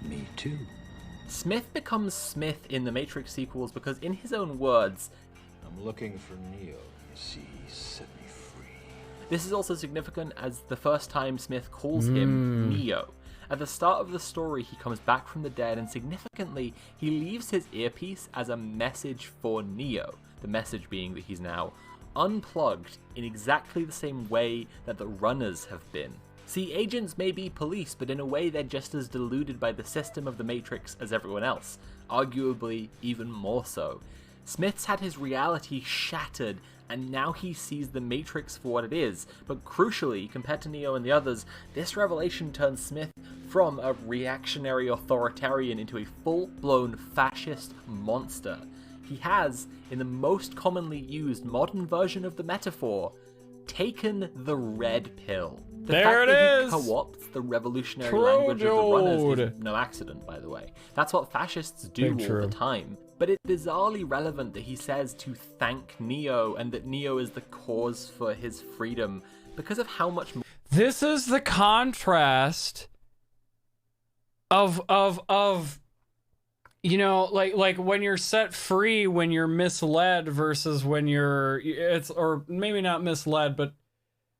Me too. Smith becomes Smith in the Matrix sequels because, in his own words, "I'm looking for Neo. You see, he set me free." This is also significant as the first time Smith calls him Neo. At the start of the story, he comes back from the dead, and significantly, he leaves his earpiece as a message for Neo, the message being that he's now unplugged in exactly the same way that the runners have been. See, agents may be police, but in a way they're just as deluded by the system of the Matrix as everyone else, arguably even more so. Smith's had his reality shattered, and now he sees the Matrix for what it is, but crucially, compared to Neo and the others, this revelation turns Smith from a reactionary authoritarian into a full-blown fascist monster. He has, in the most commonly used modern version of the metaphor, taken the red pill. The there fact it that is. he co-opts the revolutionary language of the runners is no accident, by the way. That's what fascists do all the time. But it's bizarrely relevant that he says to thank Neo and that Neo is the cause for his freedom because of how much. This is the contrast of you know, like when you're set free, when you're misled versus when or maybe not misled, but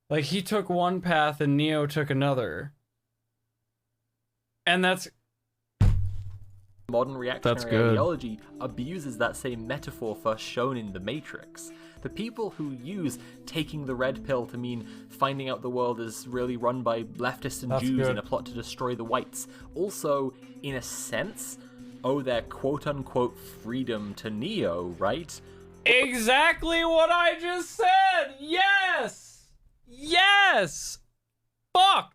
like he took one path and Neo took another. And that's modern reactionary ideology abuses that same metaphor first shown in The Matrix. The people who use taking the red pill to mean finding out the world is really run by leftists and Jews in a plot to destroy the whites also, in a sense, owe their quote-unquote freedom to Neo, right? Exactly what I just said! Yes! Yes! Fuck!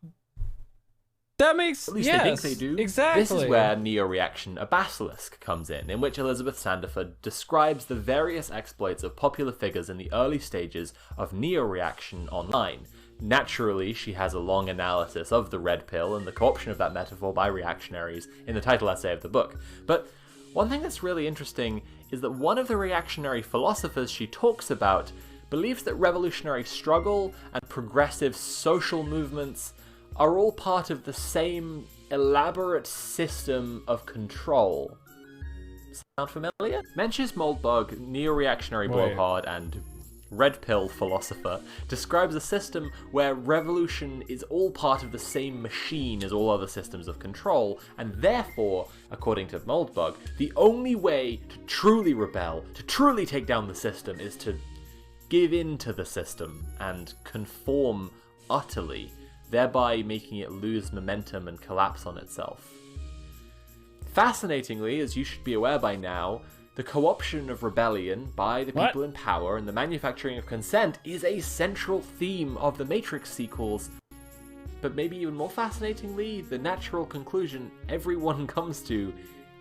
That makes At least they think they do. Exactly. This is where Neo-reaction A Basilisk comes in which Elizabeth Sandiford describes the various exploits of popular figures in the early stages of Neo-reaction online. Naturally, she has a long analysis of the red pill and the co-option of that metaphor by reactionaries in the title essay of the book. But one thing that's really interesting is that one of the reactionary philosophers she talks about believes that revolutionary struggle and progressive social movements are all part of the same elaborate system of control. Sound familiar? Mencius Moldbug, neo-reactionary blowhard and red pill philosopher, describes a system where revolution is all part of the same machine as all other systems of control, and therefore, according to Moldbug, the only way to truly rebel, to truly take down the system, is to give in to the system and conform utterly, thereby making it lose momentum and collapse on itself. Fascinatingly, as you should be aware by now, the co-option of rebellion by the people in power and the manufacturing of consent is a central theme of the Matrix sequels. But maybe even more fascinatingly, the natural conclusion everyone comes to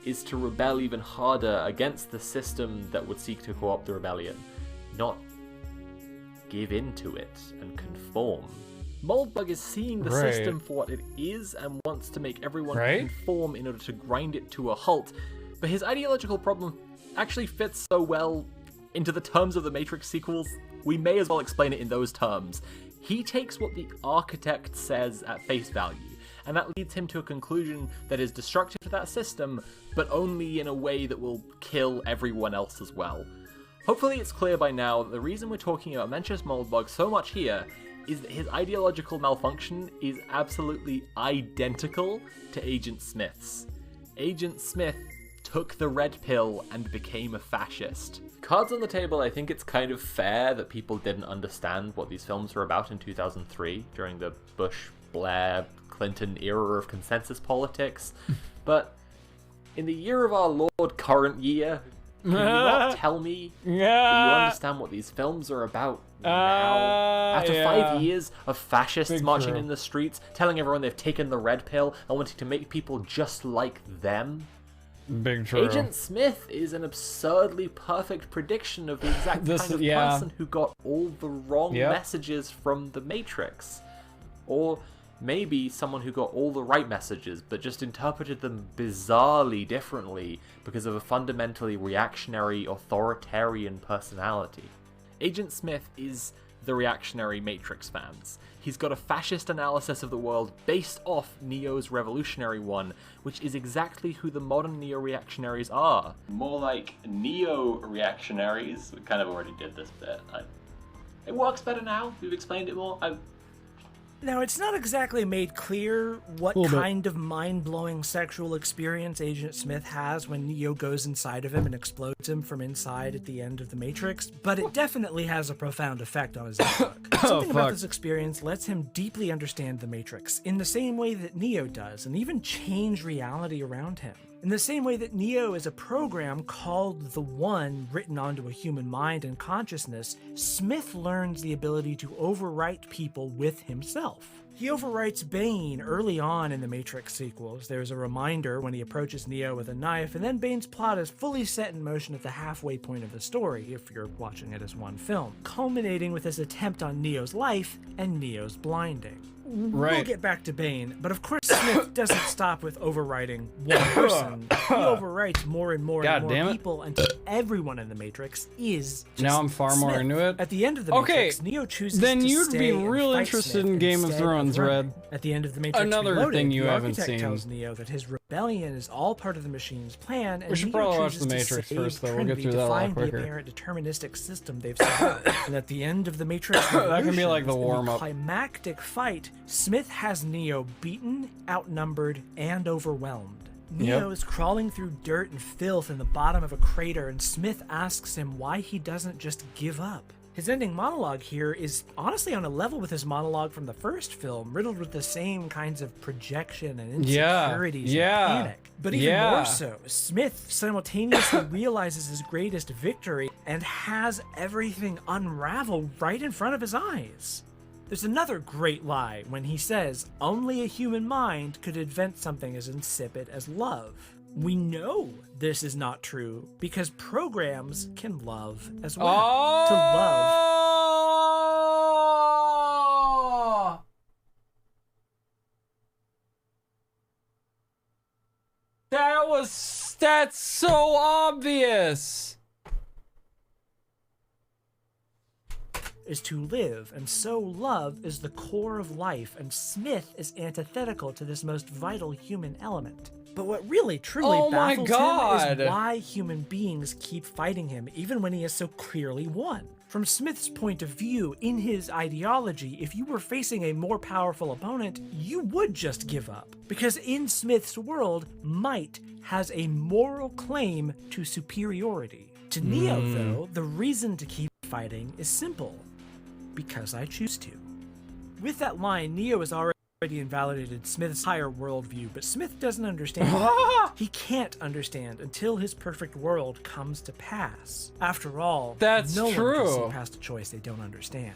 is to rebel even harder against the system that would seek to co-opt the rebellion, not give in to it and conform. Moldbug is seeing the system for what it is and wants to make everyone conform in order to grind it to a halt, but his ideological problem actually fits so well into the terms of the Matrix sequels, we may as well explain it in those terms. He takes what the architect says at face value, and that leads him to a conclusion that is destructive to that system, but only in a way that will kill everyone else as well. Hopefully it's clear by now that the reason we're talking about Mencius Moldbug so much here is that his ideological malfunction is absolutely identical to Agent Smith's. Agent Smith took the red pill and became a fascist. Cards on the table, I think it's kind of fair that people didn't understand what these films were about in 2003 during the Bush, Blair, Clinton era of consensus politics. But in the year of our Lord current year, can you not tell me that you understand what these films are about now? After 5 years of fascists marching in the streets, telling everyone they've taken the red pill and wanting to make people just like them? Big true. Agent Smith is an absurdly perfect prediction of the exact kind of person who got all the wrong messages from the Matrix. Or maybe someone who got all the right messages, but just interpreted them bizarrely differently because of a fundamentally reactionary, authoritarian personality. Agent Smith is the reactionary Matrix fans. He's got a fascist analysis of the world based off Neo's revolutionary one, which is exactly who the modern neo-reactionaries are. More like neo-reactionaries. We kind of already did this bit. It works better now. We've explained it more. Now, it's not exactly made clear what kind of mind-blowing sexual experience Agent Smith has when Neo goes inside of him and explodes him from inside at the end of The Matrix, but it definitely has a profound effect on his outlook. Something about this experience lets him deeply understand The Matrix, in the same way that Neo does, and even change reality around him. In the same way that Neo is a program called the One written onto a human mind and consciousness, Smith learns the ability to overwrite people with himself. He overwrites Bane early on in the Matrix sequels. There's a reminder when he approaches Neo with a knife, and then Bane's plot is fully set in motion at the halfway point of the story, if you're watching it as one film, culminating with his attempt on Neo's life and Neo's blinding. We'll get back to Bane, but of course Smith doesn't stop with overwriting one person. He overwrites more and more people until everyone in the Matrix is just now I'm far more Smith. into it. At the end of the Matrix, Neo chooses then to you'd stay be and real fight interested Smith in Game of instead Thrones, running. Red. At the end of the Matrix Another Reloaded, thing you the haven't architect seen. tells Neo that his rebellion is all part of the machine's plan, and We should Neo probably watch chooses The to Matrix save first, though. We'll get Trinity through that a lot defying the quicker. apparent deterministic system they've set up. And at the end of the Matrix That can be like the Revolutions, in warm-up. climactic fight, Smith has Neo beaten, outnumbered, and overwhelmed. Neo is crawling through dirt and filth in the bottom of a crater, and Smith asks him why he doesn't just give up. His ending monologue here is honestly on a level with his monologue from the first film, riddled with the same kinds of projection and insecurities and panic. But even more so, Smith simultaneously realizes his greatest victory and has everything unravel right in front of his eyes. There's another great lie when he says only a human mind could invent something as insipid as love. We know this is not true because programs can love as well. To love. That's so obvious. Is to live, and so love is the core of life, and Smith is antithetical to this most vital human element. But what really truly baffles him is why human beings keep fighting him, even when he has so clearly won. From Smith's point of view, in his ideology, if you were facing a more powerful opponent, you would just give up. Because in Smith's world, might has a moral claim to superiority. To Neo, though, the reason to keep fighting is simple. Because I choose to. With that line, Neo has already invalidated Smith's higher worldview, but Smith doesn't understand. He can't understand until his perfect world comes to pass. After all, no one can see past a choice they don't understand.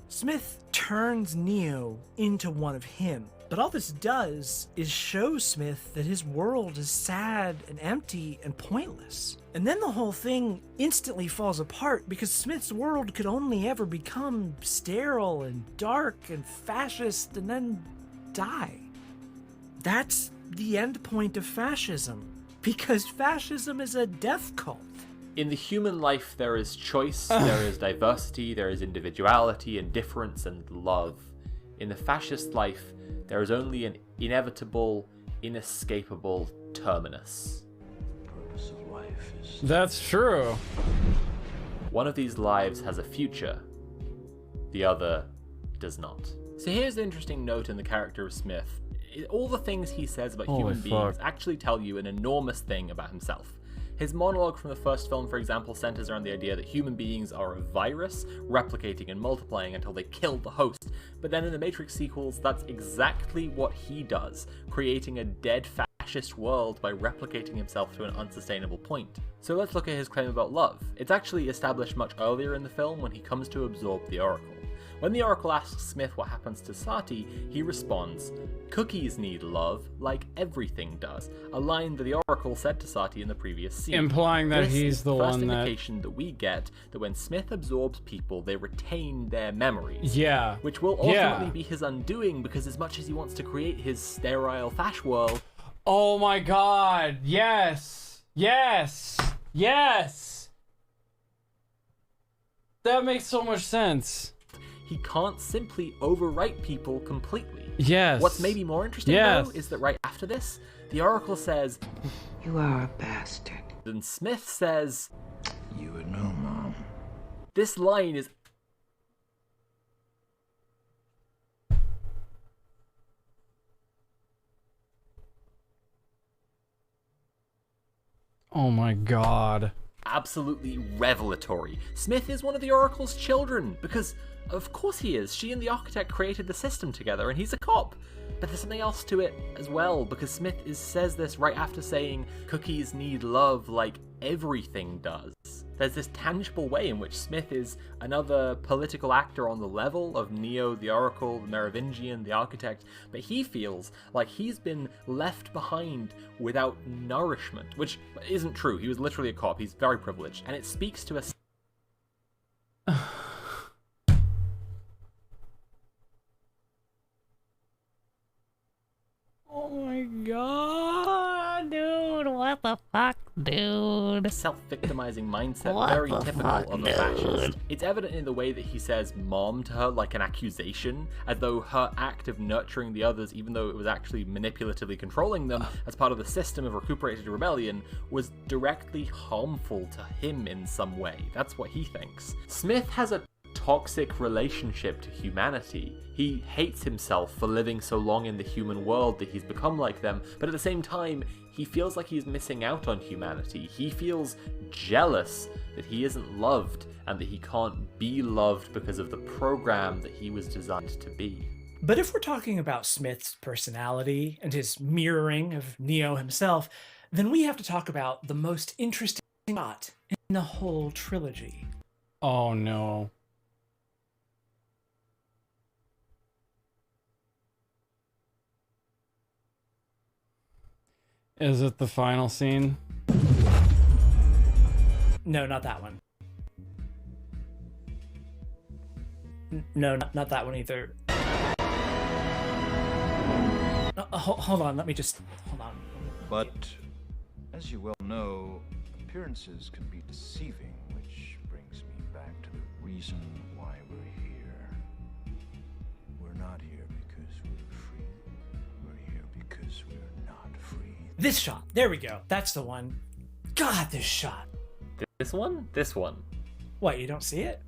Smith turns Neo into one of him, but all this does is show Smith that his world is sad and empty and pointless. And then the whole thing instantly falls apart because Smith's world could only ever become sterile and dark and fascist and then die. That's the end point of fascism, because fascism is a death cult. In the human life, there is choice, there is diversity, there is individuality and difference and love. In the fascist life, there is only an inevitable, inescapable terminus. That's true. One of these lives has a future, the other does not. So here's an interesting note in the character of Smith. All the things he says about human beings actually tell you an enormous thing about himself. His monologue from the first film, for example, centers around the idea that human beings are a virus, replicating and multiplying until they kill the host. But then in the Matrix sequels, that's exactly what he does, creating a dead fascist world by replicating himself to an unsustainable point. So let's look at his claim about love. It's actually established much earlier in the film when he comes to absorb the Oracle. When the Oracle asks Smith what happens to Sati, he responds, "Cookies need love, like everything does," a line that the Oracle said to Sati in the previous scene. Implying that he's the one that... This is the first indication that we get that when Smith absorbs people, they retain their memories. Yeah. Which will ultimately be his undoing, because as much as he wants to create his sterile fash world... Oh my god, yes! Yes! Yes! That makes so much sense. He can't simply overwrite people completely. Yes. What's maybe more interesting, though, is that right after this, the Oracle says, "You are a bastard." Then Smith says, "You would know, Mom." This line is... Oh my god. Absolutely revelatory. Smith is one of the Oracle's children, because of course he is. She and the architect created the system together, and he's a cop. But there's something else to it as well, because Smith says this right after saying, "Cookies need love like everything does." There's this tangible way in which Smith is another political actor on the level of Neo, the Oracle, the Merovingian, the architect, but he feels like he's been left behind without nourishment, which isn't true. He was literally a cop. He's very privileged, and it speaks to a... A self-victimizing mindset, very typical of a fascist. It's evident in the way that he says mom to her like an accusation, as though her act of nurturing the others, even though it was actually manipulatively controlling them as part of the system of recuperated rebellion, was directly harmful to him in some way. That's what he thinks. Smith has a toxic relationship to humanity. He hates himself for living so long in the human world that he's become like them, but at the same time, he feels like he's missing out on humanity. He feels jealous that he isn't loved and that he can't be loved because of the program that he was designed to be. But if we're talking about Smith's personality and his mirroring of Neo himself, then we have to talk about the most interesting shot in the whole trilogy. Oh no. Is it the final scene? No, not that one. No, not that one either. Hold on, let me just... Hold on. But, as you well know, appearances can be deceiving, which brings me back to the reason why we're here. We're not here because we're free. We're here because we're not free. This shot. There we go. That's the one. God, this shot. This one? This one. What, you don't see it?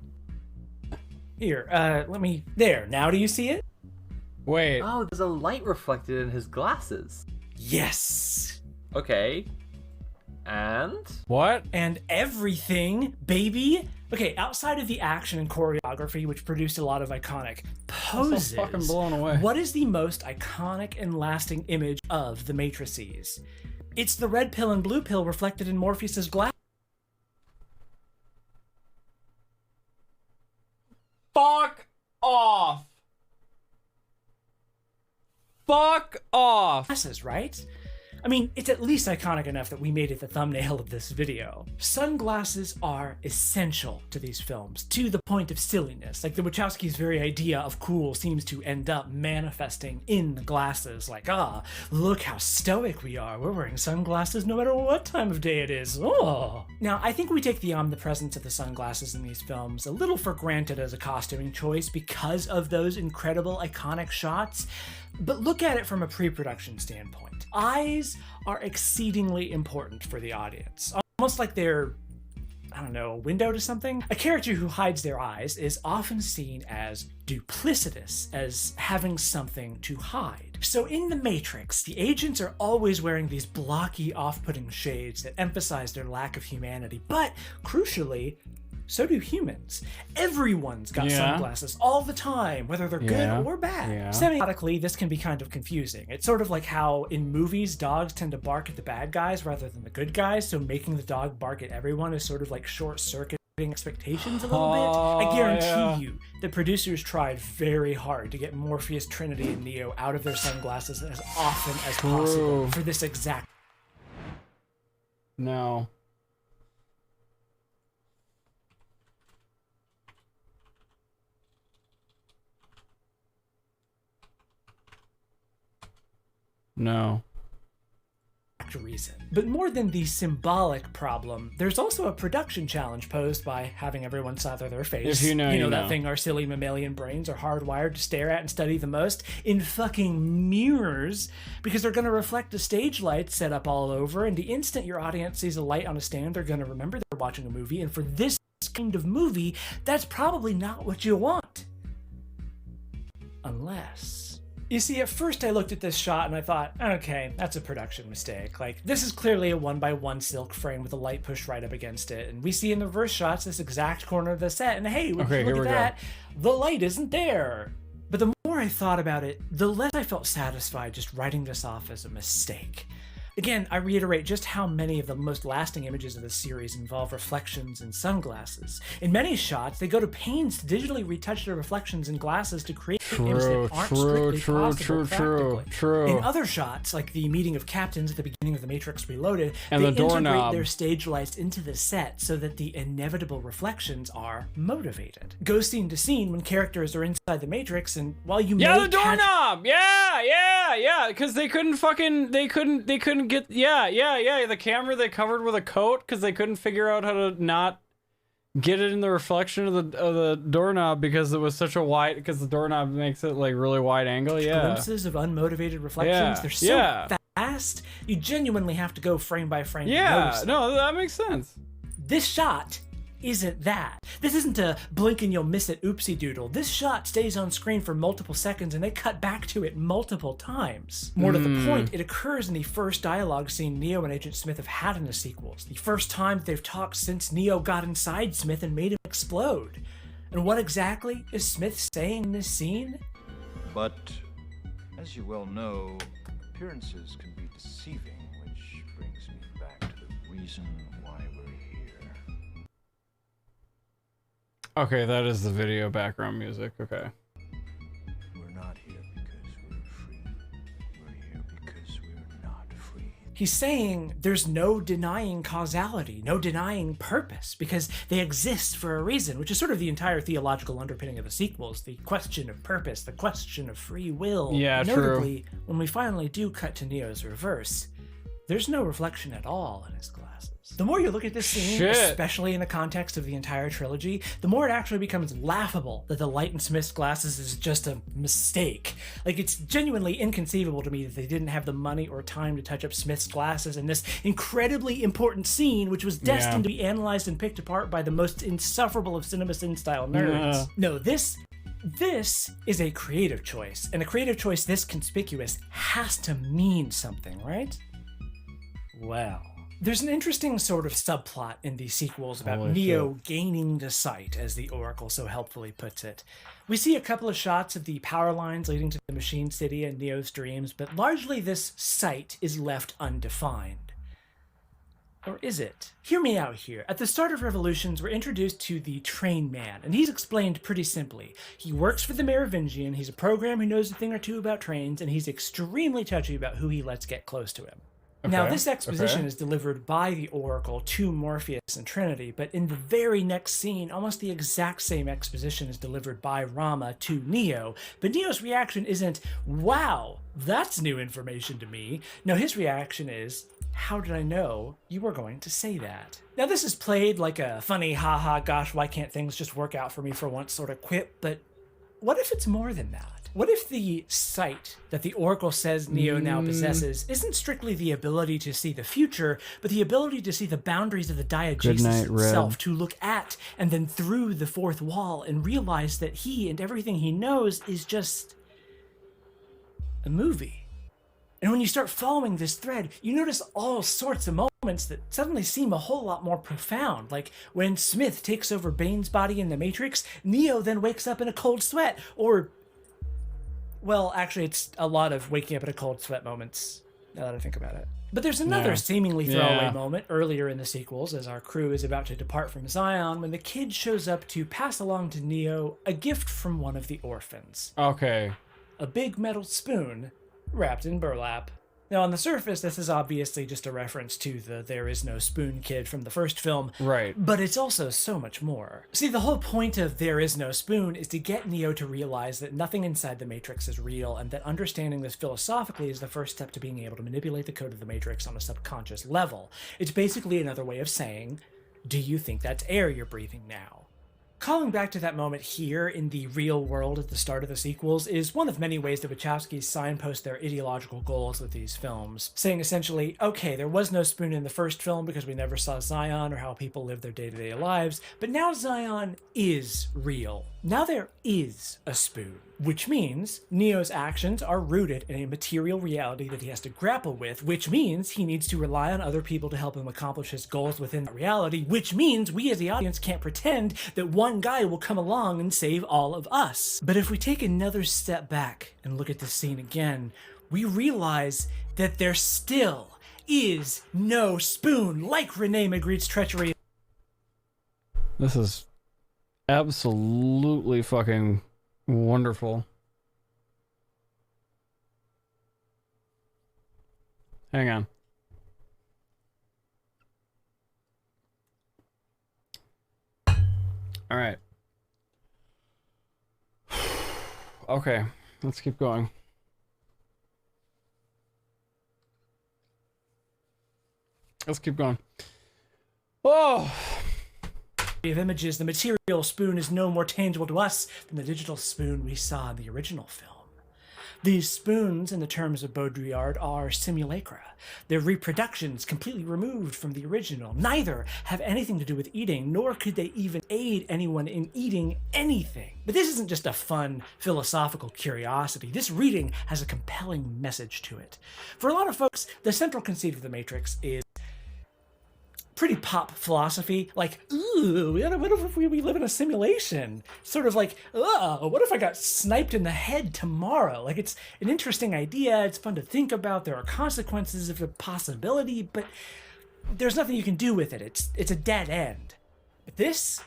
Here, let me... There, now do you see it? Wait. Oh, there's a light reflected in his glasses. Yes. Okay. And? What? And everything, baby. Okay, outside of the action and choreography, which produced a lot of iconic poses, I'm so fucking blown away. What is the most iconic and lasting image of the Matrices? It's the red pill and blue pill reflected in Morpheus's glass. Fuck off. Fuck off. Glasses, right? I mean, it's at least iconic enough that we made it the thumbnail of this video. Sunglasses are essential to these films, to the point of silliness. Like, the Wachowskis' very idea of cool seems to end up manifesting in the glasses. Like, look how stoic we are. We're wearing sunglasses no matter what time of day it is. Oh. Now, I think we take the omnipresence of the sunglasses in these films a little for granted as a costuming choice because of those incredible, iconic shots. But look at it from a pre-production standpoint. Eyes are exceedingly important for the audience. Almost like they're, I don't know, a window to something. A character who hides their eyes is often seen as duplicitous, as having something to hide. So in The Matrix, the agents are always wearing these blocky, off-putting shades that emphasize their lack of humanity. But, crucially, so do humans. Everyone's got sunglasses all the time, whether they're good or bad. Semiotically, this can be kind of confusing. It's sort of like how in movies, dogs tend to bark at the bad guys rather than the good guys, so making the dog bark at everyone is sort of like short-circuiting expectations a little bit. I guarantee you, the producers tried very hard to get Morpheus, Trinity, and Neo out of their sunglasses as often as possible for this exact... No. No. Reason. But more than the symbolic problem, there's also a production challenge posed by having everyone slather their face. If you know, that thing our silly mammalian brains are hardwired to stare at and study the most in fucking mirrors, because they're going to reflect the stage lights set up all over, and the instant your audience sees a light on a stand, they're going to remember they're watching a movie, and for this kind of movie, that's probably not what you want. Unless... You see, at first I looked at this shot and I thought, okay, that's a production mistake. Like, this is clearly a 1x1 silk frame with a light pushed right up against it. And we see in the reverse shots this exact corner of the set, and hey, look at that, the light isn't there. But the more I thought about it, the less I felt satisfied just writing this off as a mistake. Again, I reiterate just how many of the most lasting images of this series involve reflections in sunglasses. In many shots, they go to pains to digitally retouch their reflections in glasses to create images that aren't strictly possible practically. In other shots, like the meeting of captains at the beginning of The Matrix Reloaded, and they integrate their stage lights into the set so that the inevitable reflections are motivated. Go scene to scene when characters are inside the Matrix, and while you the doorknob! Yeah! yeah, because they couldn't get, the camera they covered with a coat because they couldn't figure out how to not get it in the reflection of the doorknob because it was such a wide, because the doorknob makes it like really wide angle. Glimpses of unmotivated reflections. They're so fast, you genuinely have to go frame by frame. No, that makes sense. This shot isn't that. This isn't a blink and you'll miss it oopsie doodle. This shot stays on screen for multiple seconds and they cut back to it multiple times. More to the point, it occurs in the first dialogue scene Neo and Agent Smith have had in the sequels. The first time they've talked since Neo got inside Smith and made him explode. And what exactly is Smith saying in this scene? But, as you well know, appearances can be deceiving, which brings me back to the reason why we're here. Okay, that is the video background music. Okay. We're not here because we're free. We're here because we're not free. He's saying there's no denying causality, no denying purpose, because they exist for a reason, which is sort of the entire theological underpinning of the sequels, the question of purpose, the question of free will. Yeah, Notably, true. when we finally do cut to Neo's reverse, there's no reflection at all in his glasses. The more you look at this scene, especially in the context of the entire trilogy, the more it actually becomes laughable that the light in Smith's glasses is just a mistake. Like, it's genuinely inconceivable to me that they didn't have the money or time to touch up Smith's glasses in this incredibly important scene, which was destined to be analyzed and picked apart by the most insufferable of cinema sin style nerds. No, this is a creative choice, and a creative choice this conspicuous has to mean something, right? Well, there's an interesting sort of subplot in the sequels about Neo gaining the sight, as the Oracle so helpfully puts it. We see a couple of shots of the power lines leading to the Machine City and Neo's dreams, but largely this sight is left undefined. Or is it? Hear me out here. At the start of Revolutions, we're introduced to the Train Man, and he's explained pretty simply. He works for the Merovingian, he's a program who knows a thing or two about trains, and he's extremely touchy about who he lets get close to him. Now, this exposition is delivered by the Oracle to Morpheus and Trinity, but in the very next scene, almost the exact same exposition is delivered by Rama to Neo, but Neo's reaction isn't, wow, that's new information to me. No, his reaction is, how did I know you were going to say that? Now, this is played like a funny, haha, gosh, why can't things just work out for me for once sort of quip, but what if it's more than that? What if the sight that the Oracle says Neo now possesses isn't strictly the ability to see the future, but the ability to see the boundaries of the diegesis itself, to look at and then through the fourth wall and realize that he and everything he knows is just a movie? And when you start following this thread, you notice all sorts of moments that suddenly seem a whole lot more profound. Like when Smith takes over Bane's body in the Matrix, Neo then wakes up in a cold sweat, or... well, actually, it's a lot of waking up in a cold sweat moments, now that I think about it. But there's another seemingly throwaway moment earlier in the sequels as our crew is about to depart from Zion when the kid shows up to pass along to Neo a gift from one of the orphans. Okay. A big metal spoon wrapped in burlap. Now, on the surface, this is obviously just a reference to the There Is No Spoon kid from the first film. Right. But it's also so much more. See, the whole point of There Is No Spoon is to get Neo to realize that nothing inside the Matrix is real, and that understanding this philosophically is the first step to being able to manipulate the code of the Matrix on a subconscious level. It's basically another way of saying, do you think that's air you're breathing now? Calling back to that moment here in the real world at the start of the sequels is one of many ways the Wachowskis signpost their ideological goals with these films, saying essentially, okay, there was no spoon in the first film because we never saw Zion or how people live their day-to-day lives, but now Zion is real. Now there is a spoon, which means Neo's actions are rooted in a material reality that he has to grapple with, which means he needs to rely on other people to help him accomplish his goals within that reality, which means we as the audience can't pretend that one guy will come along and save all of us. But if we take another step back and look at this scene again, we realize that there still is no spoon, like Rene Magritte's treachery. This is absolutely fucking wonderful. Hang on. All right. Okay, let's keep going. Let's keep going. Oh. Of images, the material spoon is no more tangible to us than the digital spoon we saw in the original film. These spoons, in the terms of Baudrillard, are simulacra. They're reproductions completely removed from the original. Neither have anything to do with eating, nor could they even aid anyone in eating anything. But this isn't just a fun philosophical curiosity. This reading has a compelling message to it. For a lot of folks, the central conceit of The Matrix is pretty pop philosophy, like, ooh, what if we live in a simulation? Sort of like, what if I got sniped in the head tomorrow? Like, it's an interesting idea, it's fun to think about, there are consequences of the possibility, but there's nothing you can do with it. It's a dead end. But this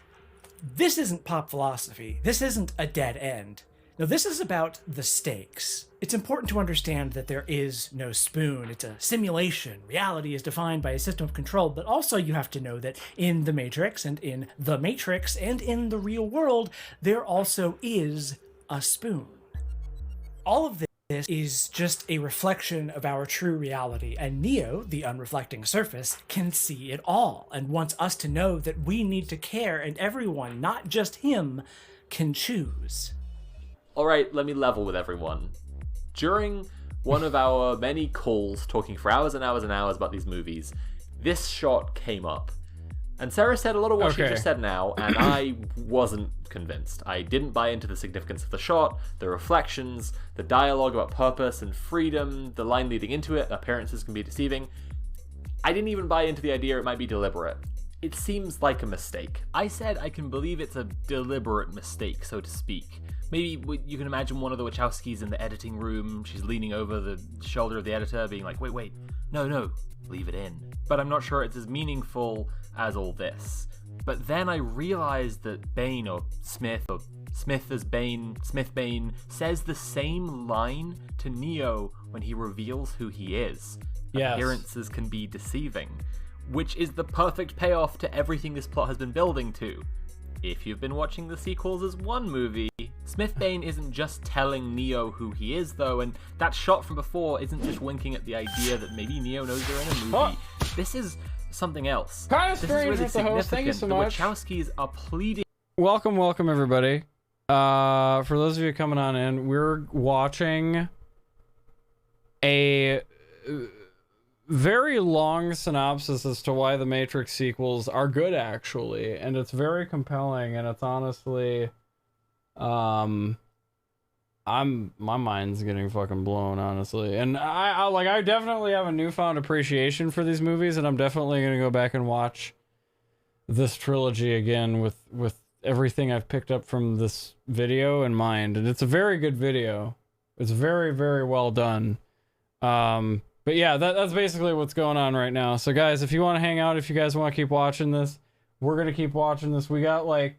isn't pop philosophy. This isn't a dead end. Now, this is about the stakes. It's important to understand that there is no spoon. It's a simulation. Reality is defined by a system of control, but also you have to know that in The Matrix and in The Matrix and in the real world, there also is a spoon. All of this is just a reflection of our true reality, and Neo, the unreflecting surface, can see it all and wants us to know that we need to care, and everyone, not just him, can choose. Alright, let me level with everyone. During one of our many calls, talking for hours and hours and hours about these movies, this shot came up. And Sarah said a lot of what she just said now, and I wasn't convinced. I didn't buy into the significance of the shot, the reflections, the dialogue about purpose and freedom, the line leading into it, appearances can be deceiving. I didn't even buy into the idea it might be deliberate. It seems like a mistake. I said I can believe it's a deliberate mistake, so to speak. Maybe you can imagine one of the Wachowskis in the editing room, she's leaning over the shoulder of the editor being like, wait, no, leave it in. But I'm not sure it's as meaningful as all this. But then I realized that Bane, or Smith as Bane, Smith Bane, says the same line to Neo when he reveals who he is. Yes. Appearances can be deceiving, which is the perfect payoff to everything this plot has been building to. If you've been watching the sequels as one movie, Smith Bane isn't just telling Neo who he is, though, and that shot from before isn't just winking at the idea that maybe Neo knows they're in a movie. This is something else. Kind of this strange is really with the host. Thank you so much. The Wachowskis are pleading. Welcome, everybody. For those of you coming on in, we're watching a very long synopsis as to why the Matrix sequels are good, actually, and it's very compelling, and it's honestly, my mind's getting fucking blown, honestly, and I definitely have a newfound appreciation for these movies, and I'm definitely gonna go back and watch this trilogy again with everything I've picked up from this video in mind, and it's a very good video. It's very, very well done. But yeah, that's basically what's going on right now. So guys, if you want to hang out, if you guys want to keep watching this, we're going to keep watching this. We got like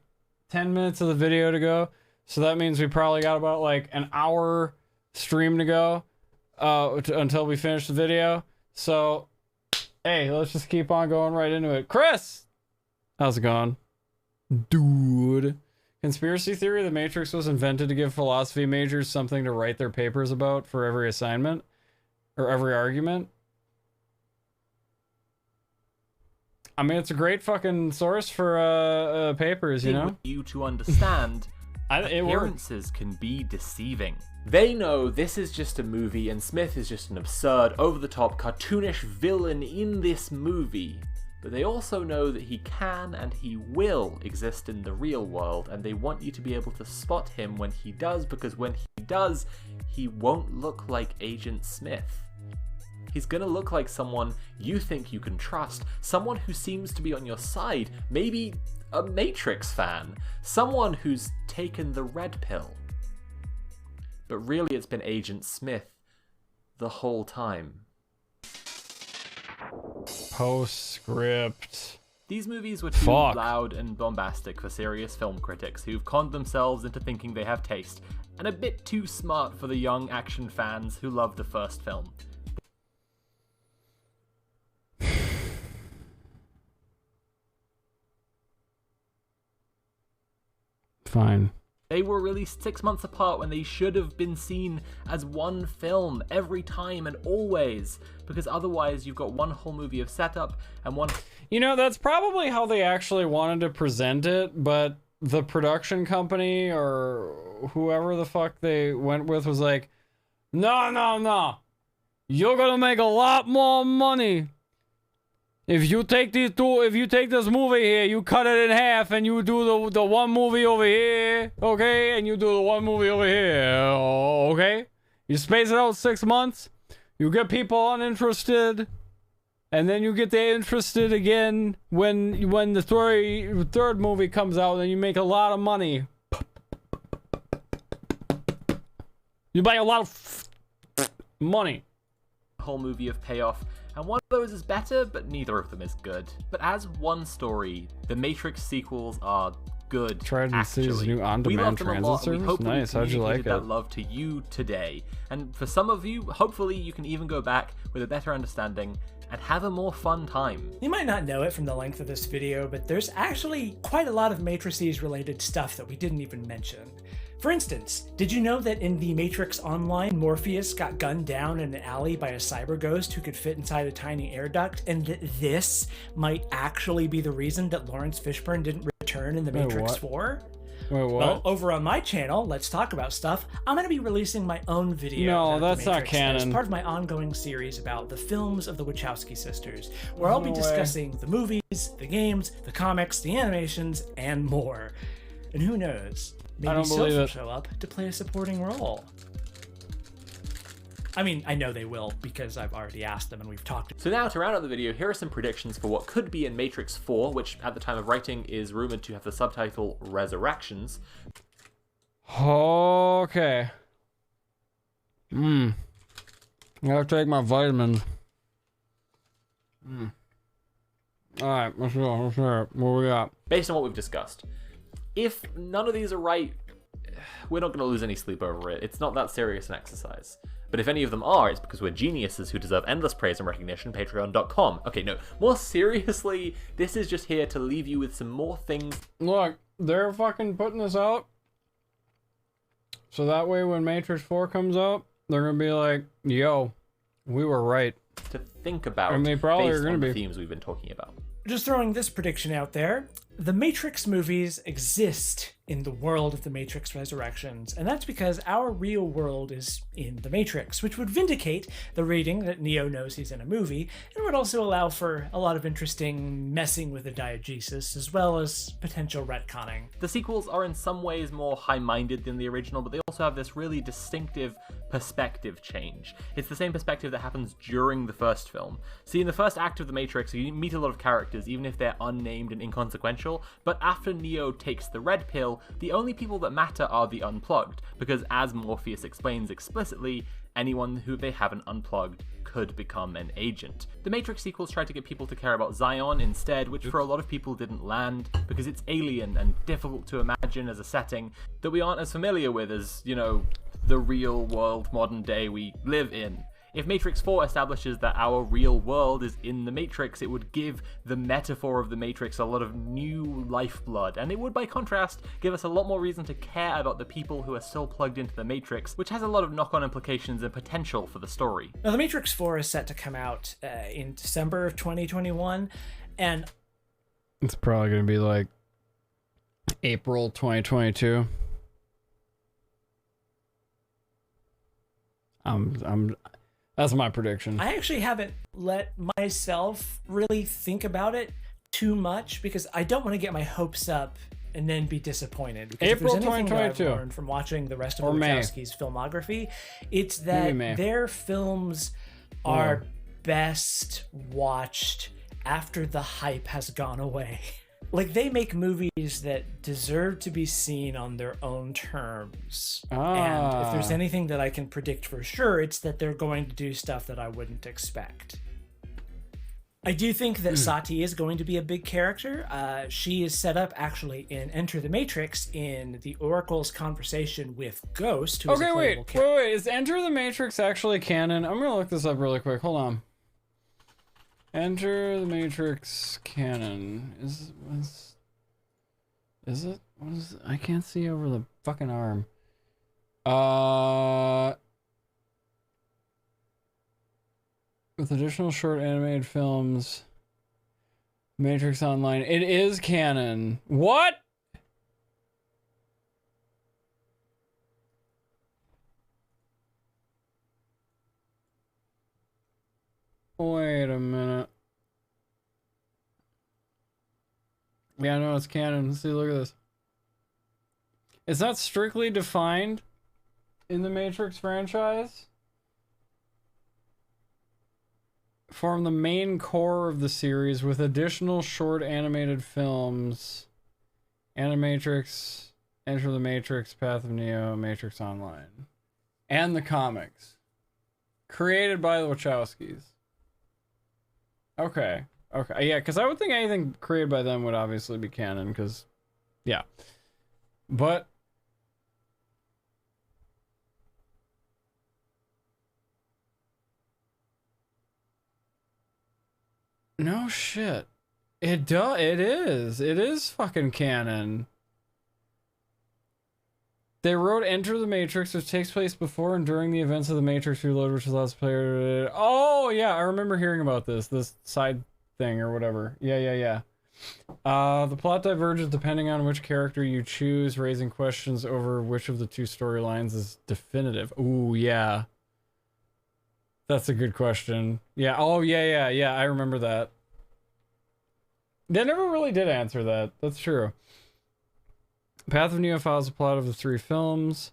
10 minutes of the video to go. So that means we probably got about like an hour stream to go until we finish the video. So, hey, let's just keep on going right into it. Chris! How's it going? Dude. Conspiracy theory, the Matrix was invented to give philosophy majors something to write their papers about for every assignment. Or every argument. I mean, it's a great fucking source for papers, you know? You to understand, appearances can be deceiving. They know this is just a movie and Smith is just an absurd, over-the-top, cartoonish villain in this movie. But they also know that he can and he will exist in the real world, and they want you to be able to spot him when he does, because when he does, he won't look like Agent Smith. He's gonna look like someone you think you can trust, someone who seems to be on your side, maybe a Matrix fan, someone who's taken the red pill. But really it's been Agent Smith the whole time. Postscript. These movies were too loud and bombastic for serious film critics who've conned themselves into thinking they have taste, and a bit too smart for the young action fans who loved the first film. Fine. They were released 6 months apart when they should have been seen as one film every time and always, because otherwise you've got one whole movie of setup and one... You know, that's probably how they actually wanted to present it, but the production company or whoever the fuck they went with was like, no. You're gonna make a lot more money if you take this movie here, you cut it in half, and you do the one movie over here, okay? And you do the one movie over here, okay? You space it out 6 months, you get people uninterested, and then you get they interested again when the third movie comes out, and you make a lot of money. You make a lot of money. Whole movie of payoff. And one of those is better, but neither of them is good. But as one story, the Matrix sequels are good. Tried to see his new on-demand transit service. Nice, how'd you like it? That love to you today. And for some of you, hopefully you can even go back with a better understanding and have a more fun time. You might not know it from the length of this video, but there's actually quite a lot of Matrices related stuff that we didn't even mention. For instance, did you know that in the Matrix Online, Morpheus got gunned down in an alley by a cyber ghost who could fit inside a tiny air duct, and that this might actually be the reason that Lawrence Fishburne didn't return in The Matrix 4? Wait, what? Well, over on my channel, Let's Talk About Stuff, I'm going to be releasing my own video. No, that's not canon. As part of my ongoing series about the films of the Wachowski sisters, where I'll be discussing the movies, the games, the comics, the animations, and more. And who knows? Maybe Sylph will show up to play a supporting role. I mean, I know they will because I've already asked them and we've talked. So now, to round out the video, here are some predictions for what could be in Matrix 4, which at the time of writing is rumored to have the subtitle Resurrections. Okay. I gotta take my vitamins. Alright, let's go. Let's hear it. What we got? Based on what we've discussed. If none of these are right, we're not going to lose any sleep over it. It's not that serious an exercise. But if any of them are, it's because we're geniuses who deserve endless praise and recognition. Patreon.com. Okay, no. More seriously, this is just here to leave you with some more things. Look, they're fucking putting this out. So that way when Matrix 4 comes out, they're going to be like, yo, we were right. To think about, and they probably based are going on to the be. themes we've been talking about. Just throwing this prediction out there. The Matrix movies exist in the world of the Matrix Resurrections, and that's because our real world is in the Matrix, which would vindicate the reading that Neo knows he's in a movie, and would also allow for a lot of interesting messing with the diegesis, as well as potential retconning. The sequels are in some ways more high-minded than the original, but they also have this really distinctive perspective change. It's the same perspective that happens during the first film. See, in the first act of The Matrix, you meet a lot of characters, even if they're unnamed and inconsequential, but after Neo takes the red pill, the only people that matter are the unplugged, because as Morpheus explains explicitly, anyone who they haven't unplugged could become an agent. The Matrix sequels tried to get people to care about Zion instead, which for a lot of people didn't land, because it's alien and difficult to imagine as a setting that we aren't as familiar with as, you know, the real world modern day we live in. If Matrix 4 establishes that our real world is in the Matrix, it would give the metaphor of the Matrix a lot of new lifeblood, and it would, by contrast, give us a lot more reason to care about the people who are still plugged into the Matrix, which has a lot of knock-on implications and potential for the story. Now, The Matrix 4 is set to come out in December of 2021, and it's probably going to be like April 2022. That's my prediction. I actually haven't let myself really think about it too much because I don't want to get my hopes up and then be disappointed. Because April if there's anything 2022. that I've learned from watching the rest of Or May. Wachowski's filmography, it's that May. their films are best watched after the hype has gone away. Like, they make movies that deserve to be seen on their own terms. And if there's anything that I can predict for sure, it's that they're going to do stuff that I wouldn't expect. I do think that Sati is going to be a big character. She is set up actually in Enter the Matrix in the Oracle's conversation with Ghost, who is a playable character. Wait. Is Enter the Matrix actually canon? I'm going to look this up really quick. Hold on. Enter the Matrix canon. Is it? What is it? I can't see over the fucking arm. With additional short animated films, Matrix Online. It is canon. What? Wait a minute. Yeah, I know it's canon. Let's see, look at this. It's not strictly defined in the Matrix franchise. Form the main core of the series with additional short animated films. Animatrix, Enter the Matrix, Path of Neo, Matrix Online. And the comics. Created by the Wachowskis. Okay. Okay, yeah, because I would think anything created by them would obviously be canon, because, yeah. But... no shit. It is. It is fucking canon. They wrote Enter the Matrix, which takes place before and during the events of the Matrix Reload, which allows player... oh, yeah, I remember hearing about this side thing or whatever. Yeah. The plot diverges depending on which character you choose, raising questions over which of the two storylines is definitive. Ooh, yeah. That's a good question. Yeah, oh, yeah, I remember that. They never really did answer that. That's true. Path of Neo follows the plot of the three films,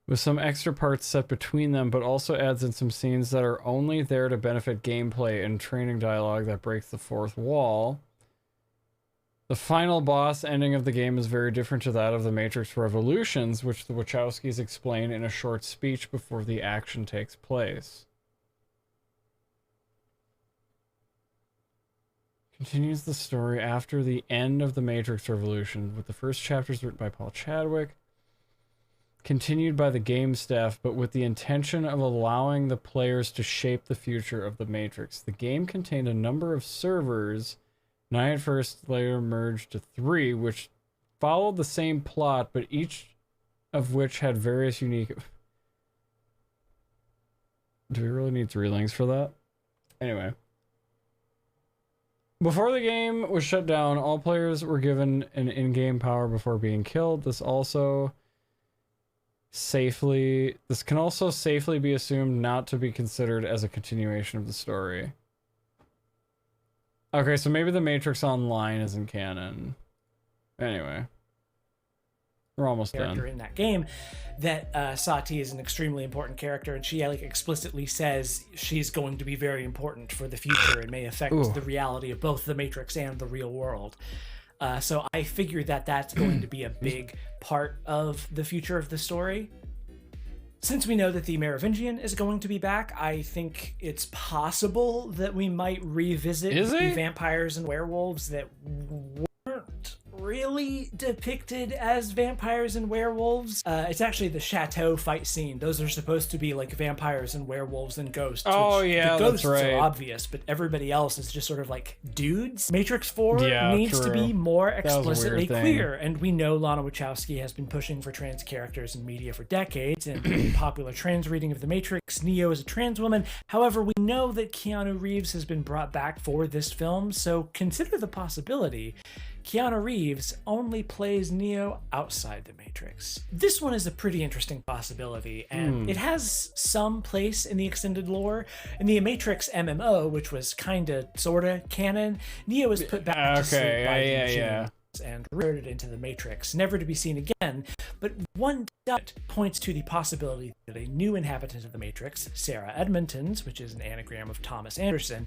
with some extra parts set between them, but also adds in some scenes that are only there to benefit gameplay and training dialogue that breaks the fourth wall. The final boss ending of the game is very different to that of the Matrix Revolutions, which the Wachowskis explain in a short speech before the action takes place. Continues the story after the end of the Matrix Revolution, with the first chapters written by Paul Chadwick, continued by the game staff, but with the intention of allowing the players to shape the future of the Matrix. The game contained a number of servers, 9 at first, later merged to 3, which followed the same plot, but each of which had various unique... do we really need 3 links for that? Anyway. Before the game was shut down, all players were given an in-game power before being killed. This can also safely be assumed not to be considered as a continuation of the story. Okay, so maybe the Matrix Online isn't canon. Anyway. We're almost done. In that game, that Sati is an extremely important character, and she explicitly says she's going to be very important for the future and may affect the reality of both the Matrix and the real world. So I figure that that's going to be a big part of the future of the story. Since we know that the Merovingian is going to be back, I think it's possible that we might revisit the vampires and werewolves that weren't really depicted as vampires and werewolves. It's actually the chateau fight scene. Those are supposed to be like vampires and werewolves and ghosts. Oh, yeah, the ghosts that's right. are obvious, but everybody else is just sort of like dudes. Matrix 4 needs to be more explicitly clear, and we know Lana Wachowski has been pushing for trans characters in media for decades, and in popular trans reading of The Matrix, Neo is a trans woman. However, we know that Keanu Reeves has been brought back for this film, so consider the possibility Keanu Reeves only plays Neo outside the Matrix. This one is a pretty interesting possibility, and it has some place in the extended lore. In the Matrix MMO, which was kinda, sorta canon, Neo is put back to sleep by the machine and reverted into the Matrix, never to be seen again. But one dot points to the possibility that a new inhabitant of the Matrix, Sarah Edmonton's, which is an anagram of Thomas Anderson,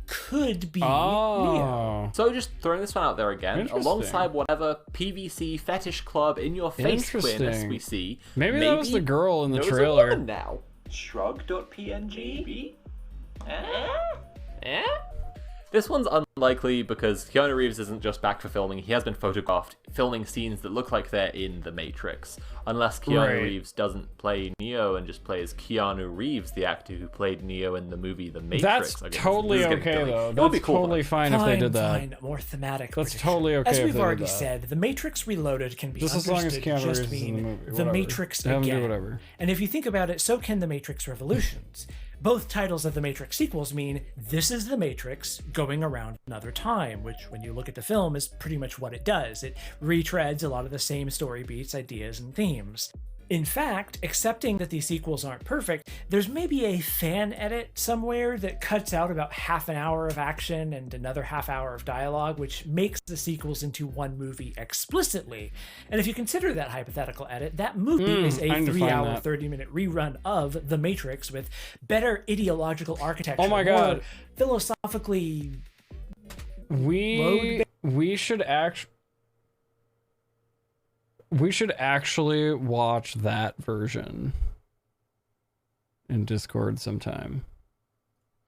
could be Neo. So just throwing this one out there again, alongside whatever PVC fetish club in your face queerness we see. Maybe that was the girl in the trailer. Now. Shrug.png? This one's unlikely because Keanu Reeves isn't just back for filming, he has been photographed filming scenes that look like they're in The Matrix. Unless Keanu Reeves doesn't play Neo and just plays Keanu Reeves, the actor who played Neo in the movie The Matrix. That's totally okay, though. That's totally fine if they did that. Fine, more thematic. That's totally okay. As if we've they already did that. said, The Matrix Reloaded can be Just as understood long as Keanu just Reeves is in the mean movie. The Matrix Have him do again. whatever. And if you think about it, so can The Matrix Revolutions. Both titles of the Matrix sequels mean this is the Matrix going around another time, which, when you look at the film, is pretty much what it does. It retreads a lot of the same story beats, ideas, and themes. In fact, accepting that these sequels aren't perfect, there's maybe a fan edit somewhere that cuts out about half an hour of action and another half hour of dialogue, which makes the sequels into one movie explicitly. And if you consider that hypothetical edit, that movie is a 3-hour, 30-minute rerun of The Matrix with better ideological architecture. Oh my God. More philosophically... We should actually watch that version in Discord sometime.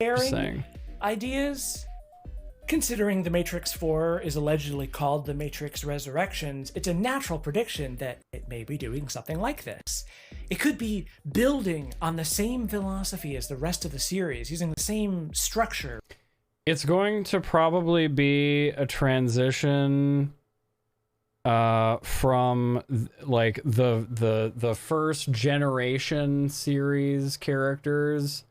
Just saying. Ideas. Considering The Matrix 4 is allegedly called The Matrix Resurrections, it's a natural prediction that it may be doing something like this. It could be building on the same philosophy as the rest of the series, using the same structure. It's going to probably be a transition from like the first generation series characters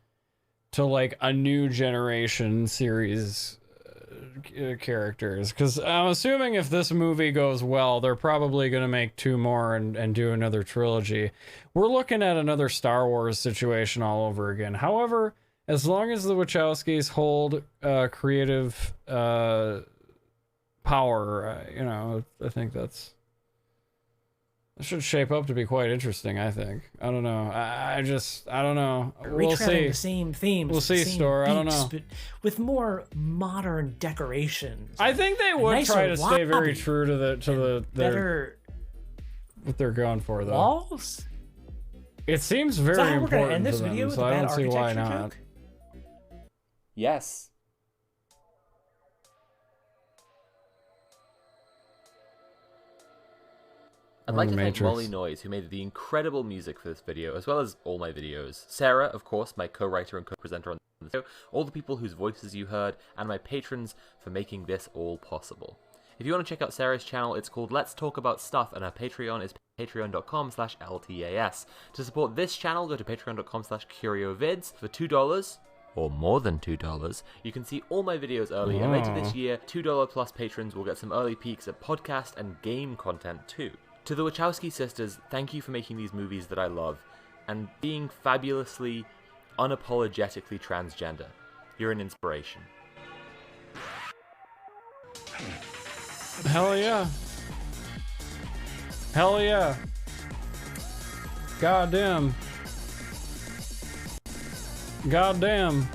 to like a new generation series characters, because I'm assuming if this movie goes well, they're probably going to make 2 more and do another trilogy. We're looking at another Star Wars situation all over again. However, as long as the Wachowskis hold creative power, you know, I think that should shape up to be quite interesting. I think. I don't know. I don't know. We'll see. The same themes. We'll see, Store. I don't know. But with more modern decorations. I think they would try to stay very true to the better what they're going for, though. Walls. It seems very important we're gonna end this to them, video with so a I bad don't see why architecture not. joke? Yes. I'd like to thank Molly Noyes, who made the incredible music for this video, as well as all my videos. Sarah, of course, my co-writer and co-presenter on the show, all the people whose voices you heard, and my patrons for making this all possible. If you want to check out Sarah's channel, it's called Let's Talk About Stuff, and her Patreon is patreon.com/LTAS. To support this channel, go to patreon.com/CurioVids. For $2, or more than $2, you can see all my videos early, and later this year, $2 plus patrons will get some early peeks at podcast and game content too. To the Wachowski sisters, thank you for making these movies that I love, and being fabulously, unapologetically transgender. You're an inspiration. Hell yeah. Hell yeah. Goddamn. Goddamn.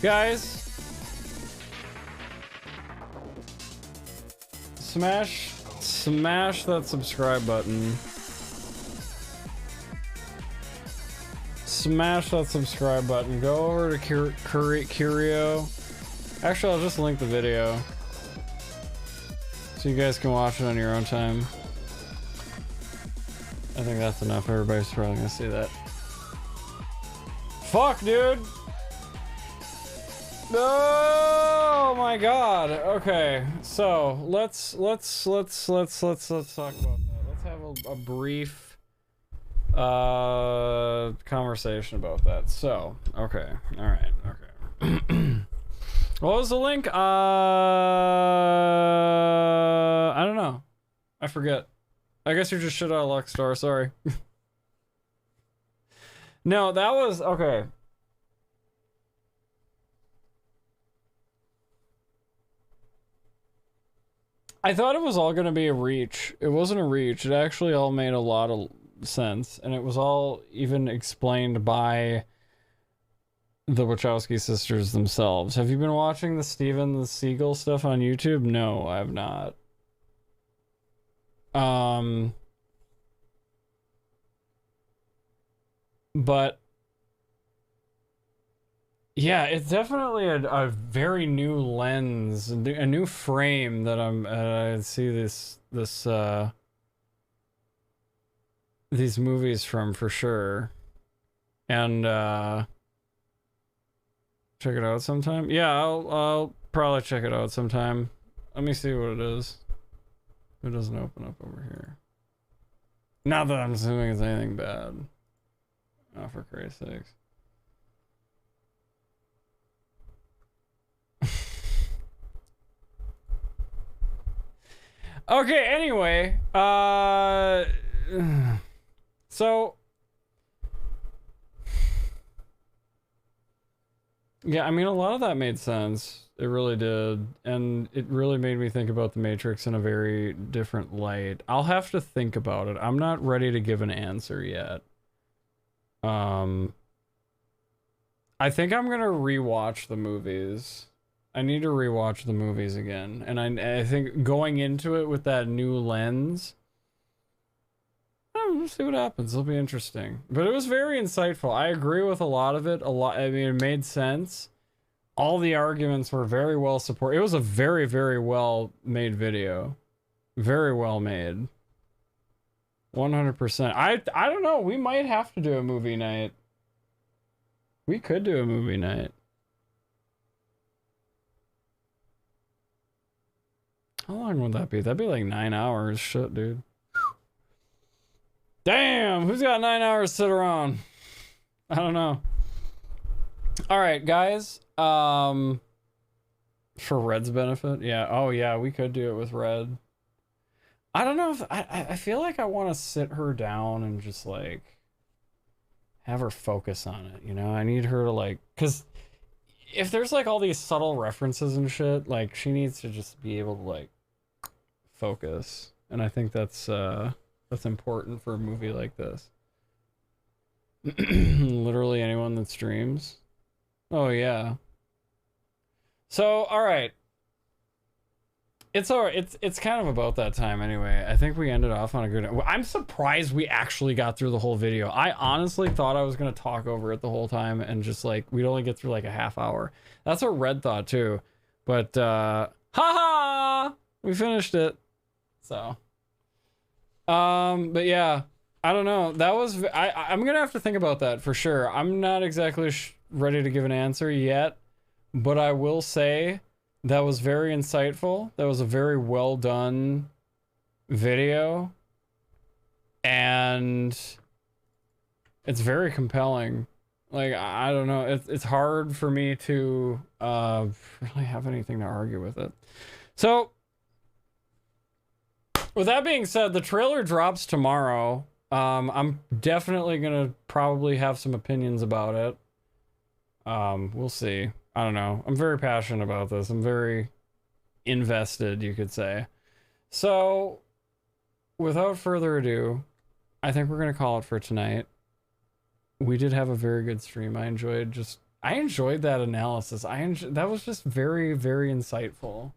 Guys, smash that subscribe button. Smash that subscribe button. Go over to Curio. Actually, I'll just link the video so you guys can watch it on your own time. I think that's enough. Everybody's probably gonna see that. Fuck, dude. Oh my god. Okay, so let's talk about that. Let's have a brief conversation about that. So, okay. All right. Okay. What was the link? I don't know. I forget. I guess you're just shit out of luck, Star. Sorry. No, that was okay. I thought it was all going to be a reach. It wasn't a reach. It actually all made a lot of sense, and it was all even explained by the Wachowski sisters themselves. Have you been watching the Steven the Seagull stuff on YouTube? No, I have not. But Yeah, it's definitely a very new lens, a new frame that I see these movies from for sure. And check it out sometime. Yeah, I'll probably check it out sometime. Let me see what it is. It doesn't open up over here. Not that I'm assuming it's anything bad. Oh, for Christ's sakes. Okay, anyway, so yeah, I mean, a lot of that made sense. It really did, and it really made me think about the Matrix in a very different light. I'll have to think about it. I'm not ready to give an answer yet. I think I'm gonna rewatch the movies. I need to rewatch the movies again, and I think going into it with that new lens, we'll see what happens. It'll be interesting. But it was very insightful. I agree with a lot of it. I mean, it made sense. All the arguments were very well supported. It was a very, very well made video. Very well made. 100%. I don't know. We might have to do a movie night. We could do a movie night. How long would that be? That'd be like 9 hours. Shit, dude. Damn, who's got 9 hours to sit around? I don't know. All right, guys. For Red's benefit, yeah. Oh, yeah, we could do it with Red. I don't know if I feel like I want to sit her down and just like have her focus on it. You know, I need her to like, because if there's like all these subtle references and shit, like she needs to just be able to like focus, and I think that's important for a movie like this. Literally anyone that streams. Oh yeah. So all right, it's all right. It's kind of about that time anyway. I think we ended off on a good. I'm surprised we actually got through the whole video. I honestly thought I was gonna talk over it the whole time and just like we'd only get through like a half hour. That's what Red thought too, but haha, we finished it. So, but yeah, I don't know. That was, I'm gonna have to think about that for sure. I'm not exactly ready to give an answer yet, but I will say that was very insightful. That was a very well done video, and it's very compelling. Like, I don't know. It's hard for me to really have anything to argue with it. So, with that being said, the trailer drops tomorrow. I'm definitely gonna probably have some opinions about it. We'll see. I don't know. I'm very passionate about this. I'm very invested, you could say. So, without further ado, I think we're gonna call it for tonight. We did have a very good stream. I enjoyed that analysis. That was just very, very insightful.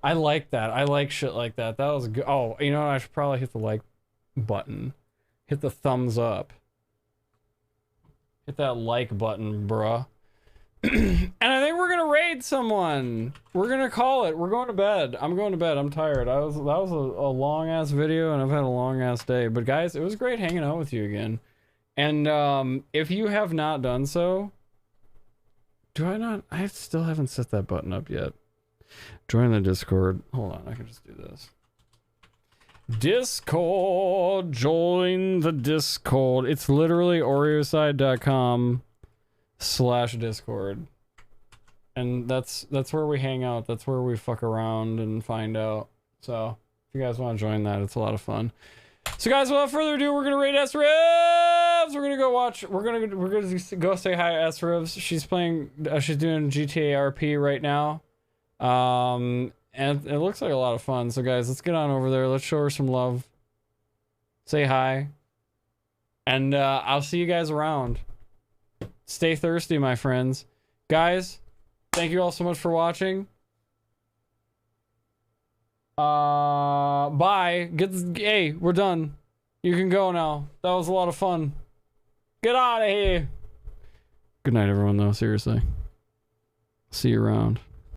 I like that. I like shit like that. That was good. Oh, you know what? I should probably hit the like button. Hit the thumbs up. Hit that like button, bruh. And I think we're gonna raid someone. We're gonna call it. We're going to bed. I'm going to bed. I'm tired. That was a long ass video, and I've had a long ass day. But guys, it was great hanging out with you again. And if you have not done so, I still haven't set that button up yet. Join the Discord. Hold on, I can just do this. Discord. Join the Discord. It's literally oreoside.com/Discord. And that's where we hang out. That's where we fuck around and find out. So if you guys want to join that, it's a lot of fun. So guys, without further ado, we're gonna raid S-Rivs. We're gonna go watch. We're gonna go say hi to S-Rivs. She's playing. She's doing GTA RP right now. And it looks like a lot of fun. So guys, let's get on over there. Let's show her some love. Say hi. And I'll see you guys around. Stay thirsty, my friends. Guys, thank you all so much for watching. Bye. Hey, we're done. You can go now. That was a lot of fun. Get out of here. Good night, everyone, though. Seriously. See you around.